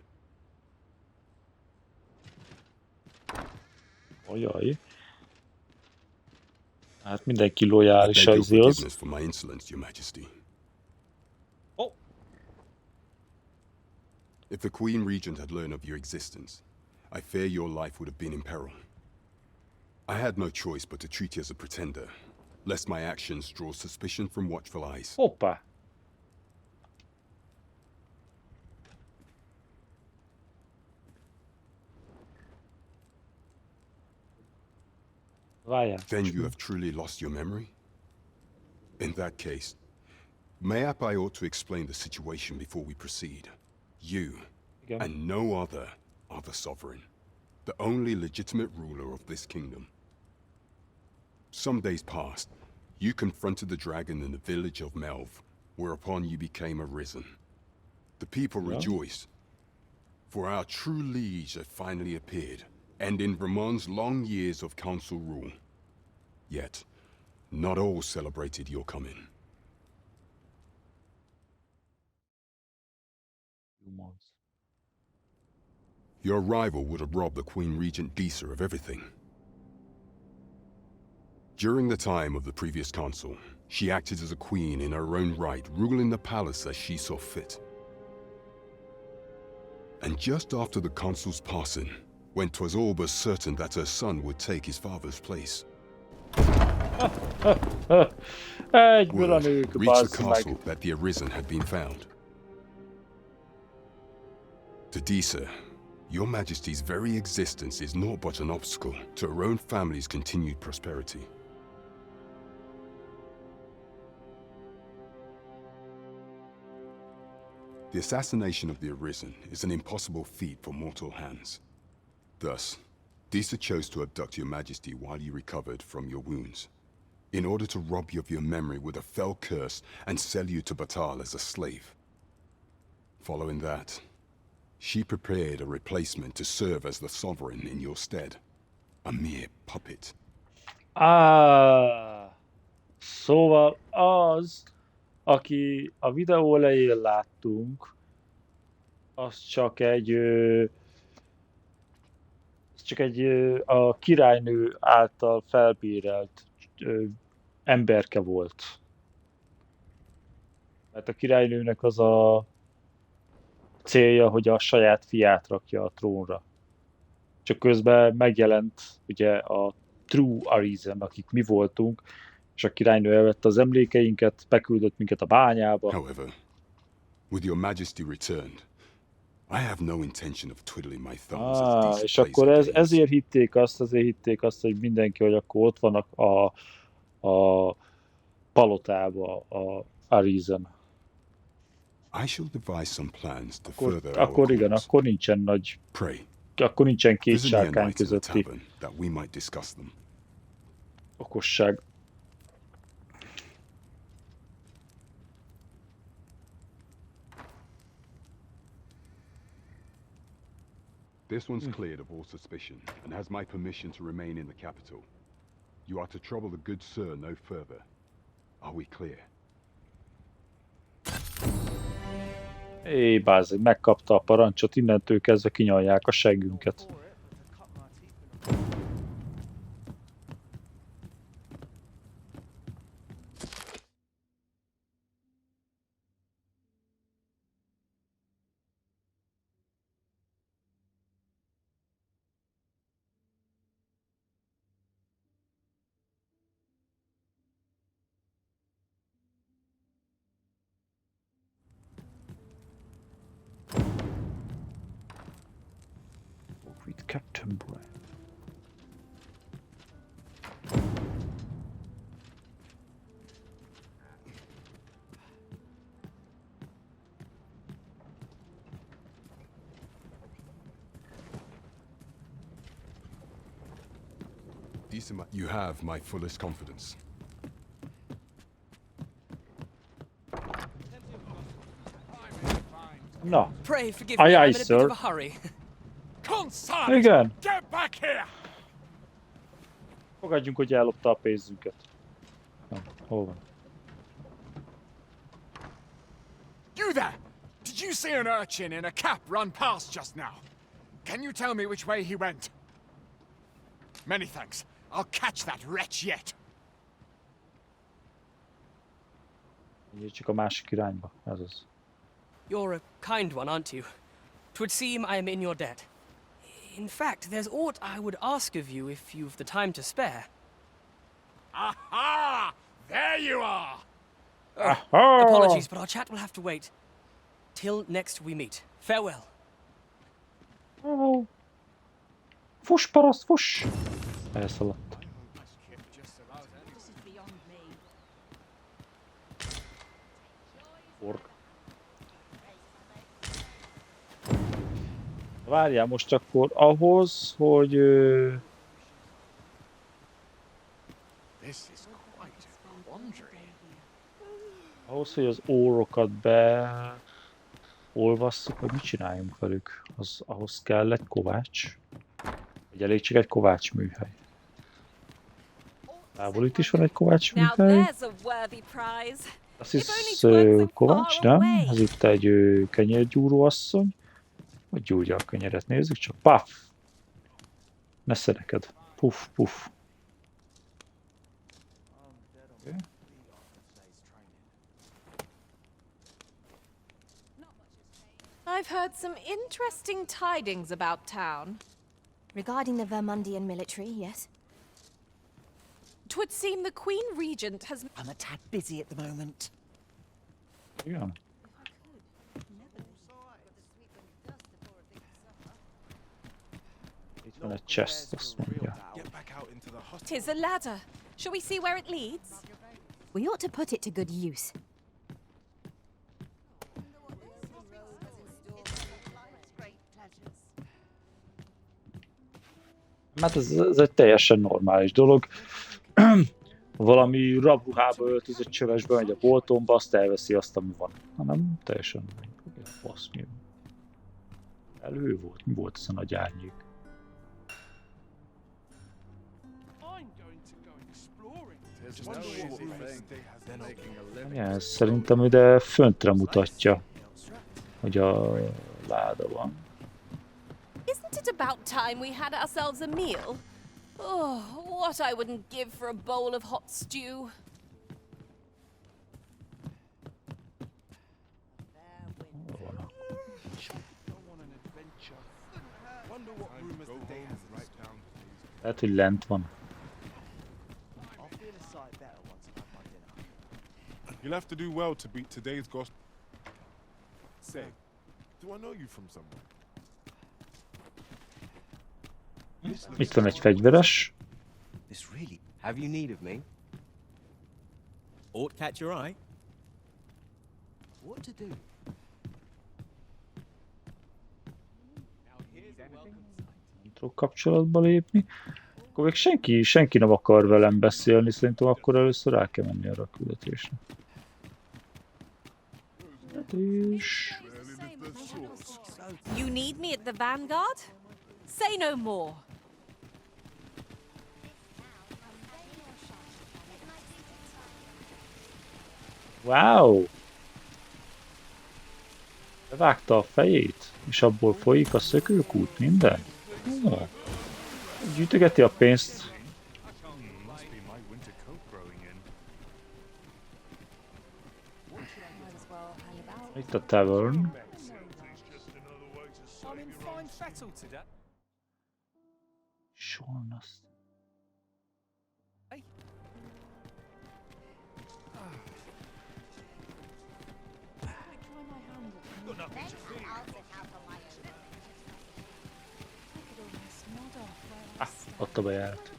S1: Ajaj. Hát mindenki lojális azért.
S7: For my insolence, Your Majesty.
S1: Oh.
S7: If the Queen Regent had learned of your existence, I fear your life would have been in peril. I had no choice but to treat you as a pretender, lest my actions draw suspicion from watchful eyes.
S1: Hoppá.
S7: Then you have truly lost your memory? In that case, mayhap I ought to explain the situation before we proceed. You, and no other, are the sovereign, the only legitimate ruler of this kingdom. Some days past, you confronted the dragon in the village of Melv, whereupon you became Arisen. The people rejoiced, for our true liege had finally appeared, and in Vermont's long years of council rule. Yet, not all celebrated your coming. Your arrival would have robbed the Queen Regent Disa of everything. During the time of the previous council, she acted as a queen in her own right, ruling the palace as she saw fit. And just after the council's passing, when 'twas all but certain that her son would take his father's place, word reached the castle that the Arisen had been found. To Disa, Your Majesty's very existence is naught but an obstacle to our own family's continued prosperity. The assassination of the Arisen is an impossible feat for mortal hands. Thus, Disa chose to abduct your Majesty while you recovered from your wounds, in order to rob you of your memory with a fell curse and sell you to Batal as a slave. Following that, she prepared a replacement to serve as the sovereign in your stead. A mere puppet.
S1: Szóval az, aki a videó elején láttunk, az csak a királynő által felbérelt emberke volt. Mert a királynőnek az a célja, hogy a saját fiát rakja a trónra. Csak közben megjelent ugye a True Arisen, akik mi voltunk, és a királynő elvette az emlékeinket, beküldött minket a bányába.
S7: However, with your Majesty returned, I have no intention of twiddling my thumbs
S1: És akkor ezért hitték azt, hogy mindenki, hogy akkor ott vannak a palotába a Arisen.
S7: I shall devise some plans to further
S1: akkor igen, akkor nincsen nagy... Akkor nincsen két sárkány közötti okosság.
S7: This one's cleared of all suspicion and has my permission to remain in the capital. You are to trouble the good sir no further. Are we clear?
S1: Bázi, megkapta a parancsot, innentől kezdve kinyalják a seggünket. Captain Brand.
S7: You have my fullest confidence.
S1: No.
S9: Pray forgive me, I'm in a bit of a hurry.
S1: Igen.
S6: Get back here!
S1: Fogadjunk, hogy ellopta a pénzünket. Hol van?
S6: You there! Did you see an urchin in a cap run past just now? Can you tell me which way he went? Many thanks. I'll catch that wretch yet.
S1: Csak a másik irányba, ez az.
S9: You're a kind one, aren't you? 'Twould seem I am in your debt. In fact, there's aught I would ask of you if you've the time to spare.
S6: Aha! There you are!
S9: Apologies, but our chat will have to wait. Till next we meet. Farewell.
S1: Fuss, paraszt, fuss! Elszaladt. Várjál most akkor ahhoz, hogy... Ahhoz, hogy az órokat beolvasszuk, vagy mit csináljunk velük? Ahhoz kell egy kovács. Vagy elég csak egy kovács műhely. Távol itt is van egy kovács műhely. Azt hisz kovács, nem? Ez itt egy kenyérgyúró asszony. Hogy gyúrja a kenyeret, nézzük csak. Paf! Nesze neked. Puff, puff. Okay.
S13: I've heard some interesting tidings about town.
S10: Regarding the Vermundian military, yes?
S13: 'Twould seem the Queen Regent has...
S8: I'm a tad busy at the moment.
S1: Yeah. Van egy chest, azt mondja.
S18: Tis a ladder. Shall we see where it leads?
S10: We ought to put it to good use.
S1: Hát ez egy teljesen normális dolog. Valami rabruhába öltözött csövesbe megy a boltomba, azt elveszi azt, ami van. Hanem teljesen fasz mi van. Elő volt? Mi volt ez a nagy árnyék? Ja, szerintem ide föntre mutatja, hogy a láda van.
S18: Isn't it about time we had ourselves a meal? Oh, what I wouldn't give for a bowl of hot stew.
S1: Lehet, hogy lent van.
S6: You'll have to do well to beat today's gospel. Say, do I know you from somewhere?
S1: Itt van egy fegyveres.
S8: This really. Have you need of me? Ought catch your eye? What to do?
S1: Nem tudok kapcsolatba lépni. Akkor még senki nem akar velem beszélni, szerintem akkor először rá kell menni arra a küldetésre.
S18: You need me at the vanguard? Say no more.
S1: Wow! Bevágta a fejét, és abból folyik a szökőkút, minden. Oh. Gyűjtögeti a pénzt. Itt a tavern. Solnasz. Ah, ott a bejárat.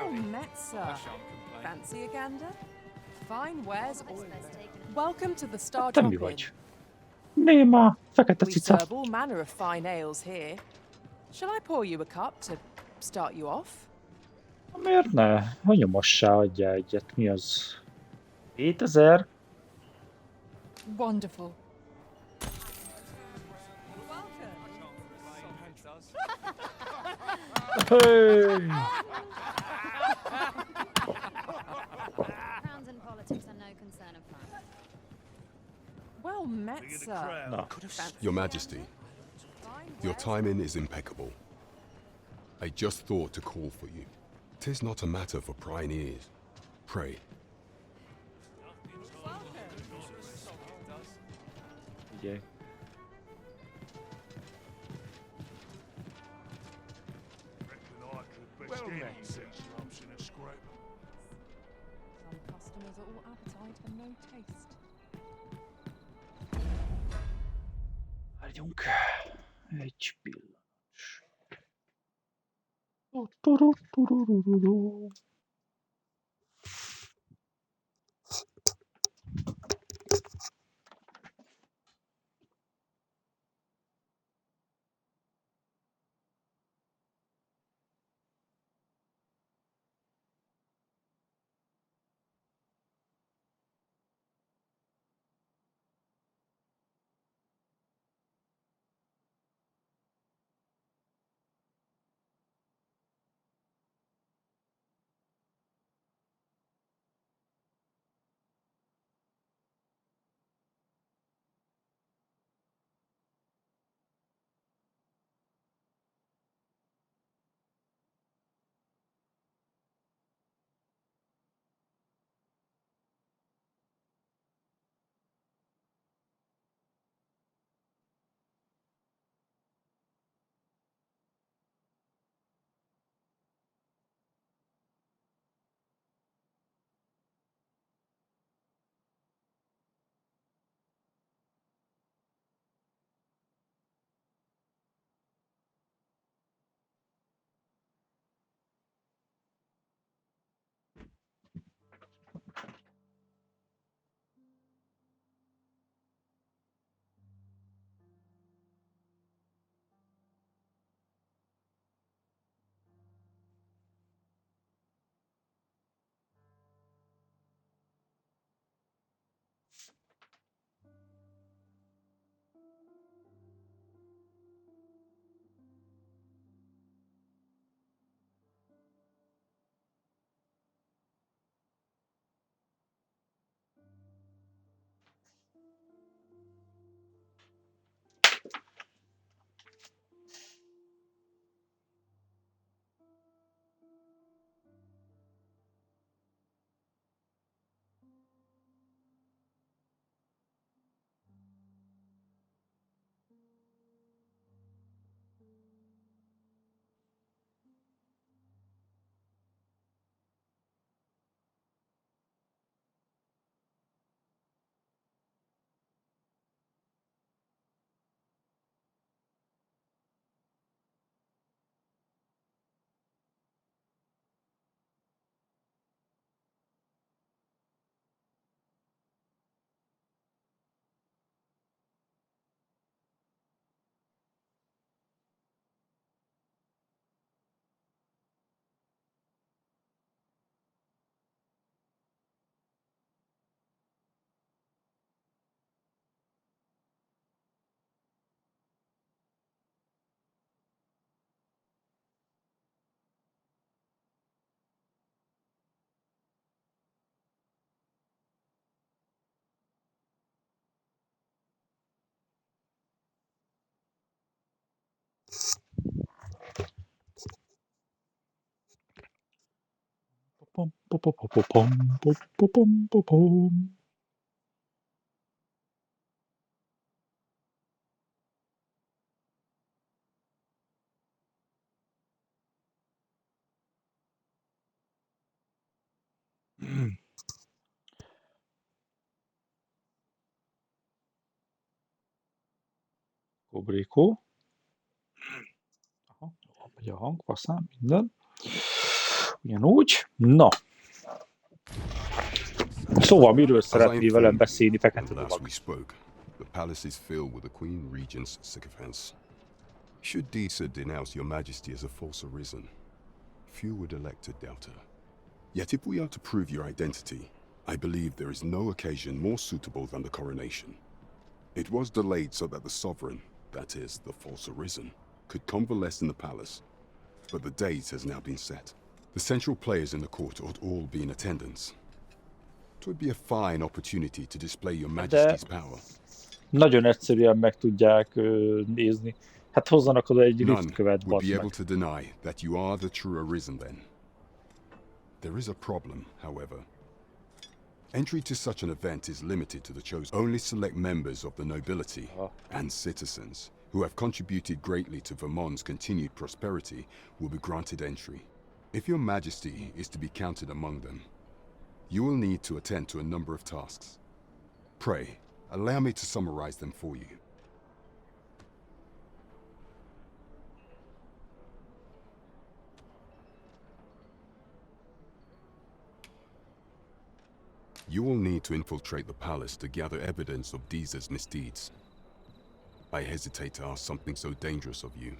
S3: Oh, Metza. Fancy a gander? Fine wares always. Welcome to the Star
S1: Te mi
S3: Drop Inn.
S1: vagy? Néma, fekete
S3: We
S1: cica.
S3: serve all manner of fine ales here. Shall I pour you a cup to start you off?
S1: Miért ne? Ha nyomossá adja egyet. Mi az? 7000?
S3: Wonderful.
S1: Hey!
S17: Crowns and politics are no concern of mine.
S3: Well met, sir.
S1: No.
S7: Your Majesty, your timing is impeccable. I just thought to call for you. 'Tis not a matter for prying ears. Pray.
S1: Figyelj.
S3: Some customers are all appetite and no taste.
S1: Várjunk. Egy pillanat. Kobrékó. Aha, megy a hang, faszán, minden. Ugyanúgy. Na. Szóval miről szeretné velem beszélni, fekete lovag?
S7: We spoke. The palace is filled with the Queen Regent's sycophants. Should Disa denounce your majesty as a false arisen, few would elect to doubt her. Yet if we are to prove your identity, I believe there is no occasion more suitable than the coronation. It was delayed so that the sovereign, that is, the false arisen, could convalesce in the palace, but the date has now been set. The central players in the court ought all be in attendance. It would be a fine opportunity to display your majesty's power.
S1: Nagyon egyszerűen meg tudják nézni. Hát hozzanak oda egy liftkövet,
S7: would
S1: bazd
S7: be
S1: meg.
S7: able to deny that you are the true arisen then. There is a problem, however. Entry to such an event is limited to the chosen. Only select members of the nobility and citizens who have contributed greatly to Vermont's continued prosperity will be granted entry. If your majesty is to be counted among them, you will need to attend to a number of tasks. Pray, allow me to summarize them for you. You will need to infiltrate the palace to gather evidence of Disa's misdeeds. I hesitate to ask something so dangerous of you,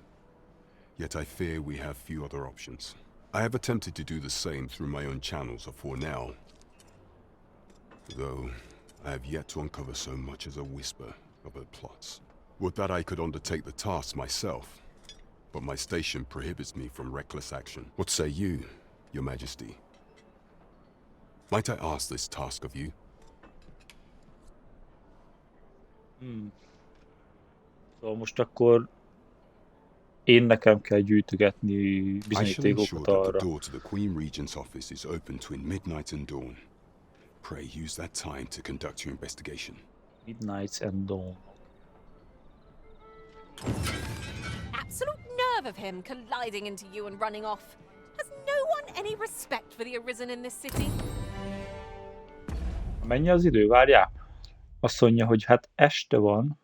S7: yet I fear we have few other options. I have attempted to do the same through my own channels for now, though I have yet to uncover so much as a whisper of her plots. Would that I could undertake the task myself, but my station prohibits me from reckless action. What say you, your majesty? Might I ask this task of you?
S1: Szóval most akkor én nekem kell gyűjtögetni bizonyítékokat arra.
S7: The door to the Queen Regent's office is open between midnight and dawn. Pray use that time to conduct your investigation.
S1: Midnight and dawn.
S18: Absolute nerve of him colliding into you and running off. Has no one any respect for the Arisen in this city?
S1: Mennyi az idő? Várjál. Azt mondja, hogy hát este van.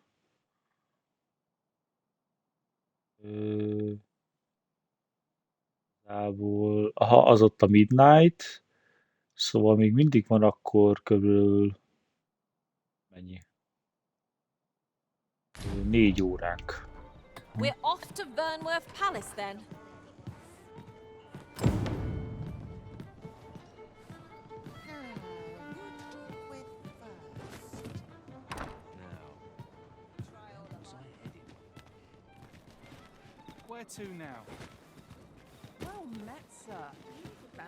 S1: Aha, az ott a midnight. Szóval még mindig van akkor körül mennyi? 4 óránk.
S18: We're off to Vernworth Palace then.
S14: Where to now?
S3: Well met, sir.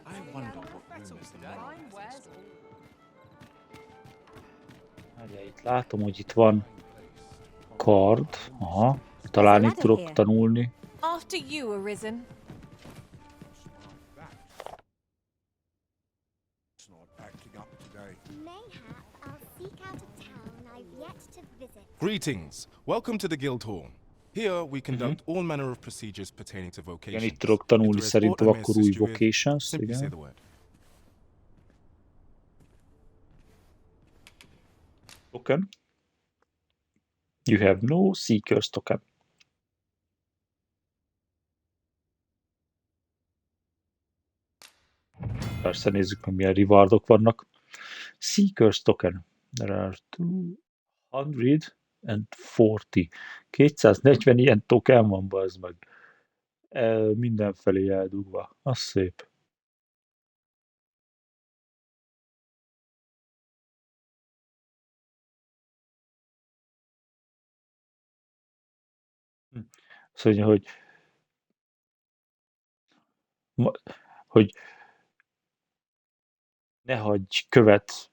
S14: I wonder what room is the
S1: Várjál, itt látom, hogy itt van kard. Aha. Talán itt tudok tanulni.
S18: After you, Arisen.
S11: Greetings. Welcome to the Guildhall. Here we conduct all manner of procedures pertaining to vocations.
S1: Igen, itt tudok tanulni szerintem akkor új vocations. Igen. Token. You have no Seeker's token. Persze nézzük meg, milyen rewardok vannak. Seeker's token. There are 240. 240 ilyen token van, bazd meg. Mindenfelé eldugva. Az szép. Azt mondja, hogy ne hagyj követ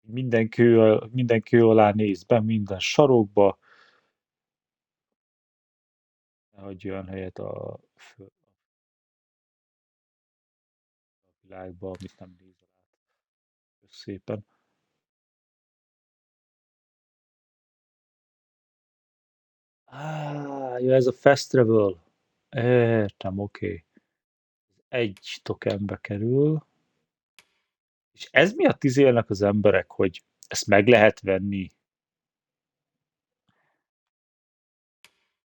S1: minden kő alá néz be, minden sarokba. Ne hagyj olyan helyet a föld. világba, amit nem nézel át. Szépen. Ja, ez a fast travel. Értem, oké. Egy tokenbe kerül. És ez miatt élnek az emberek, hogy ezt meg lehet venni.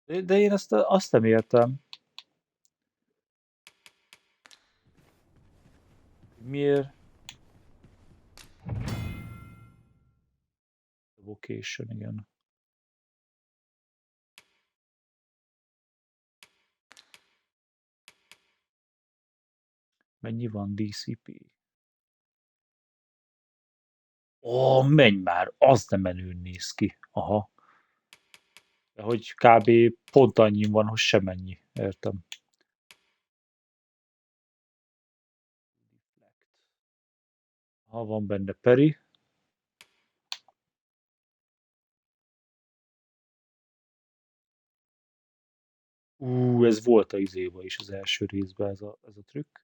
S1: De én azt nem értem. Miért? Vocation, igen. Mennyi van DCP? Ó, menj már, az nem menőn néz ki. Aha. De hogy kb. Pont annyi van, hogy sem ennyi. Értem. Ha van benne peri. Ez volt a izéba is az első részben ez a trükk.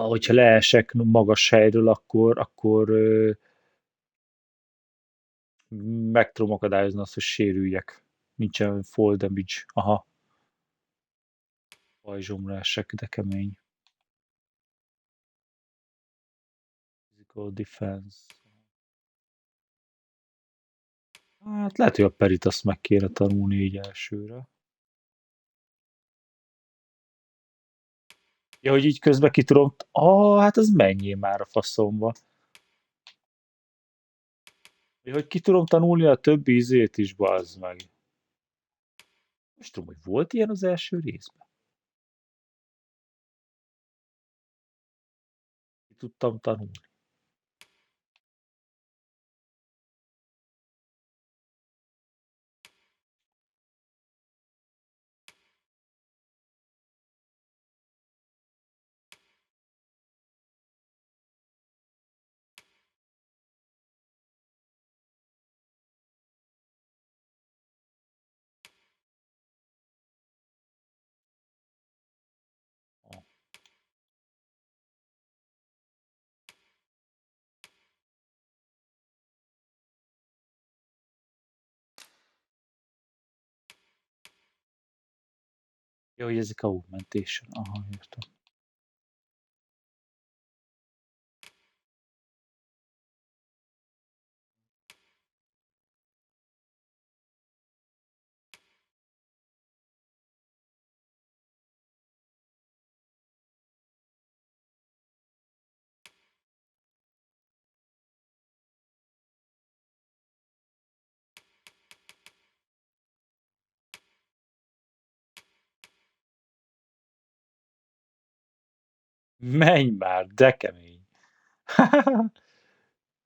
S1: Hogyha leesek magas helyről, akkor meg tudom akadályozni azt, hogy sérüljek. Nincsen fall damage. Aha. Pajzsomra esek, de kemény. Physical defense. Hát lehet, hogy a perit azt meg kéne tanulni így elsőre. Ja, hogy így közben ki tudom... hát az mennyi már a faszomba. Ja, hogy ki tudom tanulni a többi izét is, bazd meg. Most tudom, hogy volt ilyen az első részben. Ki tudtam tanulni. Ja, hogy ezek augmentation. Aha, értem. Menj már, de kemény.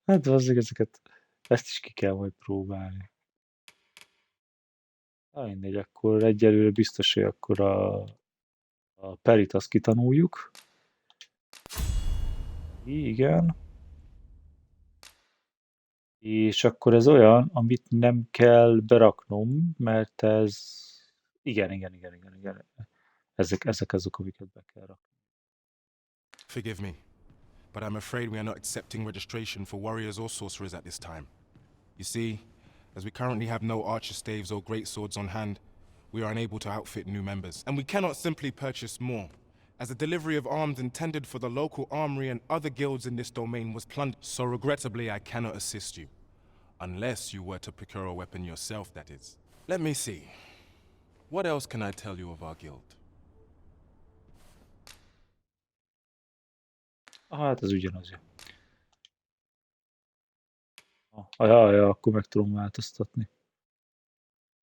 S1: Hát azért ezeket, ezt is ki kell majd próbálni. Mindegy, akkor egyelőre biztos, hogy akkor a perit azt kitanuljuk. Igen. És akkor ez olyan, amit nem kell beraknom, mert ez... Igen. Ezek azok, amiket be kell rakni.
S11: Forgive me, but I'm afraid we are not accepting registration for warriors or sorcerers at this time. You see, as we currently have no archer staves or greatswords on hand, we are unable to outfit new members. And we cannot simply purchase more, as the delivery of arms intended for the local armory and other guilds in this domain was plundered. So regrettably, I cannot assist you. Unless you were to procure a weapon yourself, that is. Let me see. What else can I tell you of our guild?
S1: Hát ez ugyanaz. Ja, akkor meg tudom változtatni.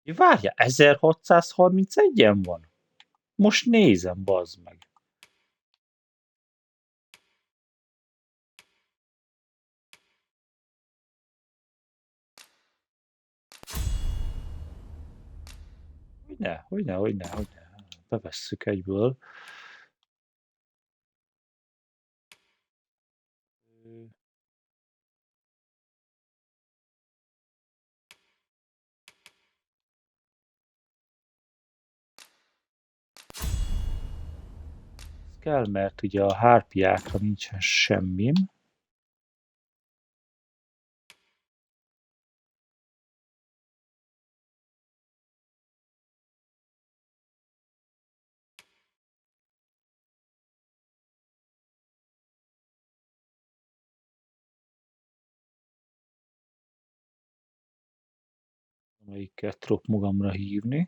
S1: Ja, várja, 1631-en van? Most nézem, bazd meg. Hogyne. Bevesszük egyből. kell, mert ugye a hárpiákra nincsen semmim. Amelyiket tudok magamra hívni.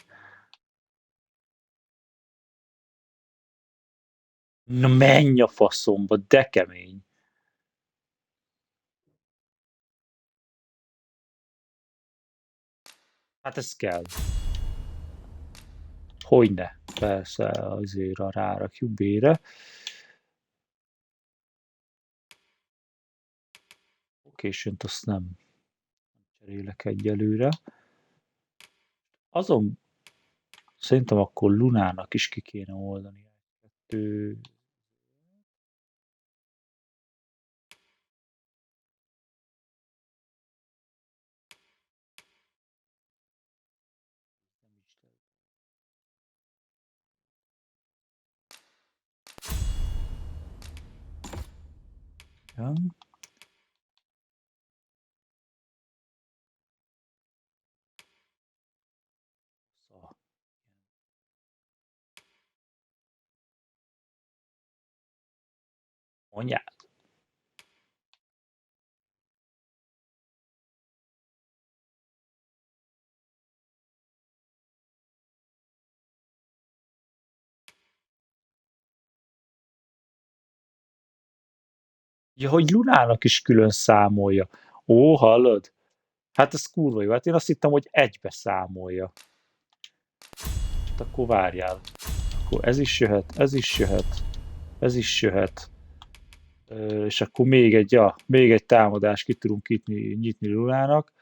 S1: Na menj a faszomba, de kemény. Hát ez kell. Hogyne, persze, azért rárakjuk B-re. Location-t azt nem cserélek egyelőre. Azon szerintem akkor Lunának is ki kéne oldani. Kettő. Ja. Mondjál. Ja, hogy Lunának is külön számolja. Ó, hallod? Hát ez kurva jó. Hát én azt hittem, hogy egybe számolja. Hát akkor várjál. Akkor ez is jöhet, ez is jöhet, ez is jöhet. És akkor még egy támadást ki tudunk nyitni Lunának.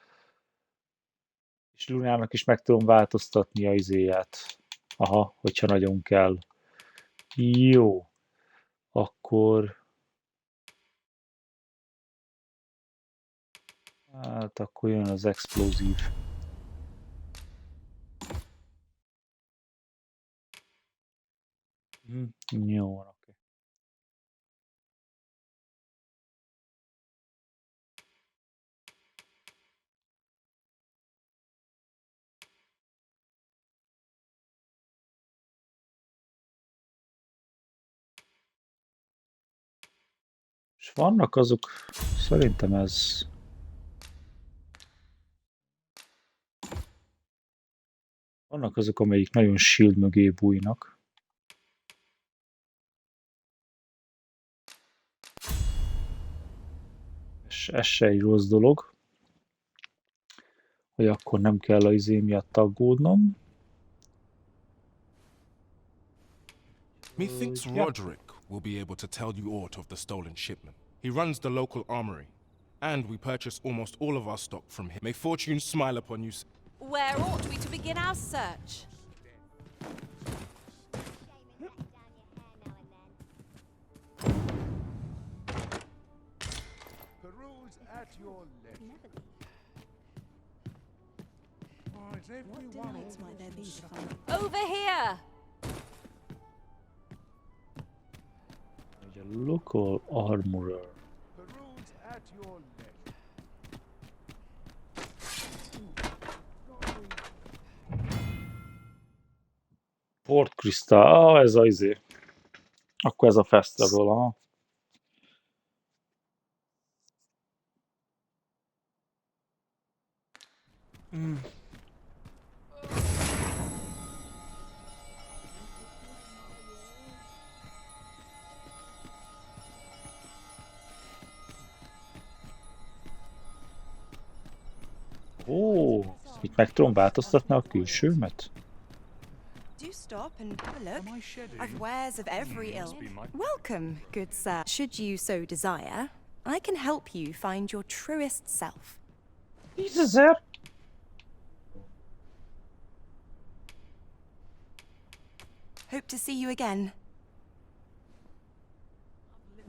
S1: És Lunának is meg tudom változtatni a izéját. Aha, hogyha nagyon kell. Jó. Akkor... Hát akkor jön az explozív. Jó, oké. És vannak azok, szerintem ez... Vannak azok, amelyik nagyon shield mögé bújnak. És ez se egy rossz dolog, hogy akkor nem kell az izé miatt aggódnom.
S11: Methinks Roderick will be able to tell you aught of the stolen shipment. He runs the local armory, and we purchase almost all of our stock from him. May fortune smile upon you.
S18: Where ought we to begin our search?
S6: Peruse at your leisure. What delights might there be to find?
S18: Over here!
S1: A local armorer.
S6: Peruse at your leisure.
S1: Port Crystal, ez az izé. Akkor ez a festival, aha. Ó, itt meg tudom változtatni a külsőmet?
S12: Do stop and have a look. I've wares of every ilk. Welcome, good sir. Should you so desire, I can help you find your truest self.
S1: 10.000?
S12: Hope to see you again.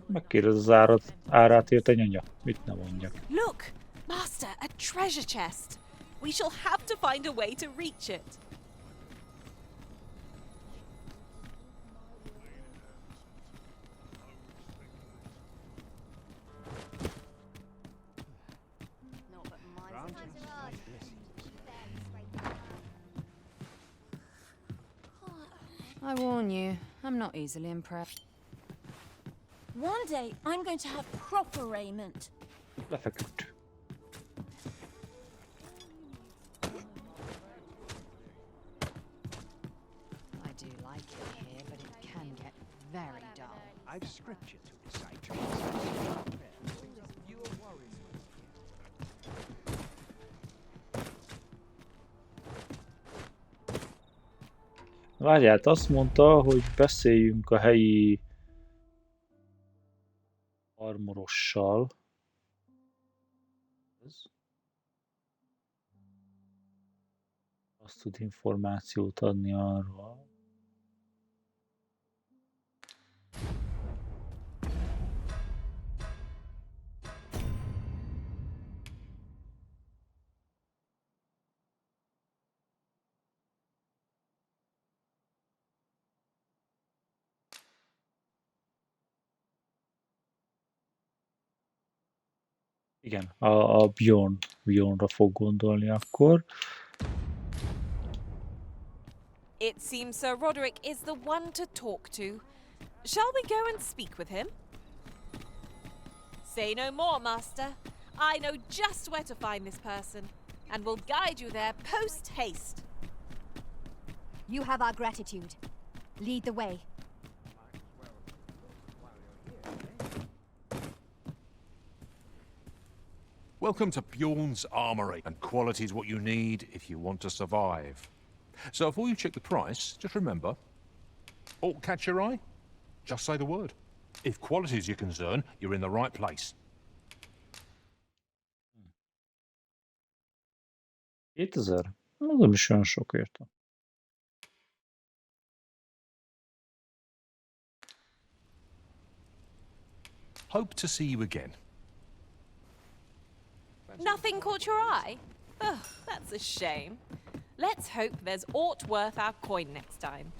S1: Megkérdez az árát ért egy anya. Mit ne mondjak.
S18: Look! Master, a treasure chest! We shall have to find a way to reach it.
S2: I warn you, I'm not easily impressed.
S18: One day, I'm going to have proper raiment.
S1: Lefeküdt.
S2: I do like it here, but it can get very dull.
S14: I've scripture to recite.
S1: Várjál, azt mondta, hogy beszéljünk a helyi armorossal. Azt tud információt adni arról. Igen, a Bjornra fog gondolni akkor.
S16: It seems Sir Roderick is the one to talk to. Shall we go and speak with him? Say no more, Master. I know just where to find this person, and will guide you there post-haste.
S10: You have our gratitude. Lead the way.
S19: Welcome to Bjorn's Armory, and quality's what you need if you want to survive. So before you check the price, just remember, aught catch your eye? Just say the word. If quality's your concern, you're in the right place.
S1: 2000? Nem is olyan sok érte.
S19: Hope to see you again.
S16: Nothing caught your eye? Oh, that's a shame. Let's hope there's aught worth our coin next time.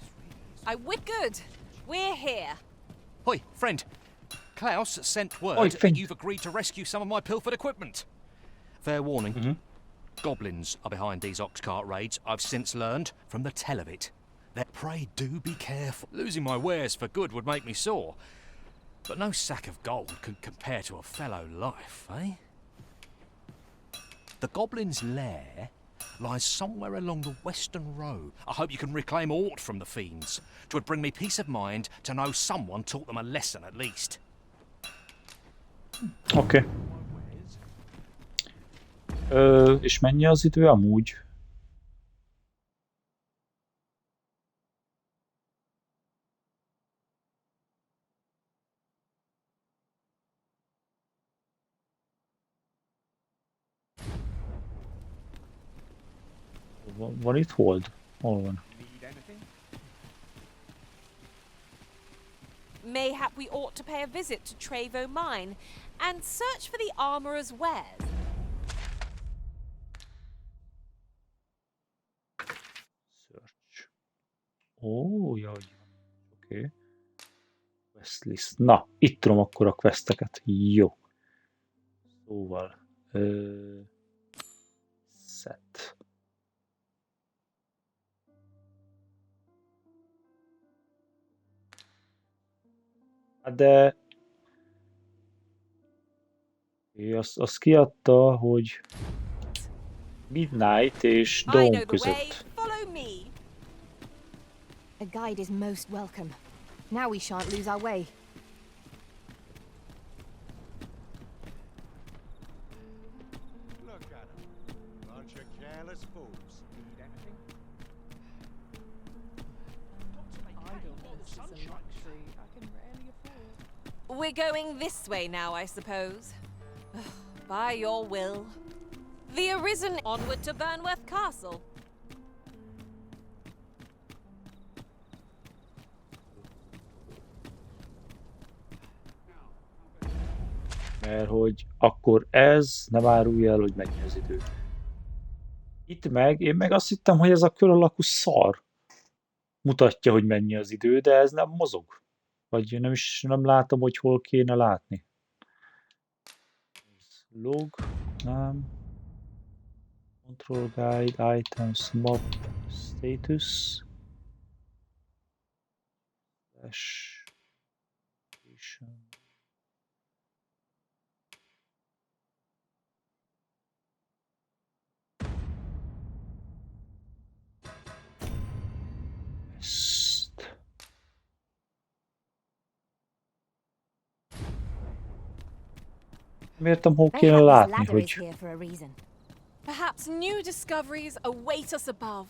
S16: We're good. We're here.
S8: Hoi, friend. Klaus sent word
S1: Oi,
S8: that you've agreed to rescue some of my pilfered equipment. Fair warning. Goblins are behind these oxcart raids, I've since learned from the tell of it. Pray do be careful. Losing my wares for good would make me sore. But no sack of gold can compare to a fellow life, eh? The Goblin's lair lies somewhere along the Western Road. I hope you can reclaim aught from the fiends. 'Twould bring me peace of mind to know someone taught them a lesson at least.
S1: Oké. És mennyi az idő amúgy? Van itt hold? Hol van?
S16: Mayhap we ought to pay a visit to Trevo Mine and search for the armorer's wares.
S1: Search. Ó, jaj. Oké. Quest list. Na, itt tudom akkor a questeket. Jó. Szóval. Set. De azt kiadta, hogy Midnight és Dawn között.
S10: A guide is most welcome. Now we shan't lose our way.
S6: Look at them. Bunch of careless fools.
S16: We're going this way now, I suppose. By your will. The Arisen onward to Burnworth Castle.
S1: Mert hogy akkor ez nem árulja el, hogy mennyi az idő. Itt én meg azt hittem, hogy ez a kör alakú szar mutatja, hogy mennyi az idő, de ez nem mozog. Vagy nem látom, hogy hol kéne látni. Log, nem. Control guide, items, map, status. Flash. Miért hol kéne látni, hogy...
S16: Perhaps new discoveries await us above.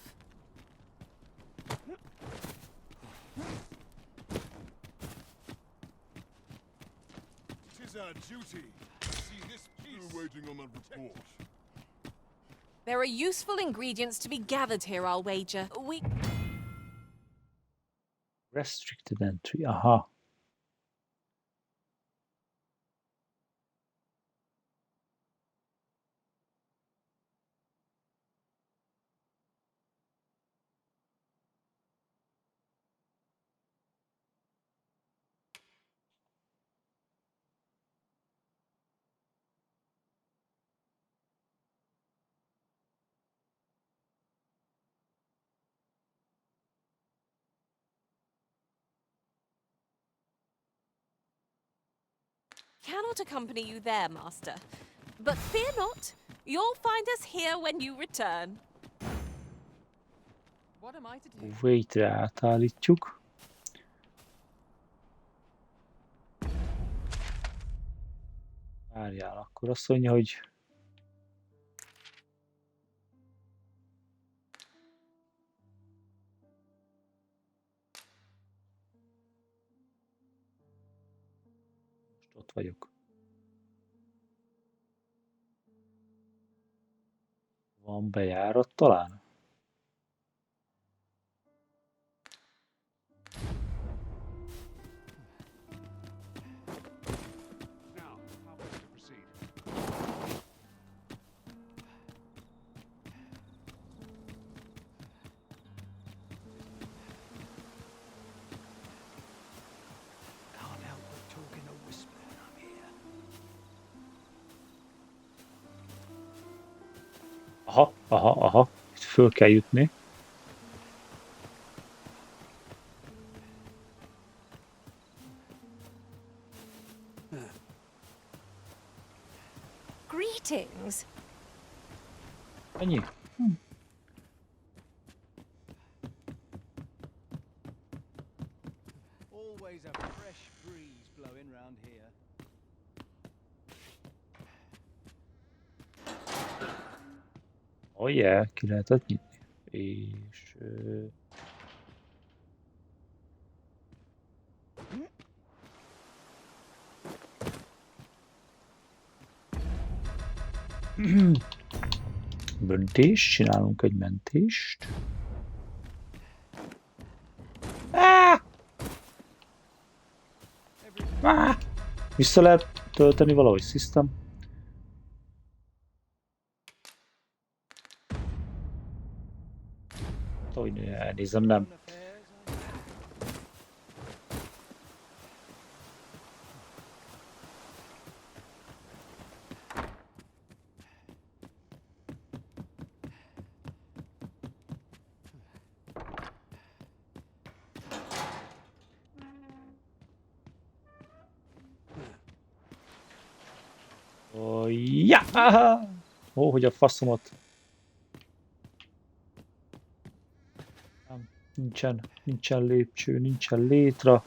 S6: Tis our duty to see this peace. Waiting on a report.
S16: There are useful ingredients to be gathered here, I'll wager.
S1: Restricted entry, aha.
S16: Cannot accompany you there, Master. But fear not, you'll find us here when you return.
S9: What am I to do?
S1: Waitre átállítjuk. Várjál, akkor azt mondja, hogy... Most ott vagyok. Van bejárat talán? Aha. Itt föl kell jutni.
S13: Greetings.
S1: Ennyi?
S4: Always a fresh breeze blowing round here.
S1: Oh yeah, ki lehetett nyitni. És... Mentés, csinálunk egy mentést. Vissza lehet tölteni valahogy, system. Hogy elnézem, nem. Ja! Ó, hogy a faszomat. Nincsen lépcső, nincsen létra.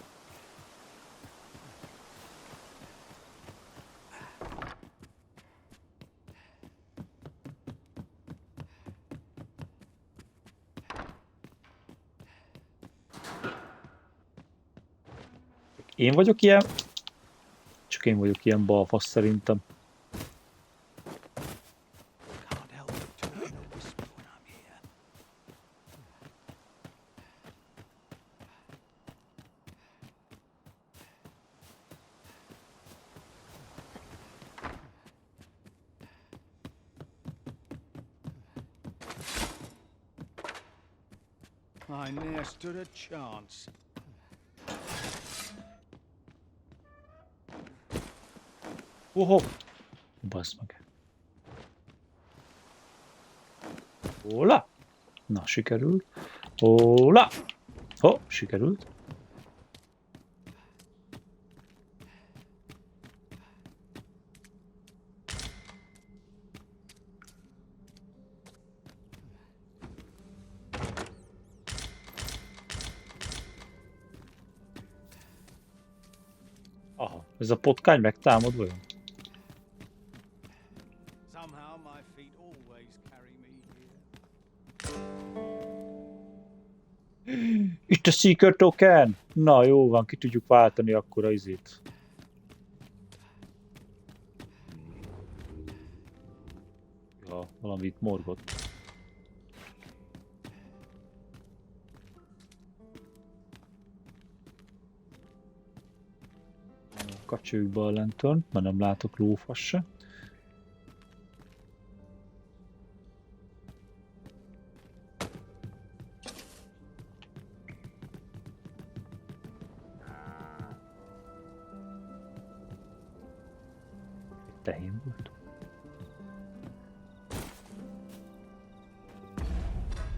S1: Én vagyok ilyen? Csak én vagyok ilyen balfasz szerintem.
S4: I ne'er stood a chance.
S1: Oho! Bassz meg. Hola! Na, sikerült. Hola! Ho, sikerült. Aha, ez a potkány megtámad vajon?
S4: Somehow my feet always carry me here.
S1: Itt a Seeker Token! Na jó van, ki tudjuk váltani akkor a izét. Ja, valamit morgott. Kapcsoljuk be a lantern, mert nem látok lófasz se. Tehén volt.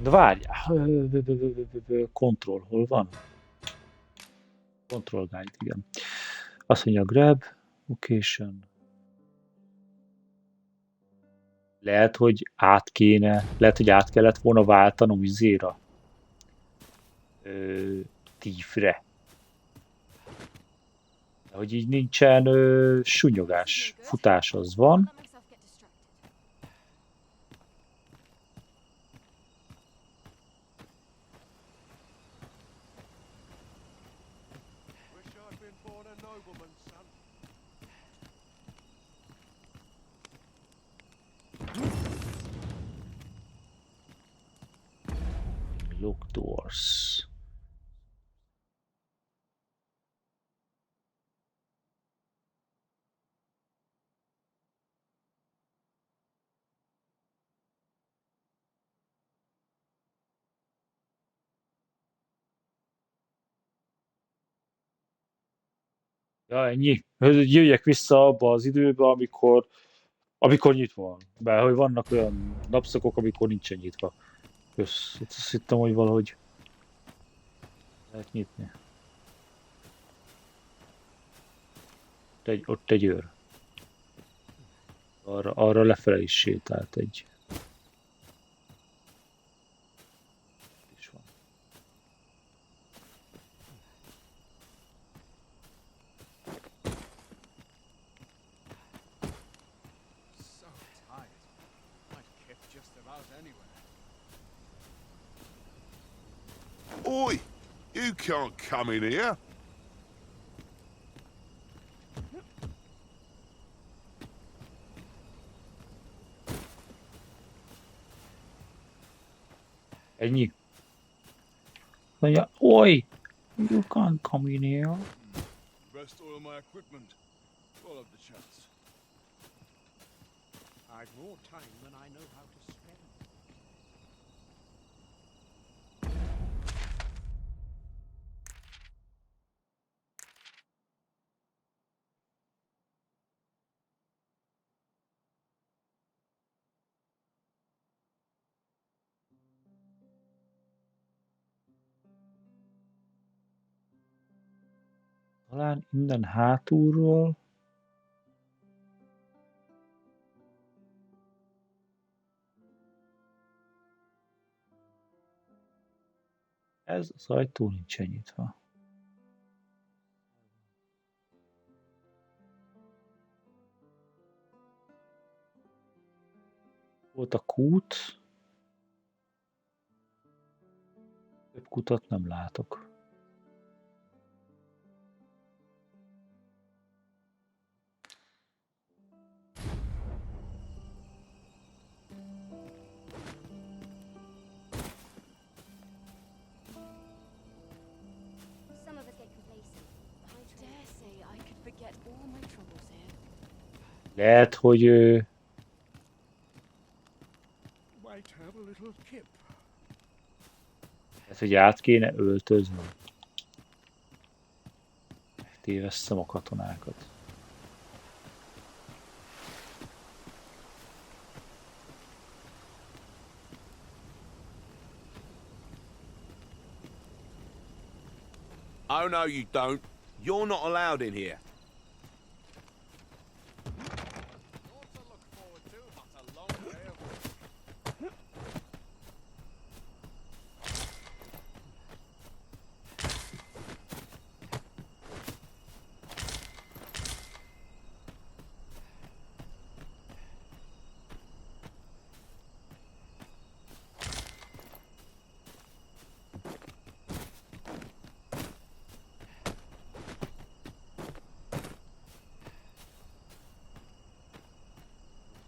S1: De várjál, control, hol van? Control guide, igen. Azt mondja, grab, location. Lehet, hogy át kellett volna váltanom izéra. Thiefre. Hogy így nincsen sunyogás. Futás az van. Lock doors. Ja, ennyi. Jöjjek vissza abba az időbe, amikor nyitva van. Mert hogy vannak olyan napszakok, amikor nincsen nyitva. Kösz. Azt hittem, hogy valahogy lehet nyitni. Ott egy őr. Arra lefele is sétált egy. Is van.
S4: So tired. I'd kip just about anywhere.
S21: Oi! You can't come in here.
S1: Ennyi. Mondja, oj! You can't come in here.
S21: Rest all of my equipment. All of the chance.
S22: I've more time than I know how to spend.
S1: Talán innen hátulról. Ez az ajtó nincsen nyitva. Volt a kút. Több kutat nem látok.
S17: Some of us get complacent. I dare say I could forget all my troubles here.
S1: Lehet, hogy
S21: Might have a little kip.
S1: lehet, hogy át kéne öltöznöm. Megtévesztem a katonákat.
S15: Oh, no, you don't. You're not allowed in here.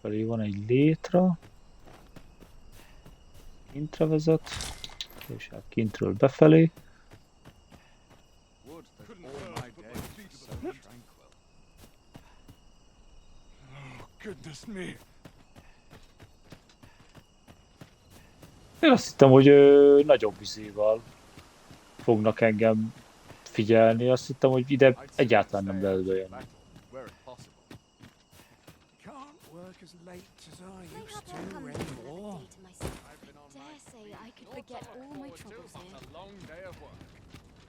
S1: Felé van egy létra. Kintre vezet. És hát kintről befelé.
S21: Goodness me.
S1: Én azt hittem, hogy nagyobb izéval fognak engem figyelni. Azt hittem, hogy ide egyáltalán nem lehet bejönni.
S22: As late as I used to anymore.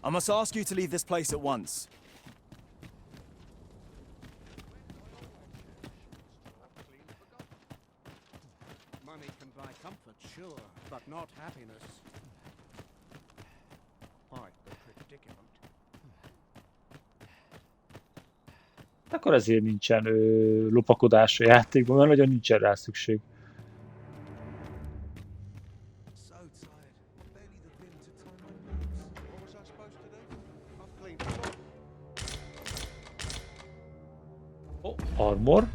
S20: I must ask you to leave this place at once.
S22: Money can buy comfort, sure, but not happiness. Quite the predicament.
S1: Akkor ezért nincsen lopakodás a játékban, mert nagyon nincsen rá szükség. Oh, armor.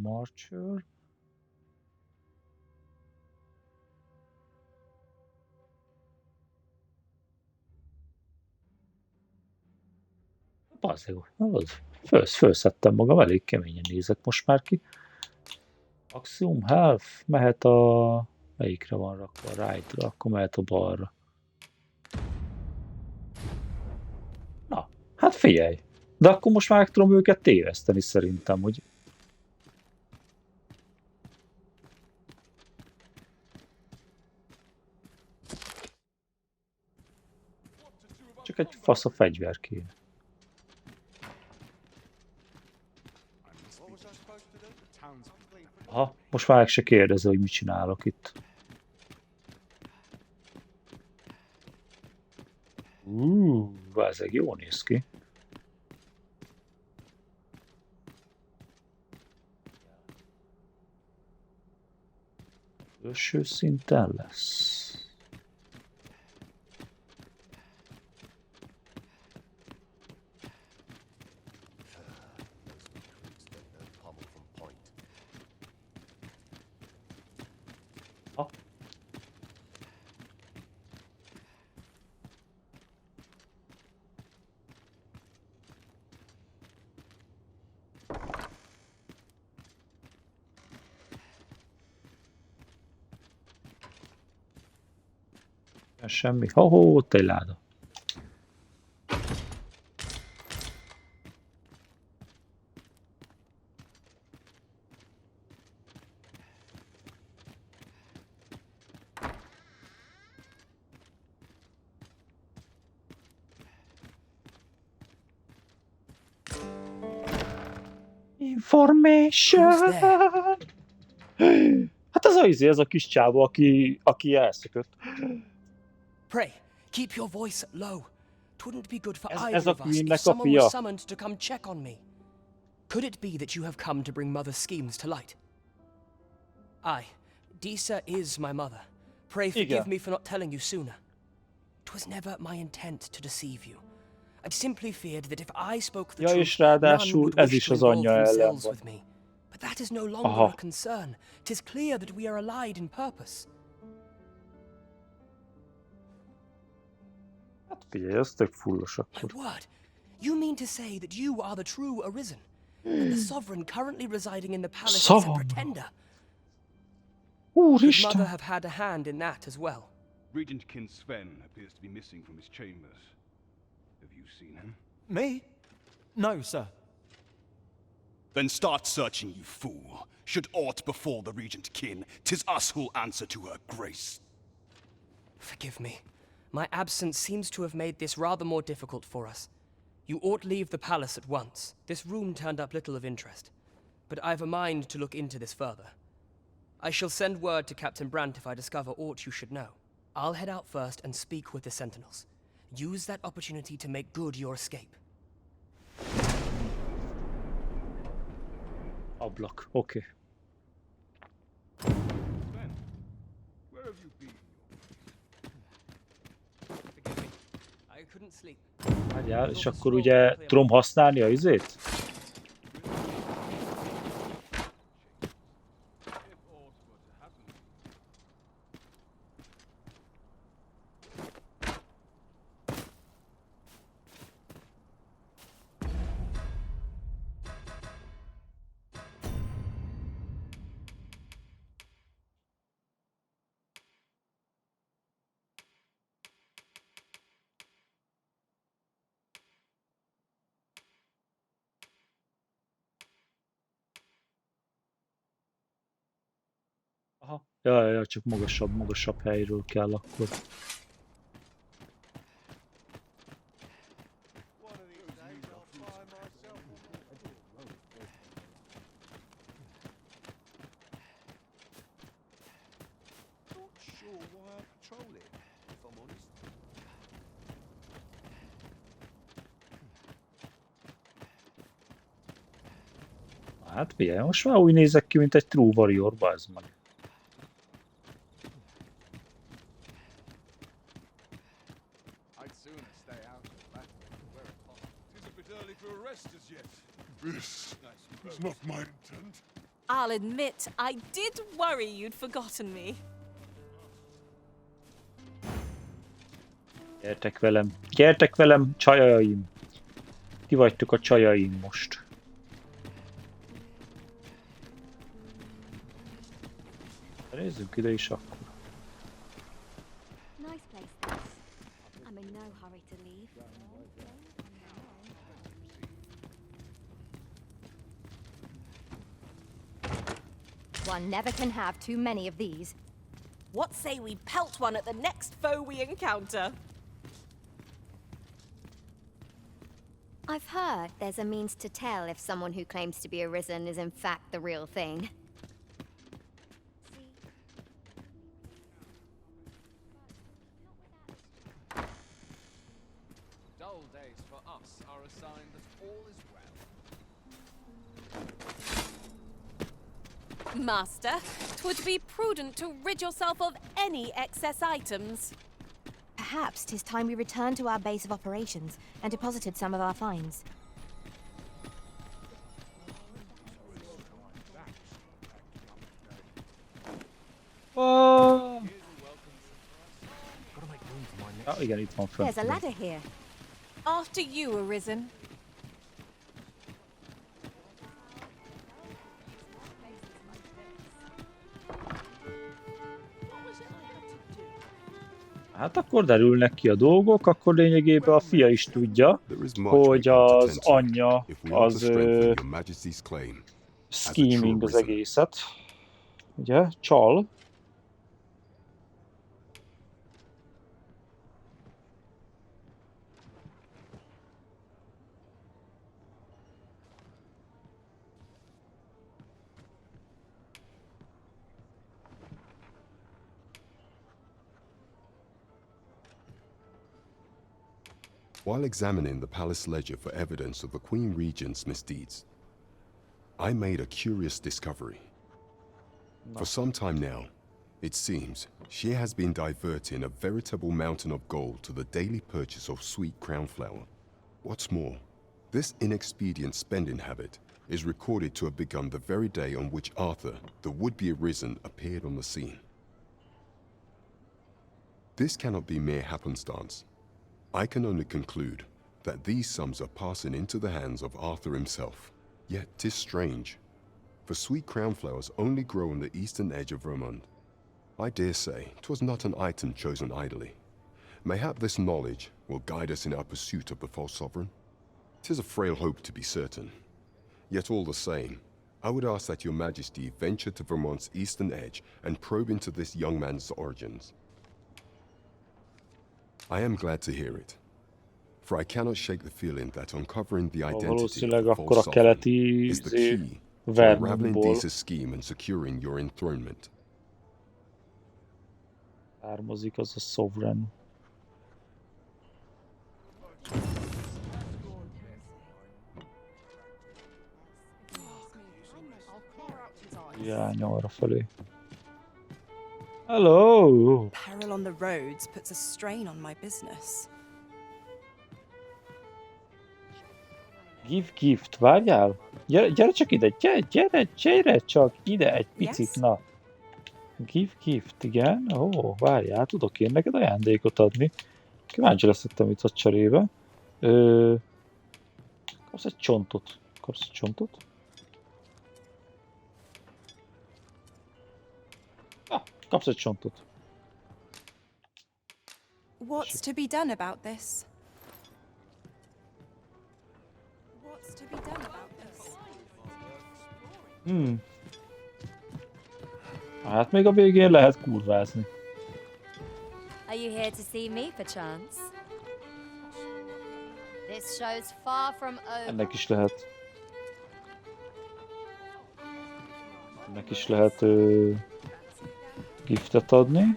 S1: Marcher. Bazzeg, fölszedtem magam, elég keményen nézek most már ki. Axiom Health, mehet a... Melyikre van rakva? Right-ra, akkor mehet a balra. Na, hát figyelj! De akkor most már meg tudom őket téveszteni szerintem, hogy... Csak egy fasz a fegyver kéne. Aha, most már meg se kérdezi, hogy mit csinálok itt. Vázzeg, jól néz ki. Első szinten lesz. Semmi. Ott egy láda. Information! Hát ez a kis csávó, aki elszökött.
S9: Pray, keep your voice low. Twouldn't be good for
S1: Ez
S9: either
S1: a
S9: of us
S1: Queennek
S9: if
S1: a
S9: someone was
S1: fia.
S9: summoned to come check on me. Could it be that you have come to bring Mother's schemes to light? Aye, Disa is my mother. Pray forgive me for not telling you sooner. 'Twas never my intent to deceive you. I simply feared that if I spoke the
S1: Ja, és
S9: truth, none
S1: ráadásul
S9: would
S1: ez
S9: wish
S1: is
S9: to
S1: az
S9: involve
S1: anyja ellen
S9: themselves
S1: van.
S9: with me. But that is no longer
S1: Aha.
S9: a concern. 'Tis clear that we are allied in purpose.
S1: Hát figyelj, az tök fullos
S9: My
S1: akkor.
S9: word, you mean to say that you are the true Arisen, and the sovereign currently residing in the palace is a
S1: Sovereign.
S9: pretender? Could
S1: Úristen!
S9: Mother have had a hand in that as well?
S21: Regent Kin Sven appears to be missing from his chambers. Have you seen him?
S20: Me? No, sir.
S5: Then start searching, you fool. Should aught befall the Regent Kin, 'tis us who'll answer to her grace.
S9: Forgive me. My absence seems to have made this rather more difficult for us. You ought leave the palace at once. This room turned up little of interest, but I've a mind to look into this further. I shall send word to Captain Brandt if I discover aught you should know. I'll head out first and speak with the sentinels. Use that opportunity to make good your escape.
S1: Ablak, oké.
S21: Sven, where have you been?
S9: Forgive me. I couldn't sleep.
S1: Várjál, és akkor ugye tudom használni a izét? Aha. Ja, csak magasabb helyről kell akkor. Hát figyelj, most már úgy nézek ki, mint egy True Warrior, bazd meg.
S21: I'd sooner stay out of that where it possible. 'Tis a bit early for a rest as yet. This is not my intent.
S16: I'll admit, I did worry you'd forgotten me.
S1: Gyertek velem, csajaim! Ti vagytok a csajaim most. Nézzünk ide is akkor.
S10: Nice place this. I'm in no hurry to leave. One never can have too many of these.
S16: What say we pelt one at the next foe we encounter?
S10: I've heard there's a means to tell if someone who claims to be Arisen is in fact the real thing.
S4: Dull days for us are a sign that all is well.
S16: Master, 'twould be prudent to rid yourself of any excess items.
S10: Perhaps 'tis time we returned to our base of operations and deposited some of our finds.
S1: Oh. Igen, itt van fönt.
S10: There's a ladder here.
S16: After you, Arisen.
S1: Hát akkor derülnek ki a dolgok, akkor lényegében a fia is tudja, hogy az anyja az scheming az egészet. Ugye? Csal.
S7: While examining the palace ledger for evidence of the Queen Regent's misdeeds, I made a curious discovery. For some time now, it seems, she has been diverting a veritable mountain of gold to the daily purchase of sweet crown flower. What's more, this inexpedient spending habit is recorded to have begun the very day on which Arthur, the would-be arisen, appeared on the scene. This cannot be mere happenstance. I can only conclude that these sums are passing into the hands of Arthur himself. Yet 'tis strange, for sweet crownflowers only grow on the eastern edge of Vermund. I dare say 'twas not an item chosen idly. Mayhap this knowledge will guide us in our pursuit of the false sovereign. 'Tis a frail hope, to be certain. Yet all the same, I would ask that your majesty venture to Vermont's eastern edge and probe into this young man's origins. I am glad to hear it, for I cannot shake the feeling that uncovering the identity of
S1: Valószínűleg
S7: the
S1: akkor
S7: false
S1: a
S7: sovereign
S1: keleti
S7: is the key to unraveling
S1: Vermundból
S7: Deez's scheme and securing your enthronement.
S1: származik az a sovereign. Irány arra felé. Hello!
S12: Peril on the roads puts a strain on my business.
S1: Give gift, várjál! Gyere csak ide, gyere csak ide egy picit,
S12: Yes?
S1: na. Give gift, igen. Ó, várjál, tudok én neked ajándékot adni. Kíváncsi leszek, te mit ad cserébe. Kapsz egy csontot. Kapsz egy csontot? Ah, kapsz egy csontot.
S12: What's to be done about this? What's to be done about this?
S1: Hát még a végén lehet kurvázni.
S3: Are you here to see me, perchance? This show's far from over.
S1: Ennek is lehet. Ennek is lehet giftet adni.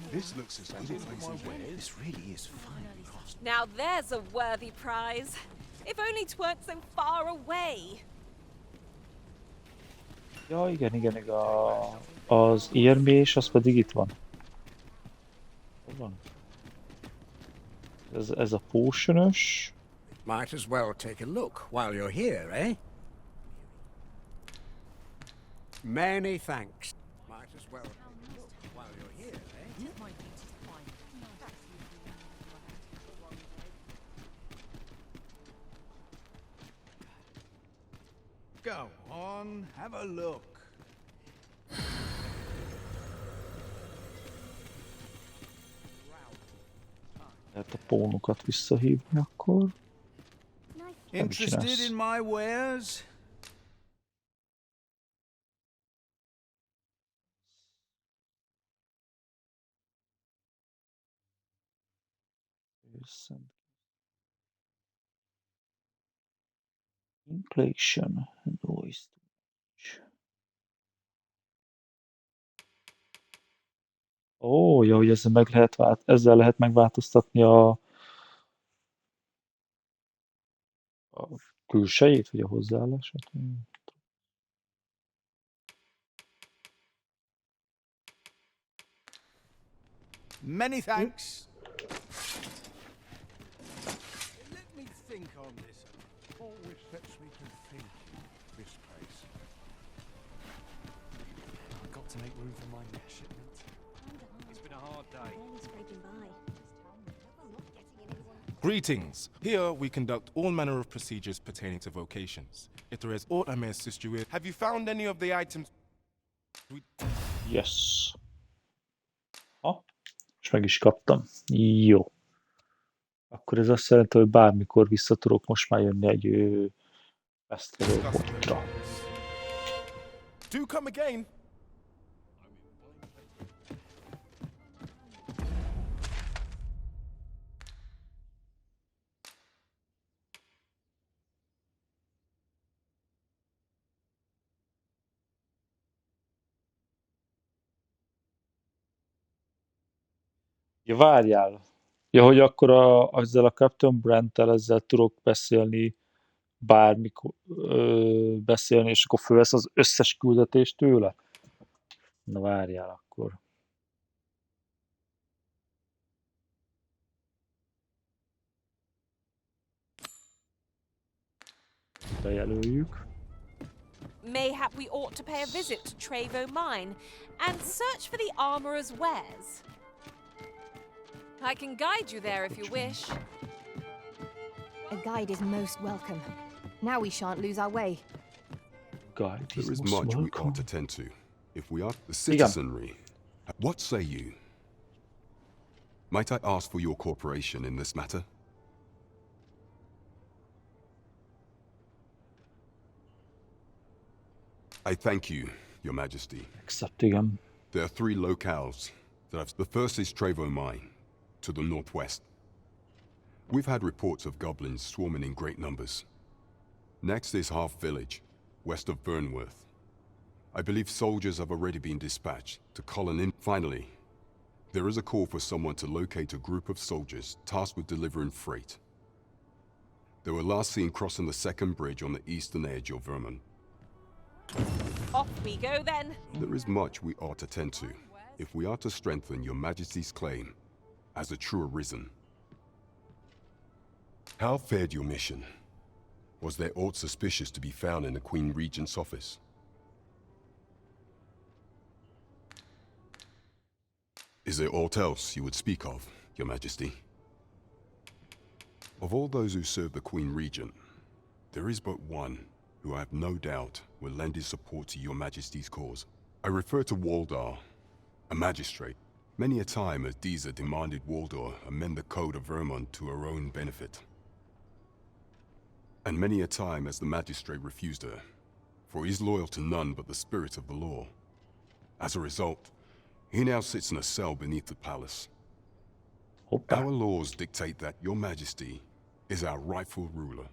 S21: This looks as good a place as any.
S14: This really is fine.
S16: Now there's a worthy prize. If only 'tweren't so far away.
S1: Ja, igen. Az érmés, az pedig itt van. Hol van? Ez a potion-ös.
S22: Might as well take a look while you're here, eh? Many thanks. Might as well look while you're here, eh?
S21: Go on, have a look.
S1: Lehet a pónokat visszahívni akkor.
S21: Interested in my wares?
S1: Inflation and voice. Ó, ja, hogy ezzel lehet megváltoztatni a külsejét, vagy a hozzáállását.
S21: Many thanks. Let me think on this. Always sets me to think. This place.
S8: I've got to make room for my next shipment. It's been a hard day.
S11: Greetings. Here we conduct all manner of procedures pertaining to vocations. If there is aught I may assist you with, have you found any of the items?
S1: Yes. Ha, és meg is kaptam. Jó. Akkor ez azt jelenti, hogy bármikor vissza tudok most már jönni egy fesztivál pontra.
S11: Do come again.
S1: Ja, várjál. Ja, hogy akkor ezzel a Captain Brent-tel ezzel tudok beszélni bármikor beszélni, és akkor fölvesz az összes küldetést tőle? Na várjál akkor. Bejelöljük.
S16: Mayhap we ought to pay a visit to Trevo Mine and search for the armorer's wares. I can guide you there if you wish.
S10: A guide is most welcome. Now we shan't lose our way.
S1: Guide
S7: there is
S1: most
S7: much we
S1: welcome.
S7: ought to tend to. If we are the citizenry, what say you? Might I ask for your cooperation in this matter? I thank you, Your Majesty.
S1: Accepting.
S7: There are 3 locales that I've... The first is Trevo Mine, to the northwest. We've had reports of goblins swarming in great numbers. Next is Half Village, west of Burnworth. I believe soldiers have already been dispatched to Colin in. Finally, there is a call for someone to locate a group of soldiers tasked with delivering freight. They were last seen crossing the second bridge on the eastern edge of Vermont.
S16: Off we go then.
S7: There is much we ought to tend to, if we are to strengthen Your Majesty's claim as a true Arisen. How fared your mission? Was there aught suspicious to be found in the Queen Regent's office? Is there aught else you would speak of, Your Majesty? Of all those who serve the Queen Regent, there is but one who I have no doubt will lend his support to Your Majesty's cause. I refer to Waldar, a magistrate. Many a time has Deezer demanded Waldar amend the code of Vermont to her own benefit. And many a time has the magistrate refused her, for he is loyal to none but the spirit of the law. As a result, he now sits in a cell beneath the palace. Our laws dictate that Your Majesty is our rightful ruler.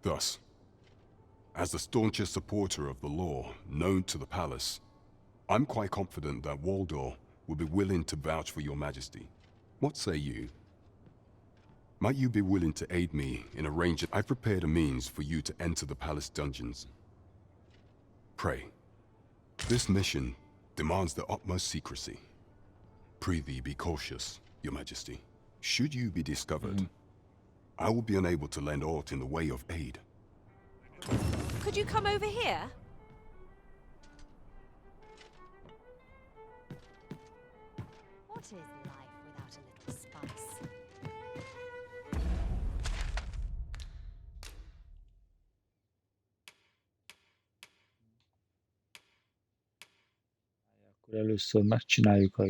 S7: Thus, as the staunchest supporter of the law known to the palace, I'm quite confident that Waldor will be willing to vouch for Your Majesty. What say you? Might you be willing to aid me in arranging? I've prepared a means for you to enter the palace dungeons. Pray, this mission demands the utmost secrecy. Prithee be cautious, Your Majesty. Should you be discovered, I will be unable to lend aught in the way of aid.
S16: Could you come over here?
S3: What is life without a little spice?
S1: Akkor először megcsináljuk a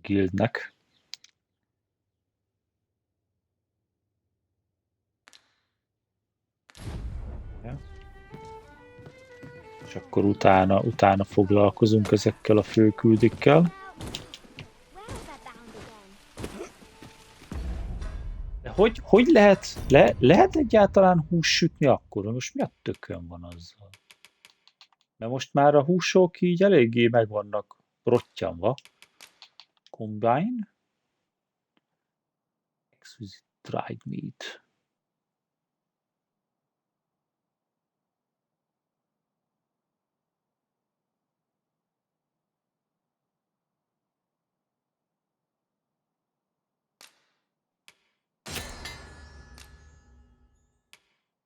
S1: guildnek. Ja. És akkor utána foglalkozunk ezekkel a főküldikkel. De hogy lehet egyáltalán hús sütni akkor? Most mi a tökön van azzal? Mert most már a húsok így eléggé meg vannak rottyanva. Combine. Exquisite dried meat.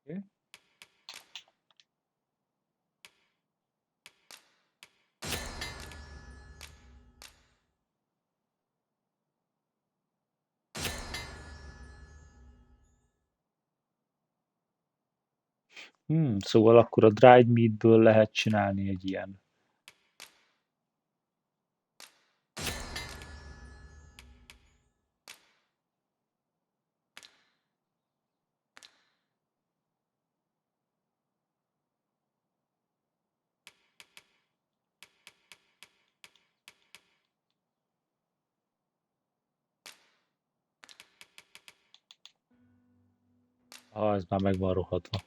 S1: Okay. Szóval akkor a dried meatből lehet csinálni egy ilyen. Ez már meg van rohadva.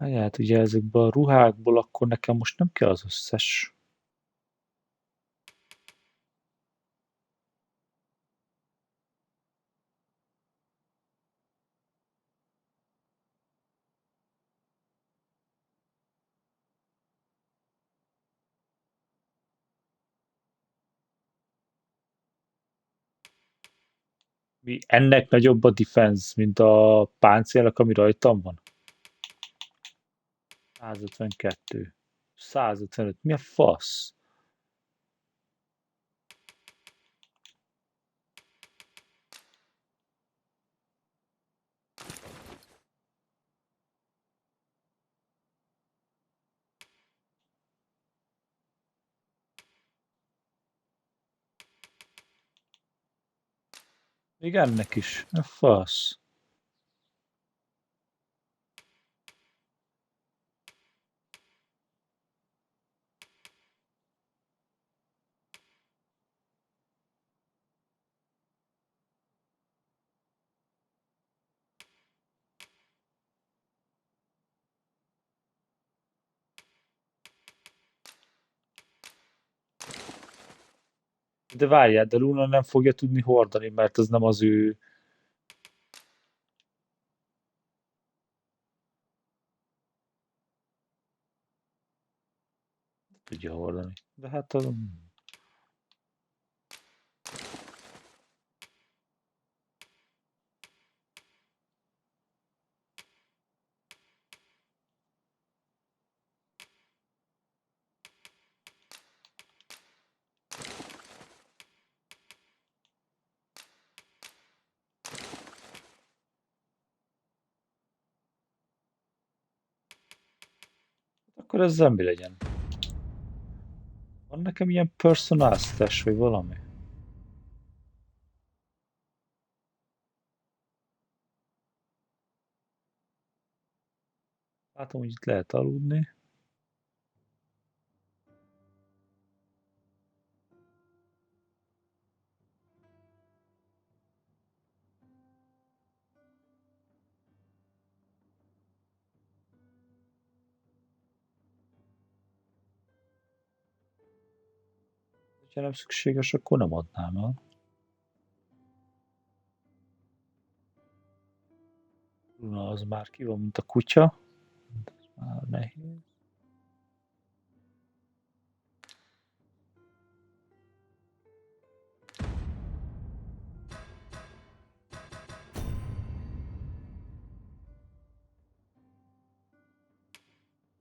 S1: Hát ugye ezekből a ruhákból akkor nekem most nem kell az összes. Mi ennek nagyobb a defense, mint a páncélnak, ami rajtam van? 152. 155. Mi a fasz? Még ennek is. Mi a fasz? De várjál, de Luna nem fogja tudni hordani, mert ez nem az ő... Tudja hordani. De hát az... Akkor ezzel mi legyen? Van nekem ilyen personal stash, vagy valami? Látom, hogy itt lehet aludni. Ha nem szükséges, akkor nem adnám el. Luna az már ki van, mint a kutya. Ez már nehéz.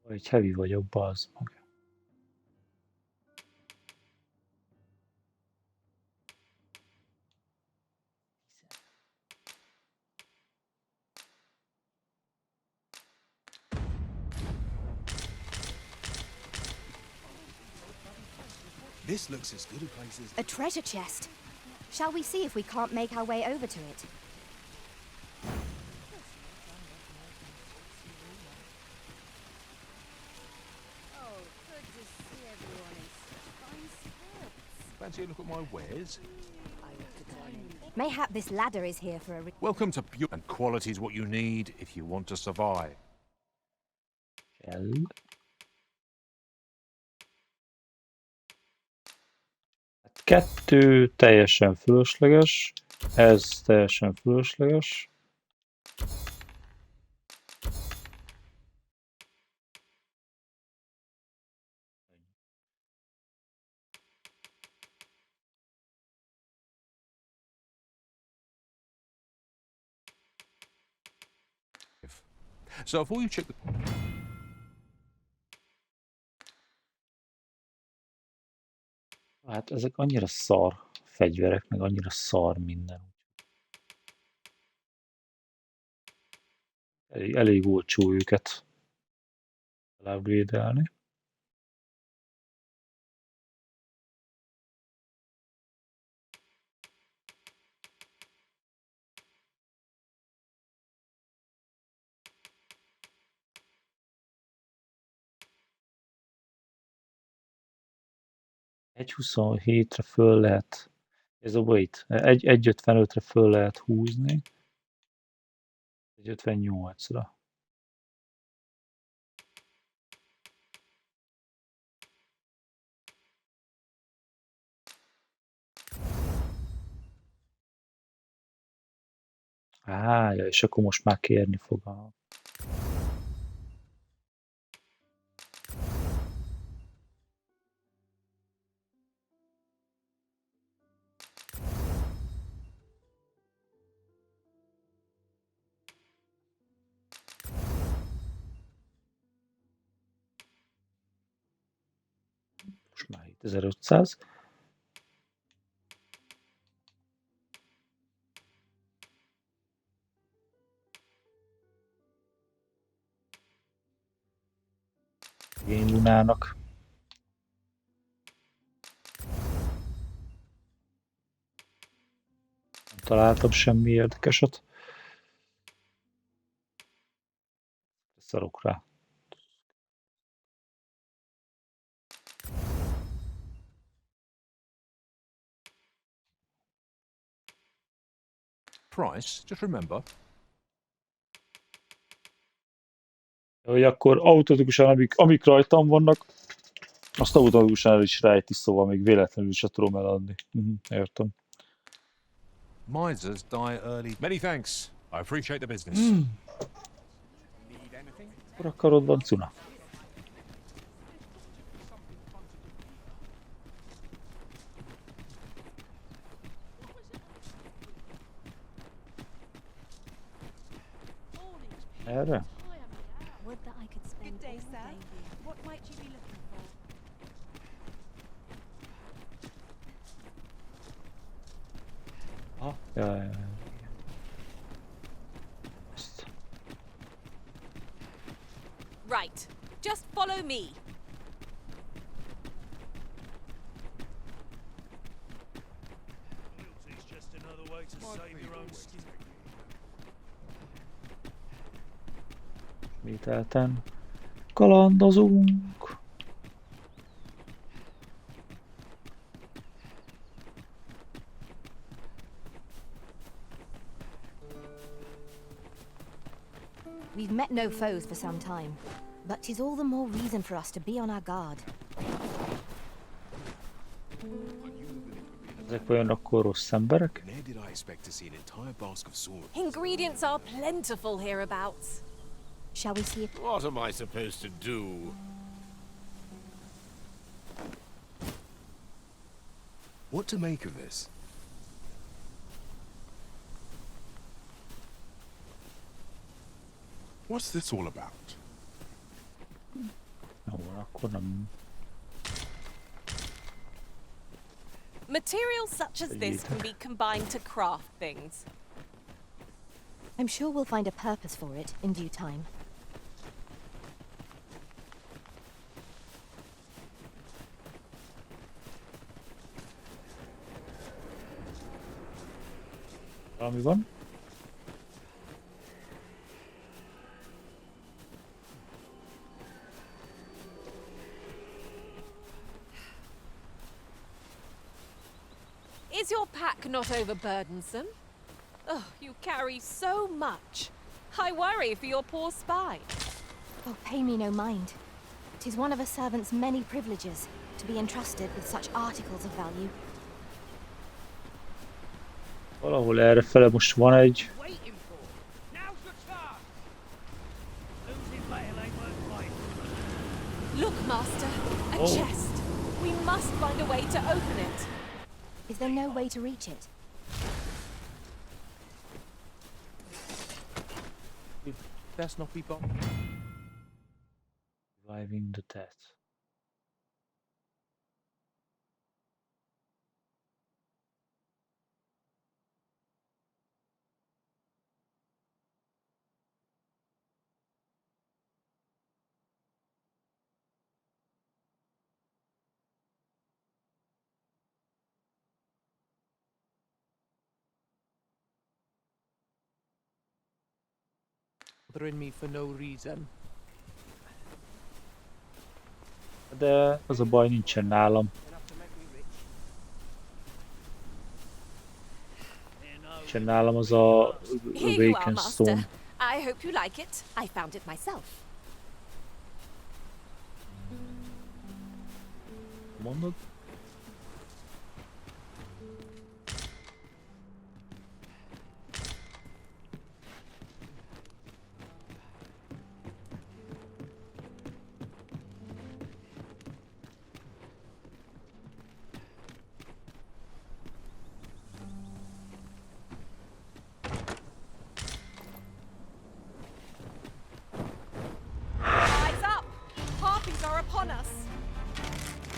S1: Vagy heavy vagyok, bazd meg.
S5: This looks as good a place as...
S10: A treasure chest. Shall we see if we can't make our way over to it?
S19: Fancy a look at my wares?
S10: Mayhap this ladder is here for a...
S19: Welcome to Pure, and quality is what you need if you want to survive.
S1: Kell. Kettő teljesen fölösleges, ez teljesen fölösleges.
S19: So before you check the...
S1: Hát ezek annyira szar fegyverek, meg annyira szar minden. Elég olcsó őket upgrade-elni. Egy 27-re föl lehet, ez a wait, egy 55-re föl lehet húzni, egy 58-ra. Á, ja, és akkor most már kérni fog a... Most már 7500. Én Lunának. Nem találtam semmi érdekeset. Szarok rá.
S19: Price, just remember.
S1: Hogy akkor automatikusan, amik rajtam vannak, azt automatikusan el is rejti, szóval még véletlenül is tudom eladni. Értem.
S19: Misers die early. Many thanks. I appreciate the business.
S1: Akkor a karodban cuna. Erre?
S3: Would that I could spend
S12: Good day,
S3: all
S12: sir.
S3: day with
S12: What might you be looking for?
S1: Ah, ja. Ezt.
S16: Right. Just follow me.
S2: Loyalty's just another way to save your own skin.
S1: Ismételten kalandozunk.
S10: We've met no foes for some time, but 'tis all the more reason for us to be on our guard.
S1: Ezek olyan akkor rossz emberek?
S7: Nor did I expect to see an entire basket of swords.
S16: Ingredients are plentiful hereabouts.
S10: Shall we see if...
S15: What am I supposed to do?
S7: What to make of this?
S21: What's this all about?
S1: Jó, akkor nem...
S16: Materials such as this can be combined to craft things.
S10: I'm sure we'll find a purpose for it in due time.
S1: Valami van?
S16: Is your pack not overburdensome? Oh, you carry so much. I worry for your poor spine.
S10: Oh, pay me no mind. 'Tis one of a servant's many privileges to be entrusted with such articles of value.
S1: Valahol errefele most van egy...
S16: Look, Master, a
S1: Oh.
S16: chest. We must find a way to open it.
S10: Is there no way to reach it?
S8: Best not be bothered.
S1: Surviving the death.
S9: Bothering me for no reason.
S1: De az a baj, nincsen nálam. Nincsen nálam az a
S16: Here you are,
S1: Awaken
S16: Master.
S1: Stone.
S16: I hope you like it. I found it myself.
S1: Mondod?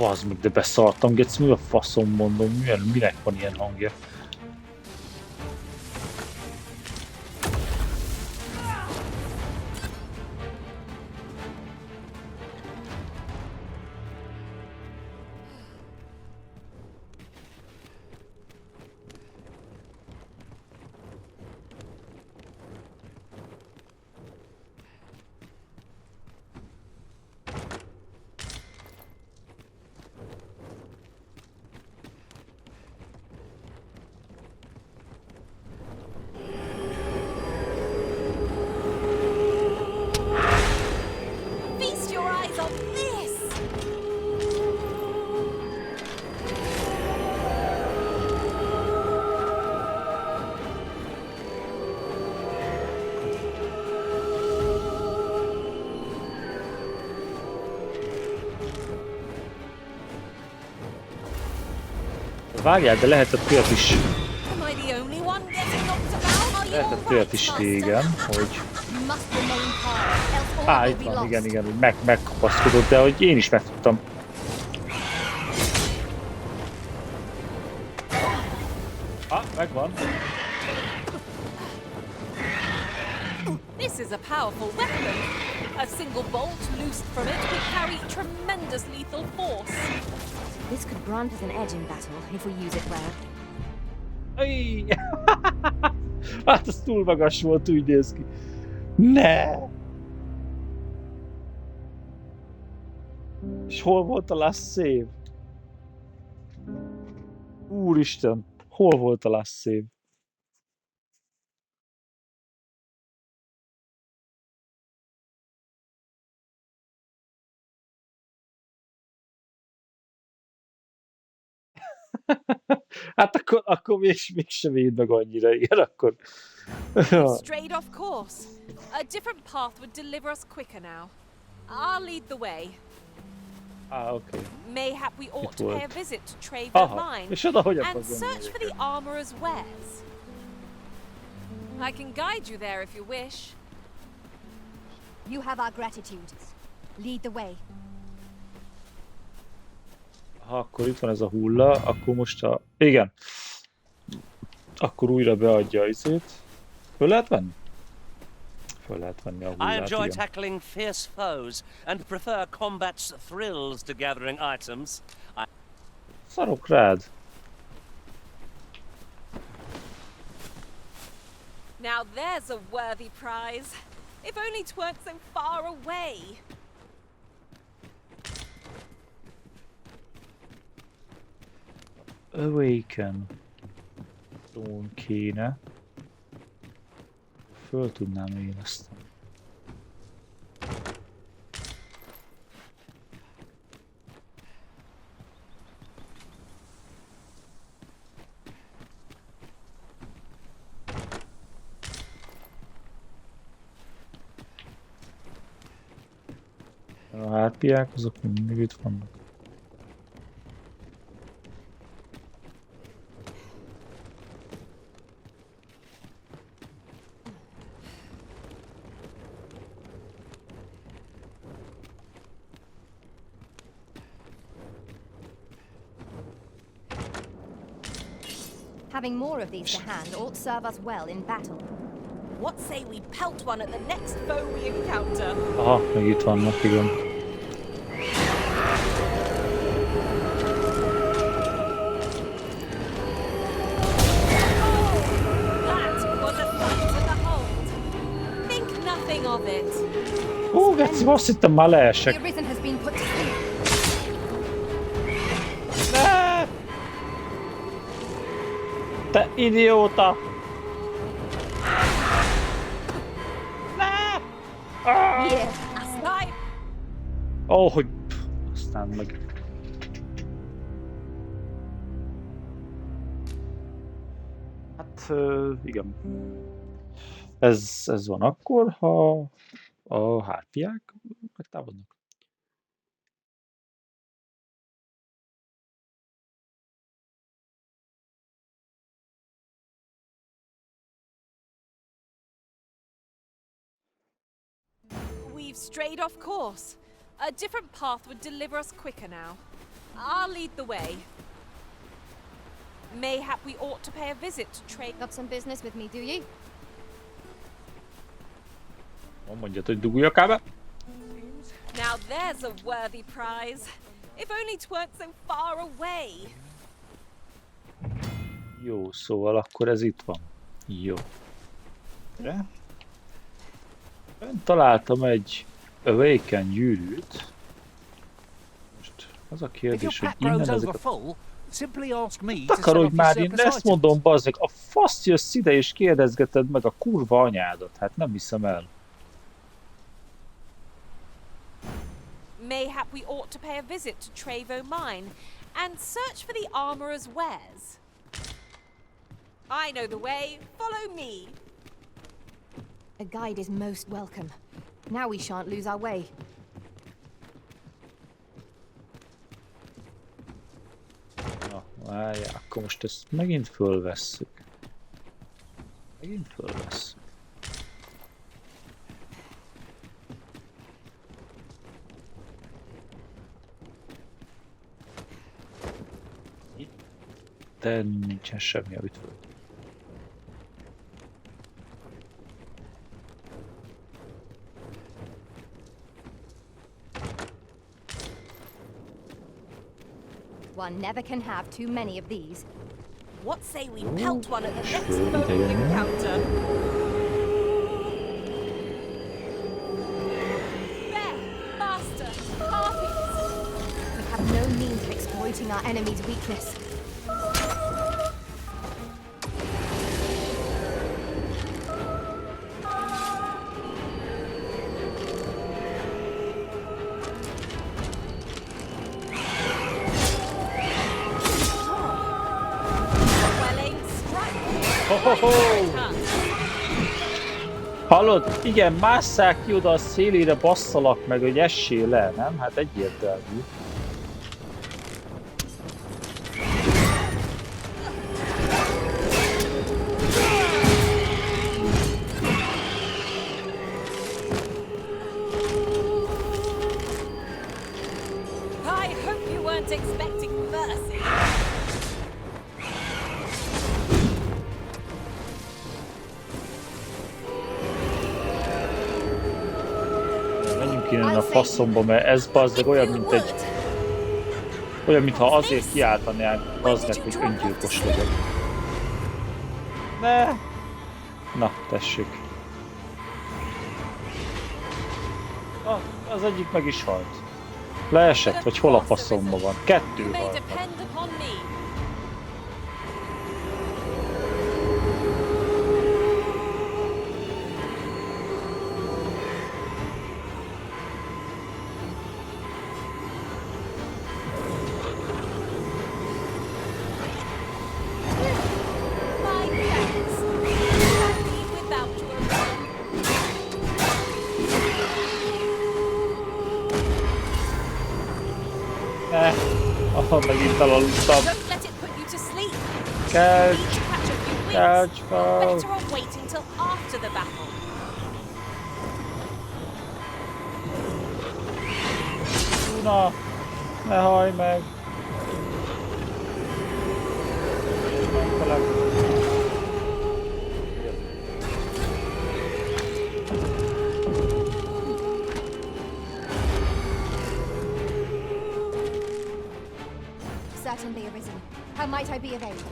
S1: Bazd meg, de beszartam, Gec, mi a faszom mondom, minek van ilyen hangja?
S16: Feast your eyes on this!
S1: Várjál, de lehetett olyat is.
S16: Am I the only one getting knocked about? Are you
S1: Lehetett olyat is régen, hogy... Itt van, igen, hogy megkapaszkodott, de hogy én is meg tudtam. Megvan.
S16: This is a powerful weapon. A single bolt loosed from it could carry tremendous lethal force.
S10: This could grant us an edge in battle if we use it well.
S1: Hát ez túl magas volt, úgy néz ki. Ne! És hol volt a last save? Úristen, hol volt a last save? Hát akkor mégsem véd meg annyira, igen, akkor...
S16: Strayed off course. A different path would deliver us quicker now. I'll lead the way.
S1: Okay.
S16: Mayhap we ought to pay a visit to Traver Mine and search for the armorer's wares. I can guide you there if you wish.
S10: You have our gratitude. Lead the way.
S1: Ha akkor itt van ez a hulla, akkor most a... Igen. Akkor újra beadja izét. Föl lehet venni? Föl lehet venni a hullát,
S6: I enjoy
S1: igen.
S6: tackling fierce foes and prefer combat's thrills to gathering items.
S1: Szarok rád.
S16: Now there's a worthy prize. If only 'tweren't so far away.
S1: Awaken. Drón kéne. Föl tudnám éleszteni. A hárpiák azok mindig itt vannak.
S10: Having more of these to hand ought serve us well in battle.
S16: What say we pelt one at the next foe we encounter?
S1: Aha, még itt vannak, igen.
S16: That was a fight to behold. Think nothing of it.
S1: Geci, azt hittem már leesek.
S10: The Arisen has been put to sleep.
S1: Te idióta! Hogy... Aztán meg... Hát... igen. Ez van akkor, ha a hárpiák megtámadnak.
S16: We've strayed off course. A different path would deliver us quicker now. I'll lead the way. Mayhap we ought to pay a visit to trade.
S10: Got some business with me, do you?
S1: Mondjad, hogy duguljak be.
S16: Now there's a worthy prize. If only 'tweren't so far away.
S1: Jó, szóval akkor ez itt van. Jó. De? Ön találtam egy Awaken gyűrűt. Most az a kérdés, hogy innen ezeket... Takarodj már, én ezt mondom, bazzeg, a fasz jössz ide és kérdezgeted meg a kurva anyádat. Hát nem hiszem el.
S16: Mayhap we ought to pay a visit to Travo Mine and search for the armorer's wares. I know the way. Follow me.
S10: A guide is most welcome. Now we shan't lose our way.
S1: Na, várjál, akkor most ezt megint fölvesszük. De nincsen semmi, amit föl.
S10: One never can have too many of these.
S16: What say we pelt one at the next foe encounter? There! Master! Harpies!
S10: We have no means of exploiting our enemy's weakness.
S1: Hallod? Igen, másszák ki oda a szélére, basszalak meg, hogy essél le, nem? Hát egyértelmű.
S16: I hope you weren't expecting mercy.
S1: Innen a faszomba, mert ez bazdeg olyan, mint egy... Olyan, mintha azért kiáltanál bazdeg, hogy öngyilkos legyek. Ne! Na, tessék. Az egyik meg is halt. Leesett, vagy hol a faszomba van? Kettő halt. Megint elaludtam. Kelcs! Kelcs fel! Na! Ne hajj meg!
S10: Certainly arisen. How might I be of aid?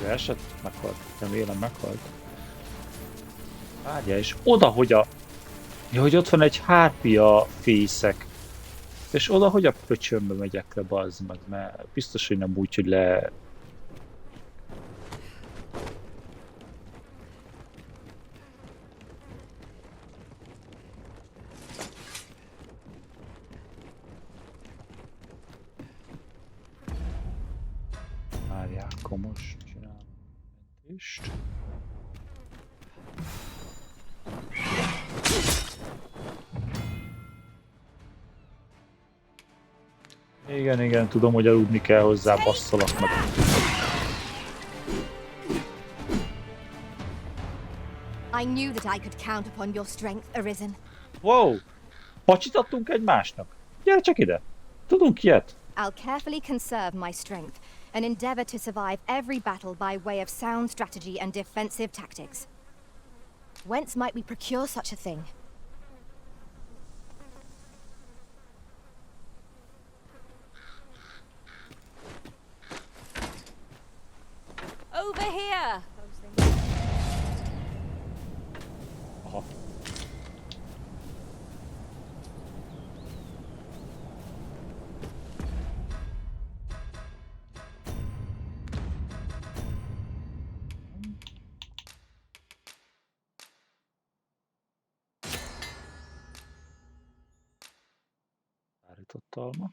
S1: Esett? Meghalt. Remélem meghalt. Várjál, és oda, hogy a... Ja, hogy ott van egy hárpia fészek. És oda, hogy a pöcsönbe megyek le, bazd meg, mert biztos, hogy nem úgy, hogy le... akkor most csinálom mentést. Igen, tudom, hogy aludni kell hozzá, basszolak meg.
S10: I knew that I could count upon your strength, Arisen.
S1: Wow! Pacsit adtunk egymásnak? Gyere csak ide! Tudunk ilyet?
S10: I'll carefully conserve my strength and endeavor to survive every battle by way of sound strategy and defensive tactics. Whence might we procure such a thing?
S16: Over here!
S1: Aha. Állított alma.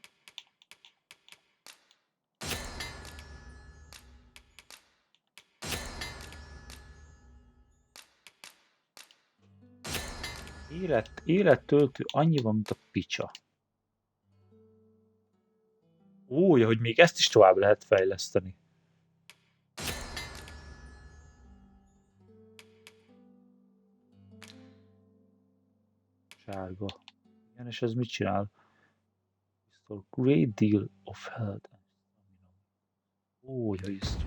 S1: Élettöltő annyi van, mint a picsa. Úgy, hogy még ezt is tovább lehet fejleszteni. Sárga. Igen, és ez mit csinál? Restore great deal of health. Ó, ja, ezt.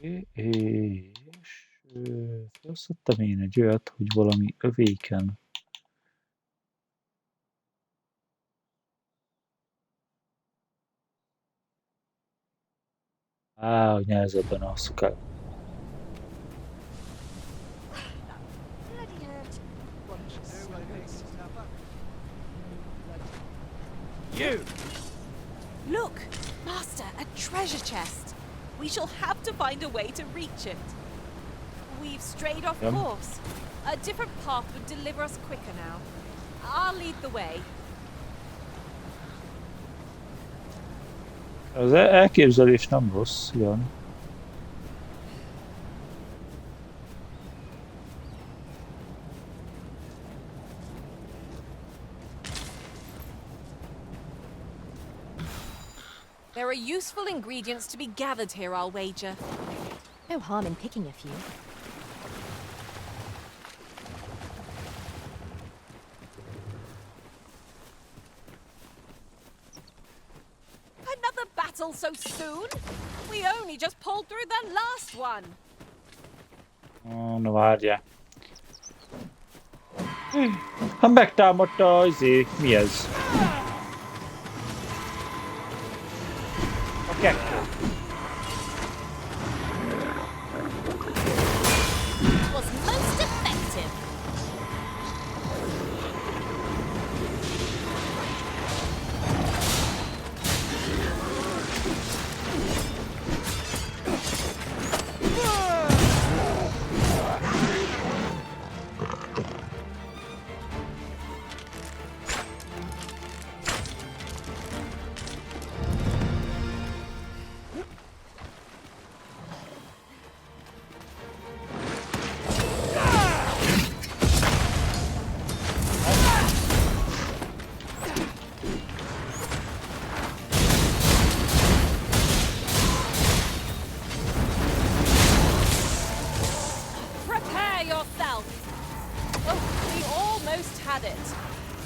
S1: És felszedtem én egy olyat, hogy valami övéken. Hogy nehezebben alszok el.
S16: You! Look! Master, a treasure chest! We shall have to find a way to reach it. We've strayed off course. A different path would deliver us quicker now. I'll lead the way.
S1: Az elképzelés nem rossz, igen.
S16: There are useful ingredients to be gathered here, I'll wager.
S10: No harm in picking a few.
S16: Another battle so soon? We only just pulled through the last one.
S1: Na várjál. Ha megtámadta mi ez? A kettő.
S16: Was most effective.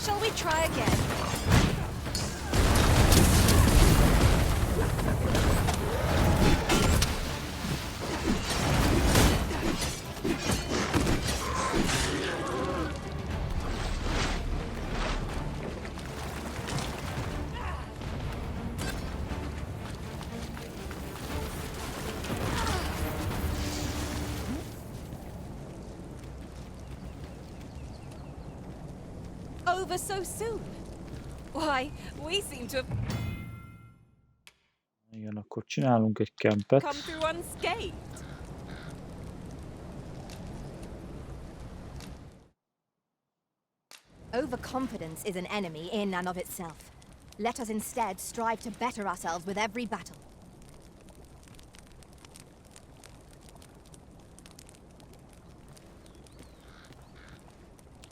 S16: Shall we try again? Over so soon? Why, we seem to have
S1: Igen, akkor csinálunk egy kempet.
S16: come through unscathed.
S10: Overconfidence is an enemy in and of itself. Let us instead strive to better ourselves with every battle.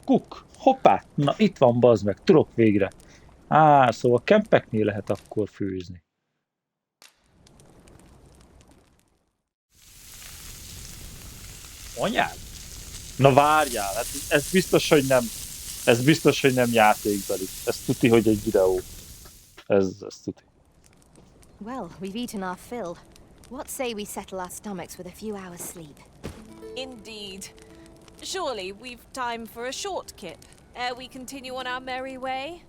S1: Cook! Hoppá! Na itt van, bazd meg, tudok végre. Szóval kempeknél lehet akkor főzni. Anyád? Na várjál, hát ez biztos, hogy nem játékbeli. Ez tuti, hogy egy videó. Ez tuti.
S10: Well, we've eaten our fill. What say we settle our stomachs with a few hours sleep?
S16: Indeed. Surely we've time for a short kip, ere we continue on our merry way?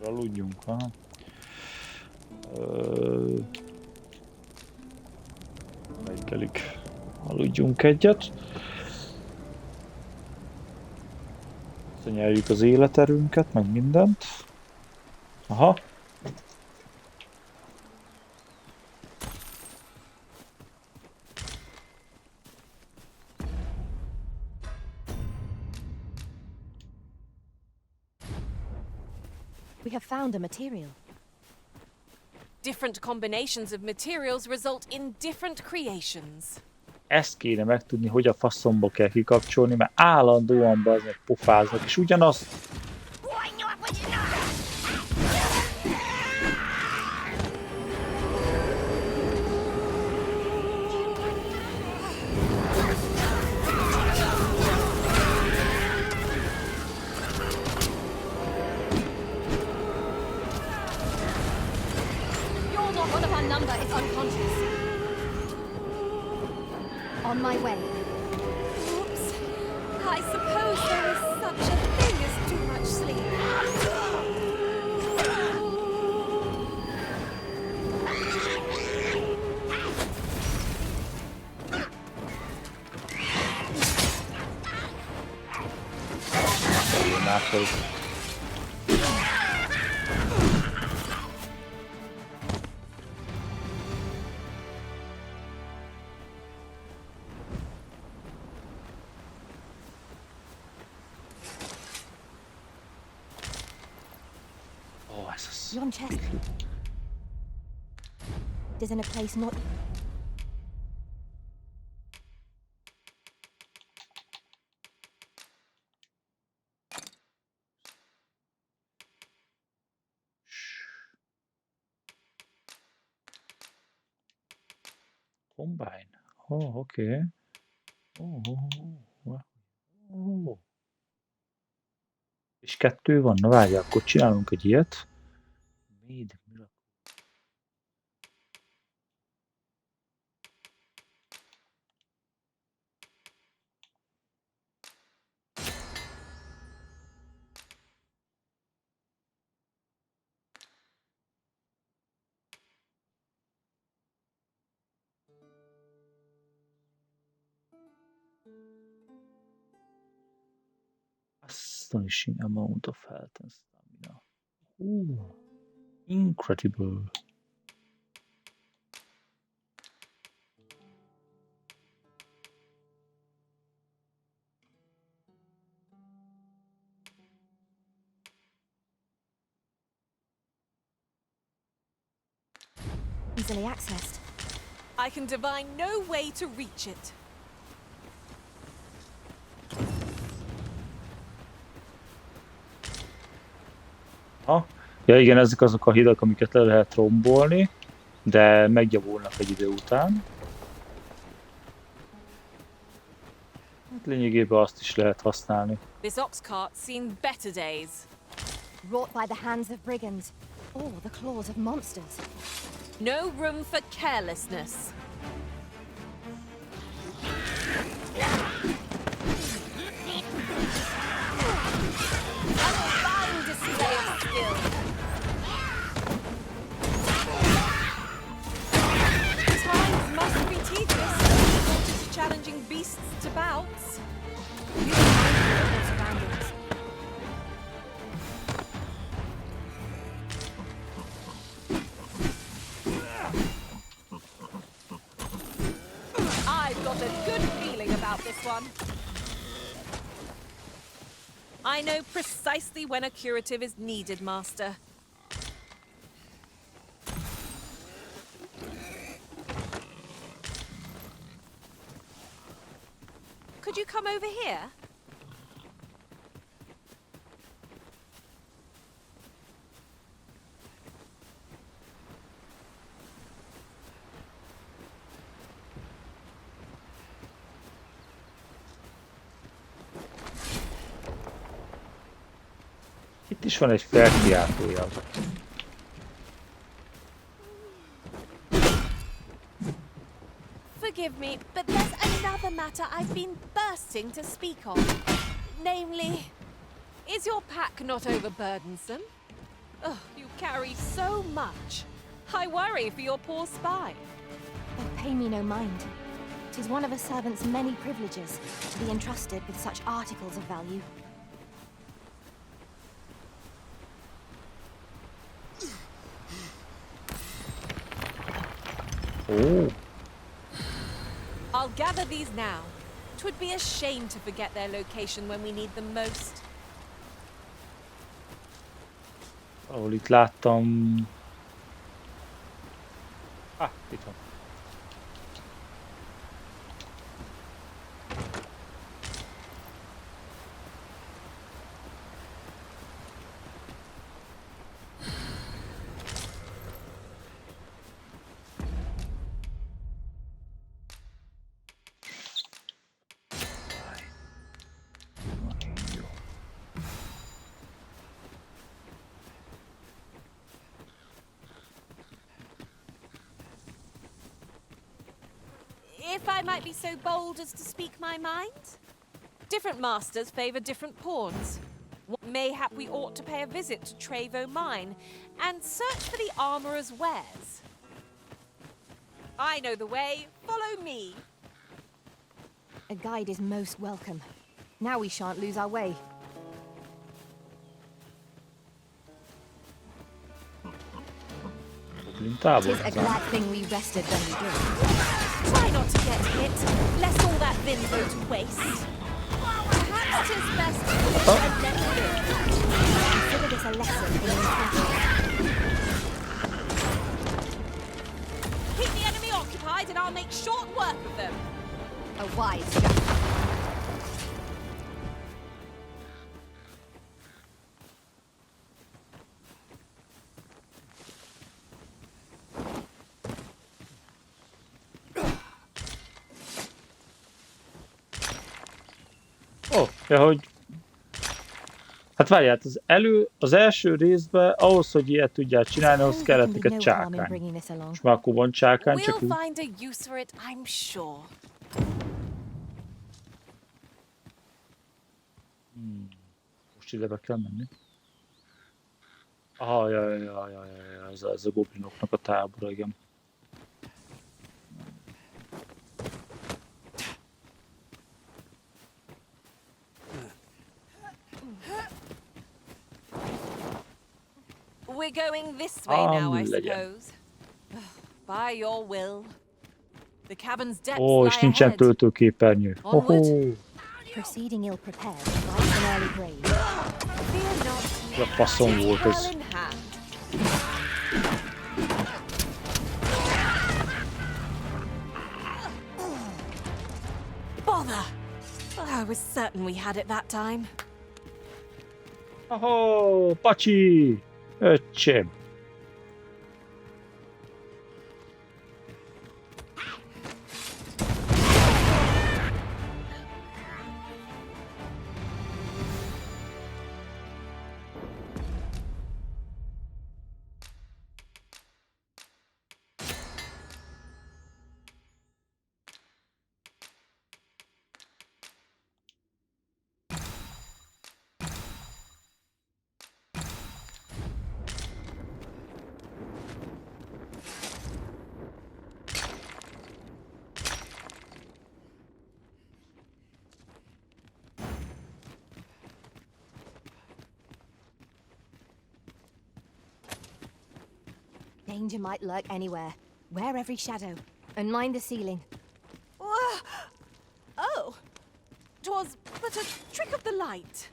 S1: Aludjunk, ha? Reggelig. Aludjunk egyet. Nyerjük az életerőnket, meg mindent. Aha.
S10: We have found a material.
S16: Different combinations of materials result in different creations.
S1: Ezt kéne megtudni, hogy a faszomba kell kikapcsolni, mert állandóan bazd pofáznak, és ugyanazt...
S10: One of our number is unconscious. On my way.
S16: Oops. I suppose there is such a thing as too much sleep.
S10: Yon chest is in a place not...
S1: Combine. Oh, okay. Oh. És 2 van, na várjál, akkor csinálunk egy ilyet. Astonishing amount of health and stamina. Ooh, incredible.
S10: Easily accessed.
S16: I can divine no way to reach it.
S1: Ja igen, ezek azok a hidak, amiket le lehet rombolni, de megjavulnak egy idő után. Hát lényegében azt is lehet használni.
S16: This ox cart's seen better days.
S10: Wrought by the hands of brigands, or the claws of monsters.
S16: No room for carelessness. A fine display of skill. Times must be tedious, devoted to challenging beasts to bouts. I've got a good feeling about this one. I know precisely when a curative is needed, Master. Could you come over here?
S1: Itt is van egy felkiáltója.
S16: Forgive me, but there's another matter I've been bursting to speak of. Namely, is your pack not overburdensome? Oh, you carry so much. I worry for your poor spine.
S10: Oh, pay me no mind. 'Tis one of a servant's many privileges to be entrusted with such articles of value.
S1: Oh.
S16: I'll gather these now. 'Twould be a shame to forget their location when we need them most.
S1: Ahol itt láttam... Ah, itt van.
S16: If I might be so bold as to speak my mind? Different masters favor different pawns. Mayhap we ought to pay a visit to Trevo Mine and search for the armorer's wares. I know the way. Follow me.
S10: A guide is most welcome. Now we shan't lose our way. Tis a glad thing we rested when we did.
S16: Try not to get hit, lest all that vim go to waste. Perhaps 'tis best to live and let live.
S10: Consider this a lesson in intention.
S16: Keep the enemy occupied and I'll make short work of them.
S10: A wise strategy.
S1: Ja, hogy... Hát várját, az első részben ahhoz, hogy ilyet tudjál csinálni, ahhoz kellett neked csákány. És már akkor van csákány, csak úgy...
S16: We'll find a use for it, I'm sure.
S1: Most ide be kell menni. Ah, ja, ez a goblinoknak a tábora, igen.
S16: We're going this way now, I suppose. By your will. The cabin's depths lie
S1: És nincsen
S16: ahead.
S1: töltőképernyő.
S10: Proceeding ill prepared lies an early grave.
S16: Fear not.
S1: A faszom volt ez.
S16: Well in hand. Bother! I was certain we had it that time.
S1: Oh, pacsi! Öcsém!
S10: Danger might lurk anywhere. Wear every shadow, and mind the ceiling.
S16: Oh! 'Twas but a trick of the light.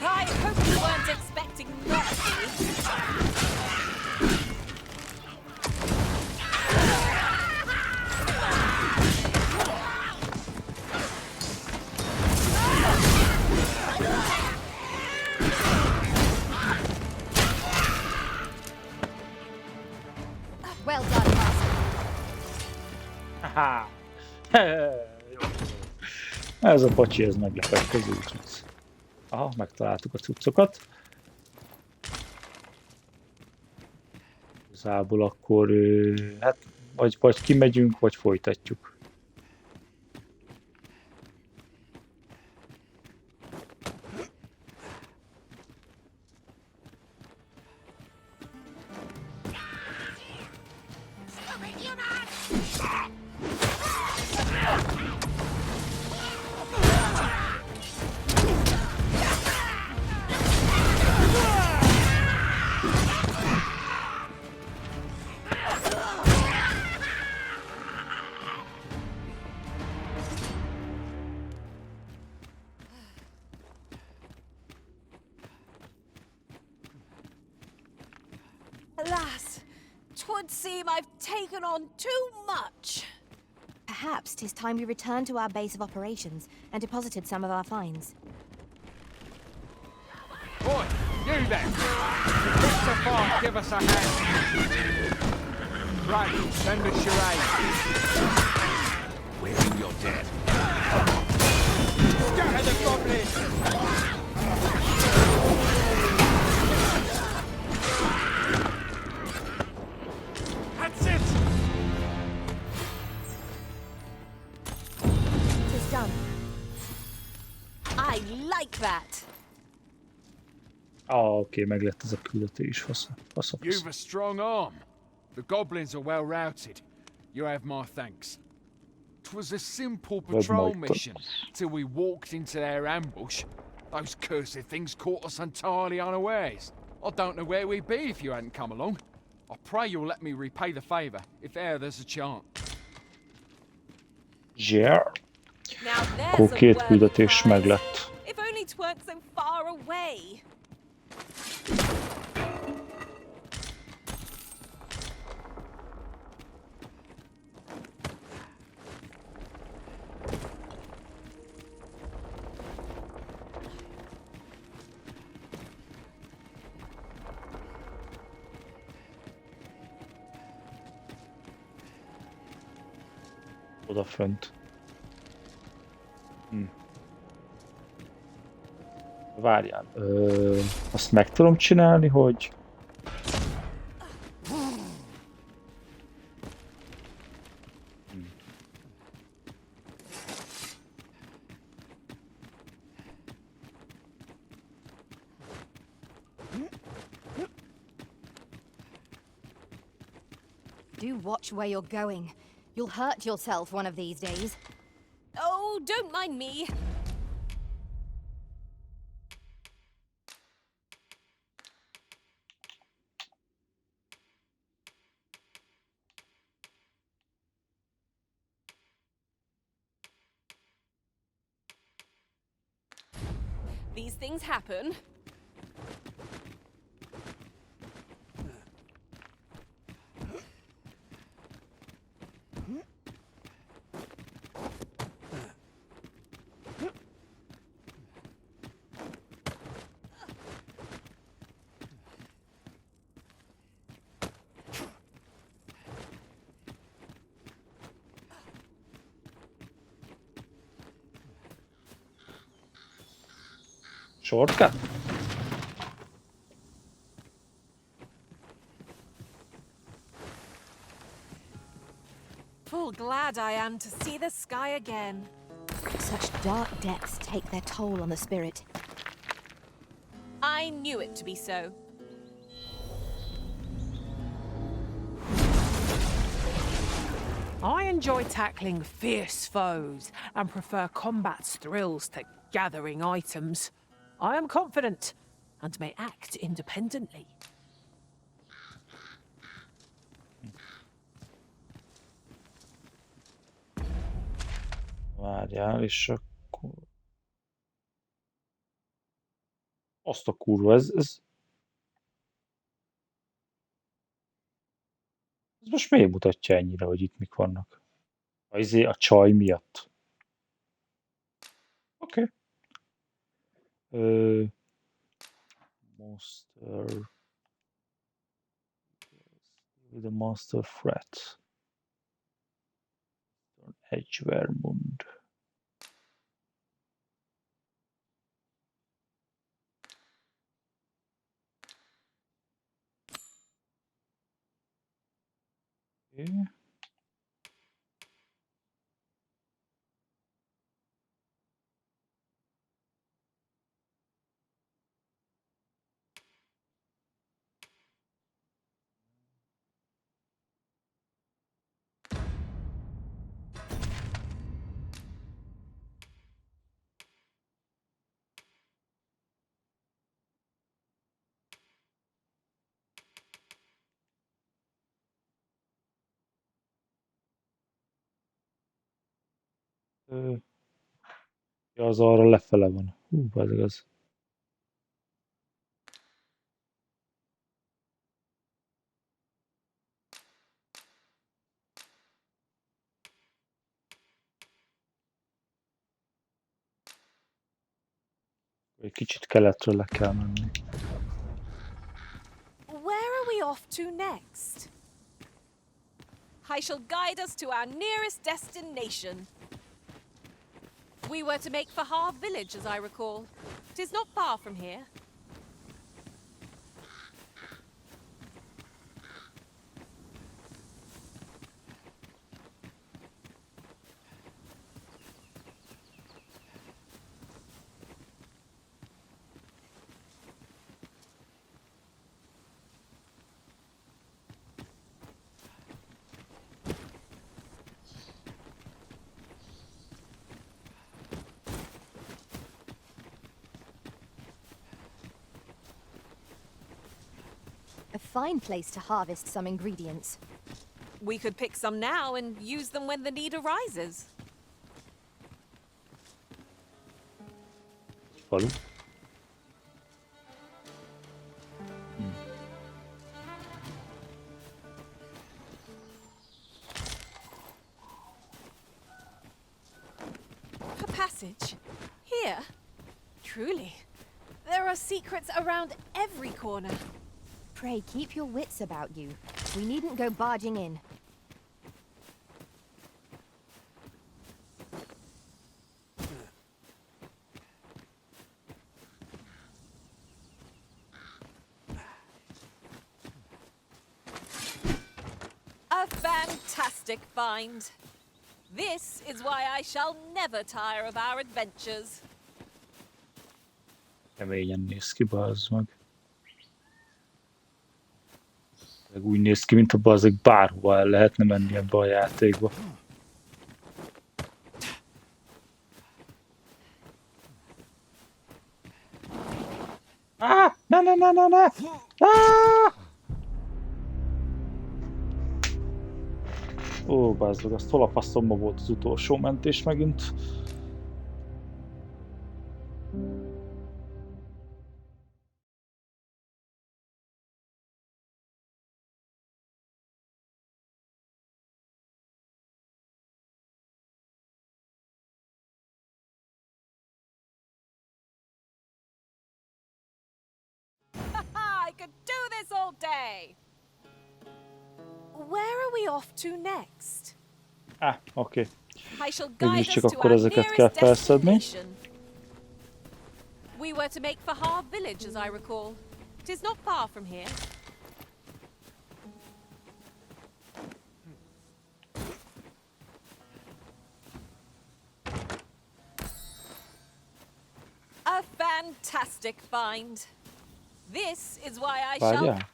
S16: I hope you weren't expecting mercy.
S10: Well done, Master.
S1: Haha. Jó. Ez a pacsi, ez meglepett az úgyhogy. Aha, megtaláltuk a cuccokat. Igazából akkor, hát, vagy kimegyünk, vagy folytatjuk.
S16: Alas, 'twould seem I've taken on too much.
S10: Perhaps 'tis time we returned to our base of operations and deposited some of our finds.
S4: Boy, you then! Pick the fight, give us a hand! Right, send us your aid.
S8: We're in your debt.
S4: Scatter the goblins! That's it!
S10: 'Tis done.
S16: I like that.
S1: Oké, meg lett ez a küldetés, fasz.
S4: You've a strong arm. The goblins are well routed. You have my thanks. 'Twas a simple patrol mission till we walked into their ambush. Those cursed things caught us entirely unawares. I don't know where we'd be if you hadn't come along. I pray you'll let me repay the favour if ever there's a chance.
S1: Yeah.
S16: Now
S1: Akkor
S16: there's a
S1: két
S16: worthy
S1: küldetés
S16: prize.
S1: meg lett.
S16: If only 'tweren't so far away.
S1: Odafönt. Várjál. Azt meg tudom csinálni, hogy...
S10: Do watch where you're going. You'll hurt yourself one of these days.
S16: Oh, don't mind me. These things happen.
S1: Shortcut?
S16: Full glad I am to see the sky again.
S10: Such dark depths take their toll on the spirit.
S16: I knew it to be so.
S13: I enjoy tackling fierce foes and prefer combat's thrills to gathering items. I am confident and may act independently.
S1: Várjál, és akkor... Azt a kurva, ez most miért mutatja ennyire, hogy itt mik vannak? A csaj miatt. Oké. Monster... With a monster threat. Edgevermund. Okay. Ja, az arra lefele van. Ez igaz. Egy kicsit keletre le kell menni.
S16: Where are we off to next? I shall guide us to our nearest destination. We were to make for Harv village, as I recall. 'Tis not far from here.
S10: A fine place to harvest some ingredients.
S16: We could pick some now and use them when the need arises.
S1: Falu.
S16: A passage? Here? Truly. There are secrets around every corner.
S10: Pray, keep your wits about you. We needn't go barging in.
S16: A fantastic find. This is why I shall never tire of our adventures.
S1: Keményen néz ki, bazd meg. Úgy néz ki, mint abban azok bárhova el lehetne menni ebbe a játékba. Ne! Ó, bazd meg, azt hol a faszomba volt az utolsó mentés megint.
S16: I could do this all day. Where are we off to next?
S1: Oké.
S16: I shall guide us
S1: Csak
S16: to
S1: akkor
S16: our
S1: ezeket kell
S16: nearest
S1: felszedni.
S16: destination. We were to make for Harv village, as I recall. 'Tis not far from here. A fantastic find. This is why I shall...
S1: Várjál.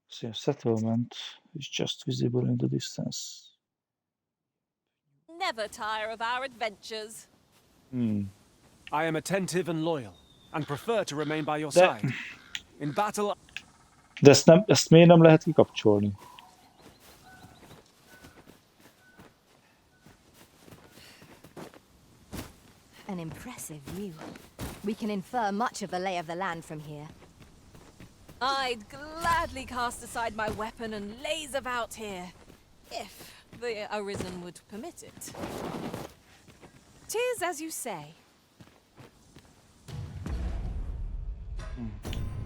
S1: So settlement is just visible in the distance.
S16: never tire of our adventures.
S14: I am attentive and loyal, and prefer to remain by your side. In battle...
S1: De ezt miért nem lehet kikapcsolni?
S10: An impressive view. We can infer much of the lay of the land from here.
S16: I'd gladly cast aside my weapon and laze about here, if the Arisen would permit it. 'Tis as you say.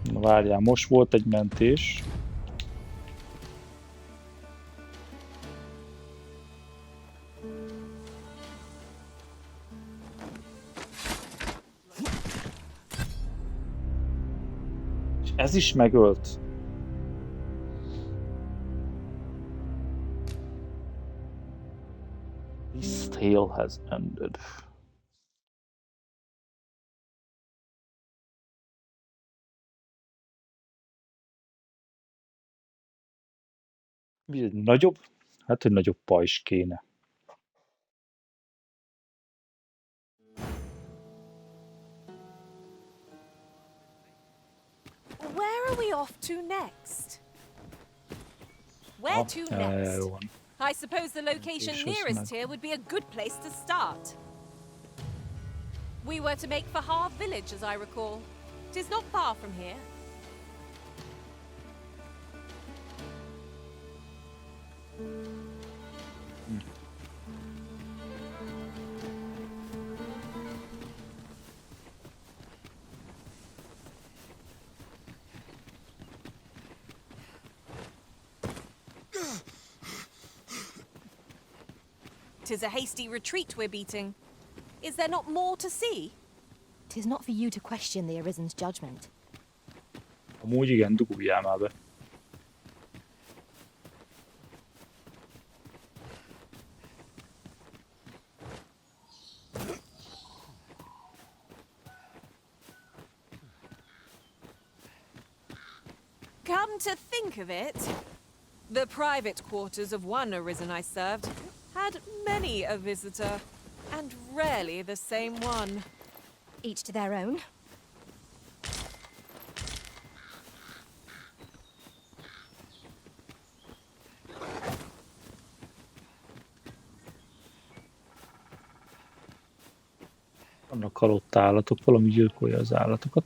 S1: Na várjál, most volt egy mentés. És ez is megölt. This tale has ended. Nagyobb? Hát, hogy nagyobb pajzs kéne.
S16: Where are we off to next? Where to next? I suppose the location nearest here would be a good place to start. We were to make for Harv Village, as I recall. 'Tis not far from here. Tis a hasty retreat we're beating. Is there not more to see?
S10: 'Tis not for you to question the Arisen's judgment.
S1: Amúgy igen, duguljál már be.
S16: Come to think of it, the private quarters of one Arisen I served had many a visitor, and rarely the same one.
S10: Each to their own.
S1: Vannak halott állatok, valami gyilkolja az állatokat.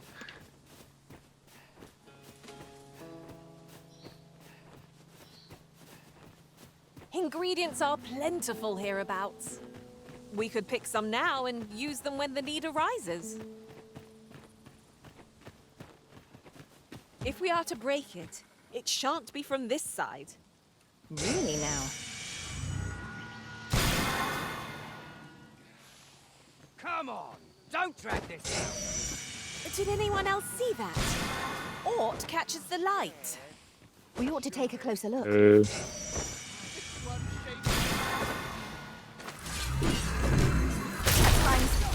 S16: Ingredients are plentiful hereabouts. We could pick some now and use them when the need arises. If we are to break it, it shan't be from this side.
S10: Really now?
S17: Come on, don't drag this out.
S16: Did anyone else see that? Ort catches the light.
S10: We ought to take a closer look.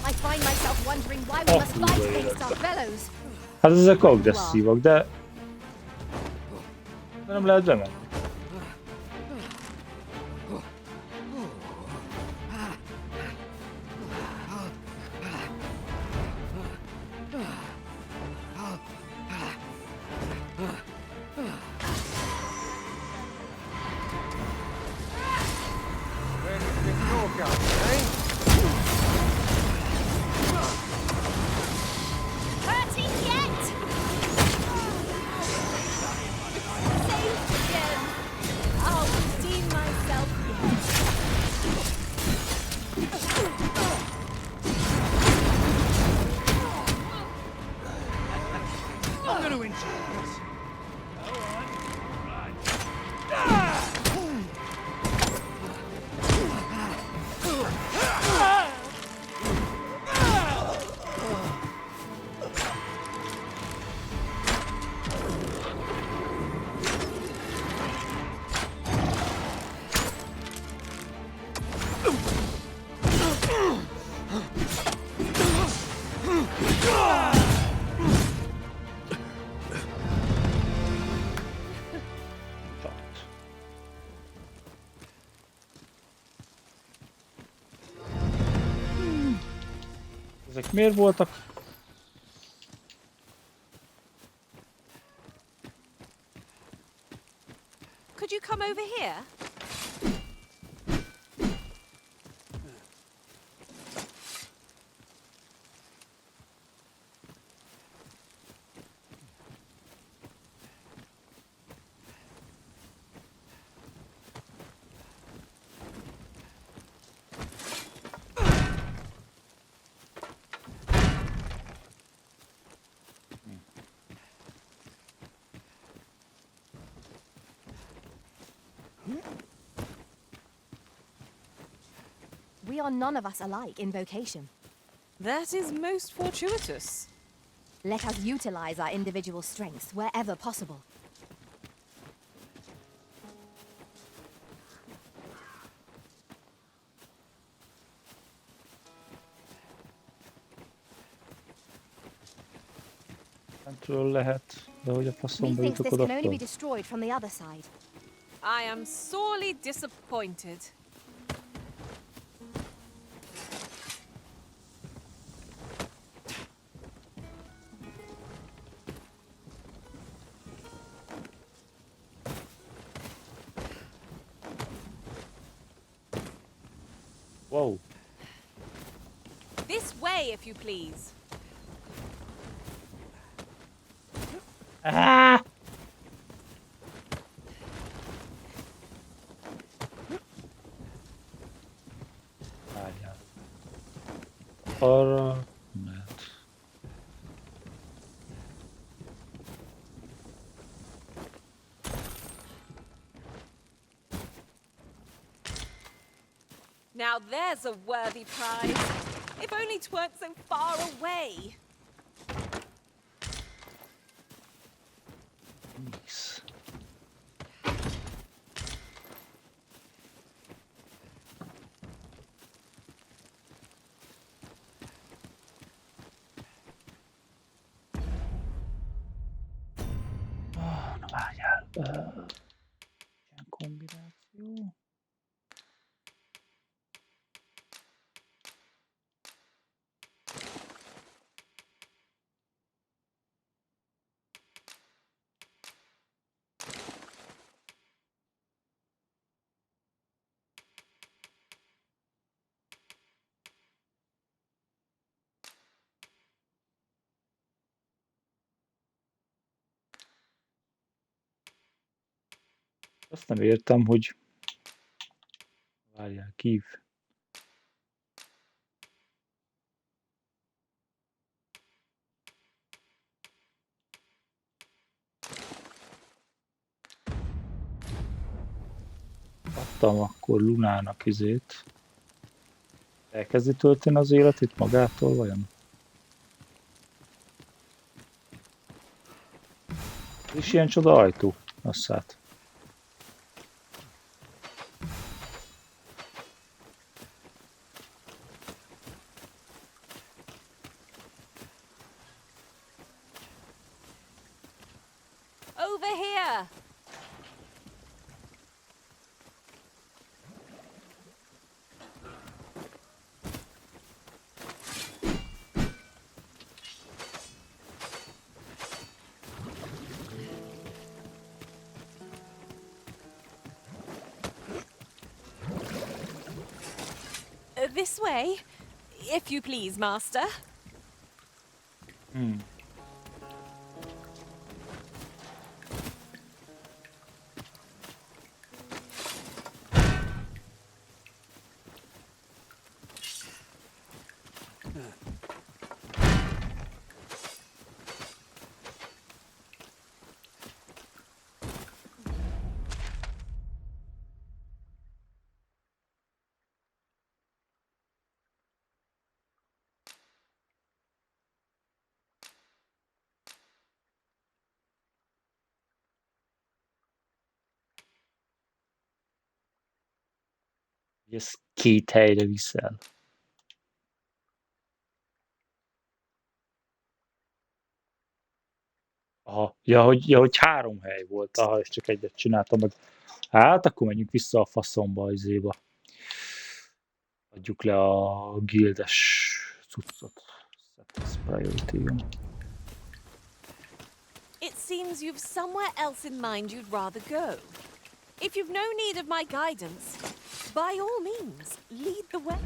S10: I find myself wondering why we must fight against our fellows.
S1: Hát ezek agresszívak, de nem lehet bemenni. Ezek miért voltak?
S16: Could you come over here?
S10: We are none of us alike in vocation.
S16: That is most fortuitous.
S10: Let us utilize our individual strengths wherever possible.
S1: Mentről lehet, de hogy a faszomba
S10: Methinks
S1: jutok
S10: this can only be
S1: odattól?
S10: destroyed from the other side.
S16: I am sorely disappointed.
S1: Wow.
S16: This way, if you please.
S1: Ah! Várjál. Arra mehet.
S16: Now there's a worthy prize. If only 'tweren't so far away.
S1: Nice. Na várjál. Ilyen kombináció. Azt nem értem, hogy... Várjál, kív. Adtam akkor Lunának izét. Elkezdi tölteni az életét magától, vajon? És ilyen csoda ajtó. Asszát.
S16: Over here. This way, if you please, Master.
S1: Ez két helyre viszel. Aha, hogy 3 hely volt, aha, és csak egyet csináltam meg. Hát, akkor menjünk vissza a faszomba, izéba. Adjuk le a gildes cuccot.
S16: It seems you've somewhere else in mind you'd rather go. If you've no need of my guidance, by all means, lead the way.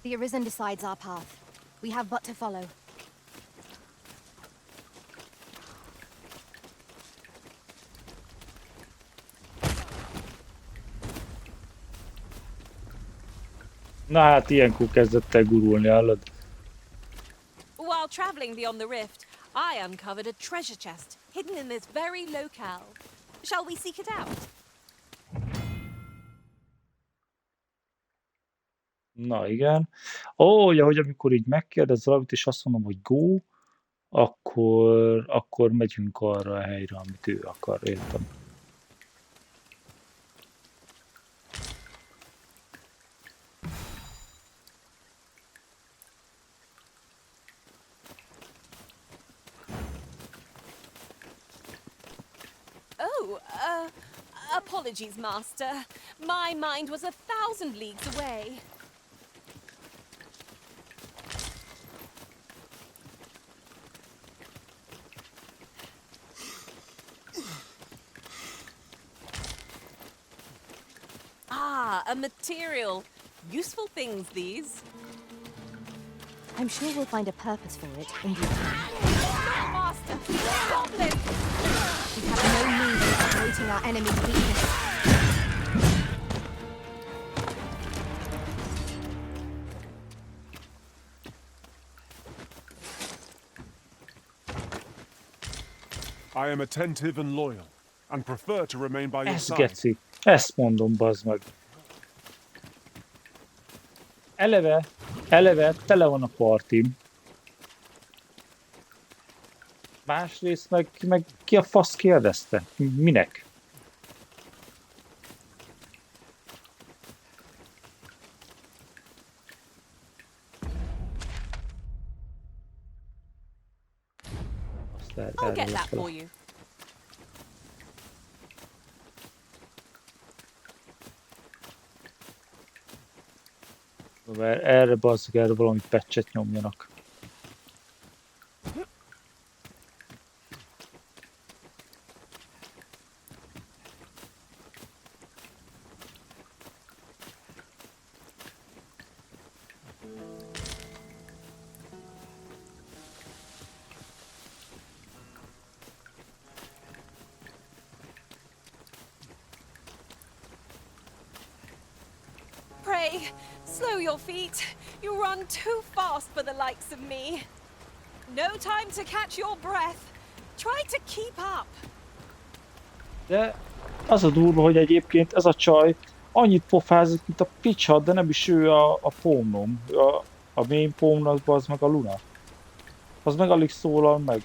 S10: The Arisen decides our path. We have but to follow.
S1: Na hát ilyenkor kezdett el gurulni, hallod?
S16: While traveling beyond the rift, I uncovered a treasure chest hidden in this very locale. Shall we seek it out?
S1: Na igen. Ó, ugye, hogy amikor így megkérdez valamit, és azt mondom, hogy go, akkor megyünk arra a helyre, amit ő akar, értem.
S16: Oh, apologies, Master. My mind was 1,000 leagues away. Ah, a material. Useful things, these.
S10: I'm sure we'll find a purpose for it in due time.
S16: Master! Goblin!
S10: We have no need of exploiting our enemy's weakness.
S21: I am attentive and loyal, and prefer to remain by your
S1: Ez
S21: side.
S1: geci. Ezt mondom, bazd meg. Eleve tele van a partim. Másrészt meg ki a fasz kérdezte? Minek?
S16: I'll get that for you.
S1: Mert erre bazzeg, erre valami patchet nyomjanak.
S16: Pray, slow your feet. You run too fast for the likes of me. No time to catch your breath. Try to keep up.
S1: De az a durva, hogy egyébként ez a csaj annyit pofázik, mint a picsa, de nem is ő a pómnom. A main pómnak, az meg a Luna. Az meg alig szólal meg.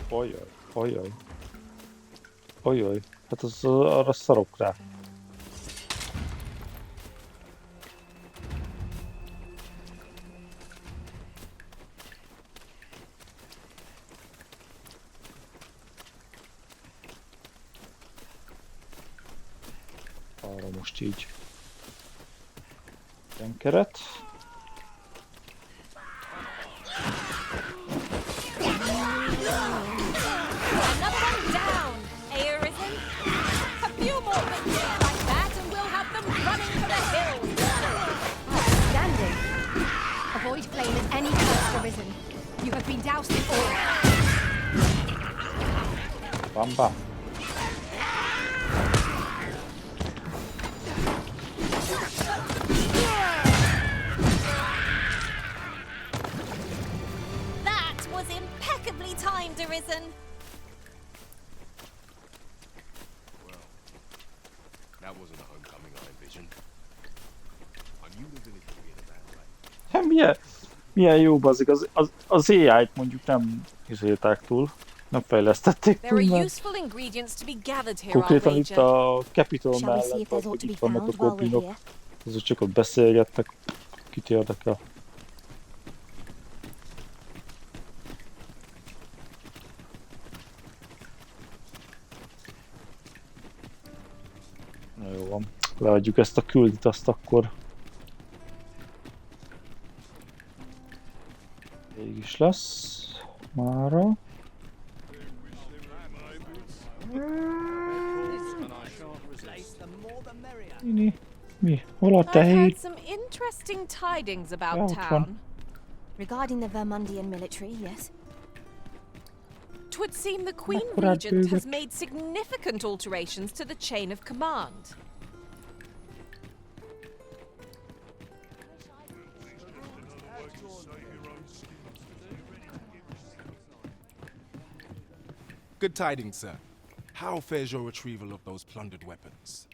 S1: Ajaj, ajaj. Ajaj, hát arra szarok rá. Arra most így. Tenkeret.
S10: Avoid flame at any cost, arisen. You have been doused in oil.
S1: Bam, bam.
S16: That was impeccably timed, Arisen.
S7: Well, that wasn't a homecoming I envisioned. I knew the village would be in a bad way.
S1: Hát milyen jó bazik, az AI-t mondjuk nem izélták túl, nem fejlesztették
S16: There
S1: túl,
S16: are
S1: mert
S16: useful ingredients to be gathered here,
S1: konkrétan itt
S16: Ranger.
S1: a Capitol mellett, hogy itt vannak a goblinok, azok csak ott beszélgettek, kit érdekel. Na jó van, leadjuk ezt a küldit, azt akkor végig is lesz mára. Mi? Hol a
S16: I've
S1: tehén?
S16: heard some interesting tidings about town.
S10: Regarding the Vermundian military, yes.
S16: 'Twould seem the Queen
S10: Akkurat
S16: Regent has
S10: bőgött.
S16: made significant alterations to the chain of command.
S11: Good tidings, sir. How fares your retrieval of those plundered weapons?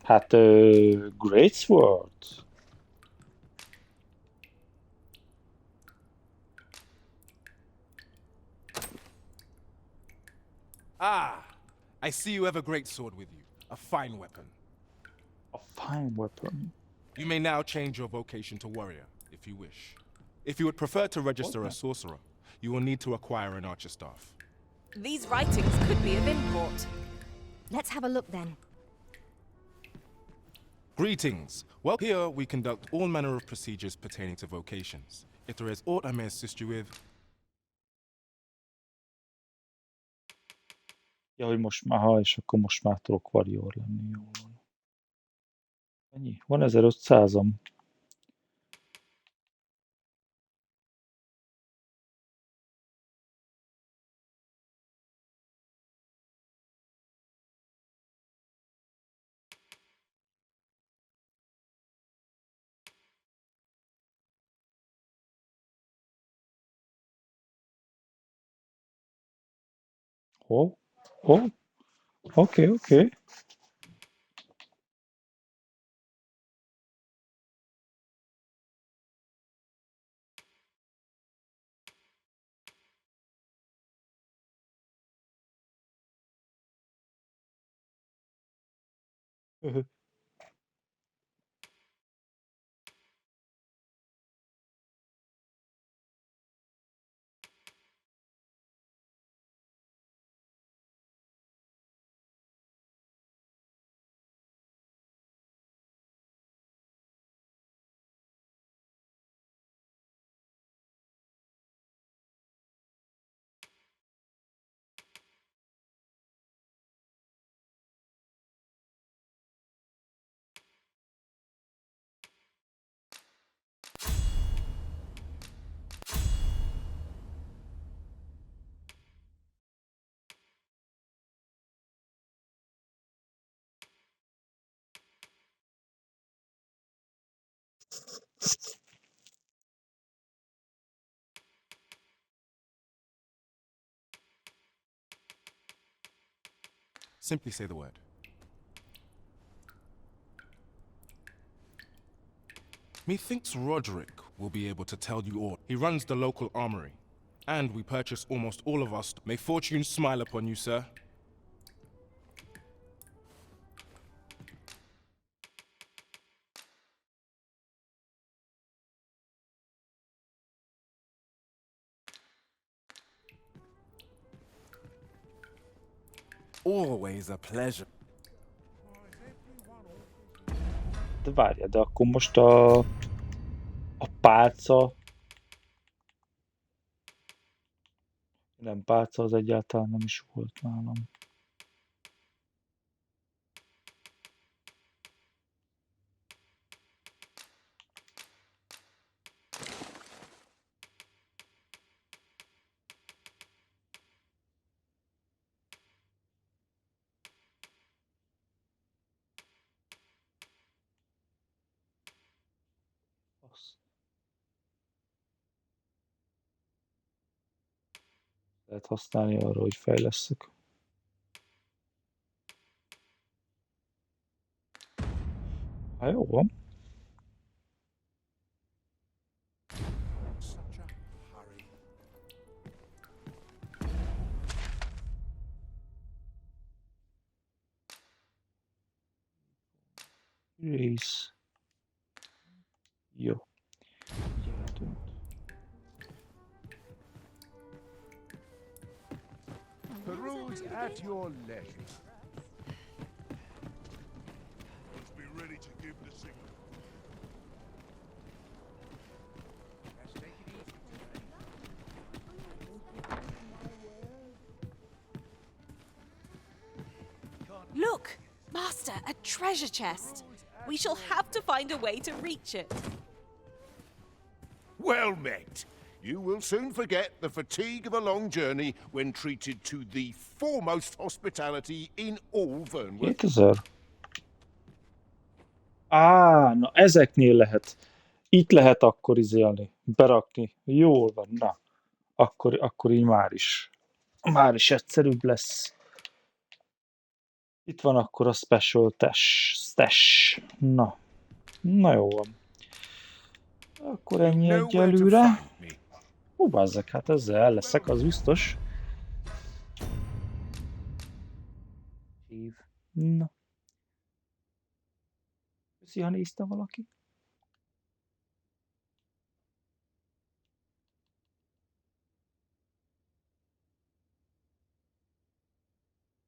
S1: Hát, Great Sword.
S11: Ah, I see you have a great sword with you. A fine weapon.
S1: A fine weapon.
S11: You may now change your vocation to warrior, if you wish. If you would prefer to register a sorcerer, you will need to acquire an archer staff.
S16: These writings could be of import.
S10: Let's have a look then.
S11: Greetings. Well, here we conduct all manner of procedures pertaining to vocations. If there is aught I may assist you with,
S1: Ja, hogy most már, és akkor most már tudok warrior lenni, jól van. Ennyi? Van 1500-am. Oh, okay.
S11: Simply say the word. Methinks Roderick will be able to tell you all. He runs the local armory, and we purchase almost all of us. May fortune smile upon you, sir. Always a pleasure.
S1: De várjál, de akkor most a pálca... Nem, pálca az egyáltalán nem is volt nálam. Lehet használni arra, hogy fejlesszük. Hát jó van. Rész. Jó. Gyertünk.
S21: Peruse at your leisure. Let's be ready to give the signal.
S22: Let's take it easy today.
S16: Look! Master, a treasure chest! We shall have to find a way to reach it.
S15: Well met. You will soon forget the fatigue of a long journey when treated to the foremost hospitality in all Vernworth.
S1: 2000. Na ezeknél lehet. Itt lehet akkor izélni, berakni. Jól van, na. Akkor így már is egyszerűbb lesz. Itt van akkor a special stash. Na jó van. Akkor ennyi egyelőre. Bazzeg, hát ezzel el leszek, az biztos. Na. Köszi, ha nézte valaki.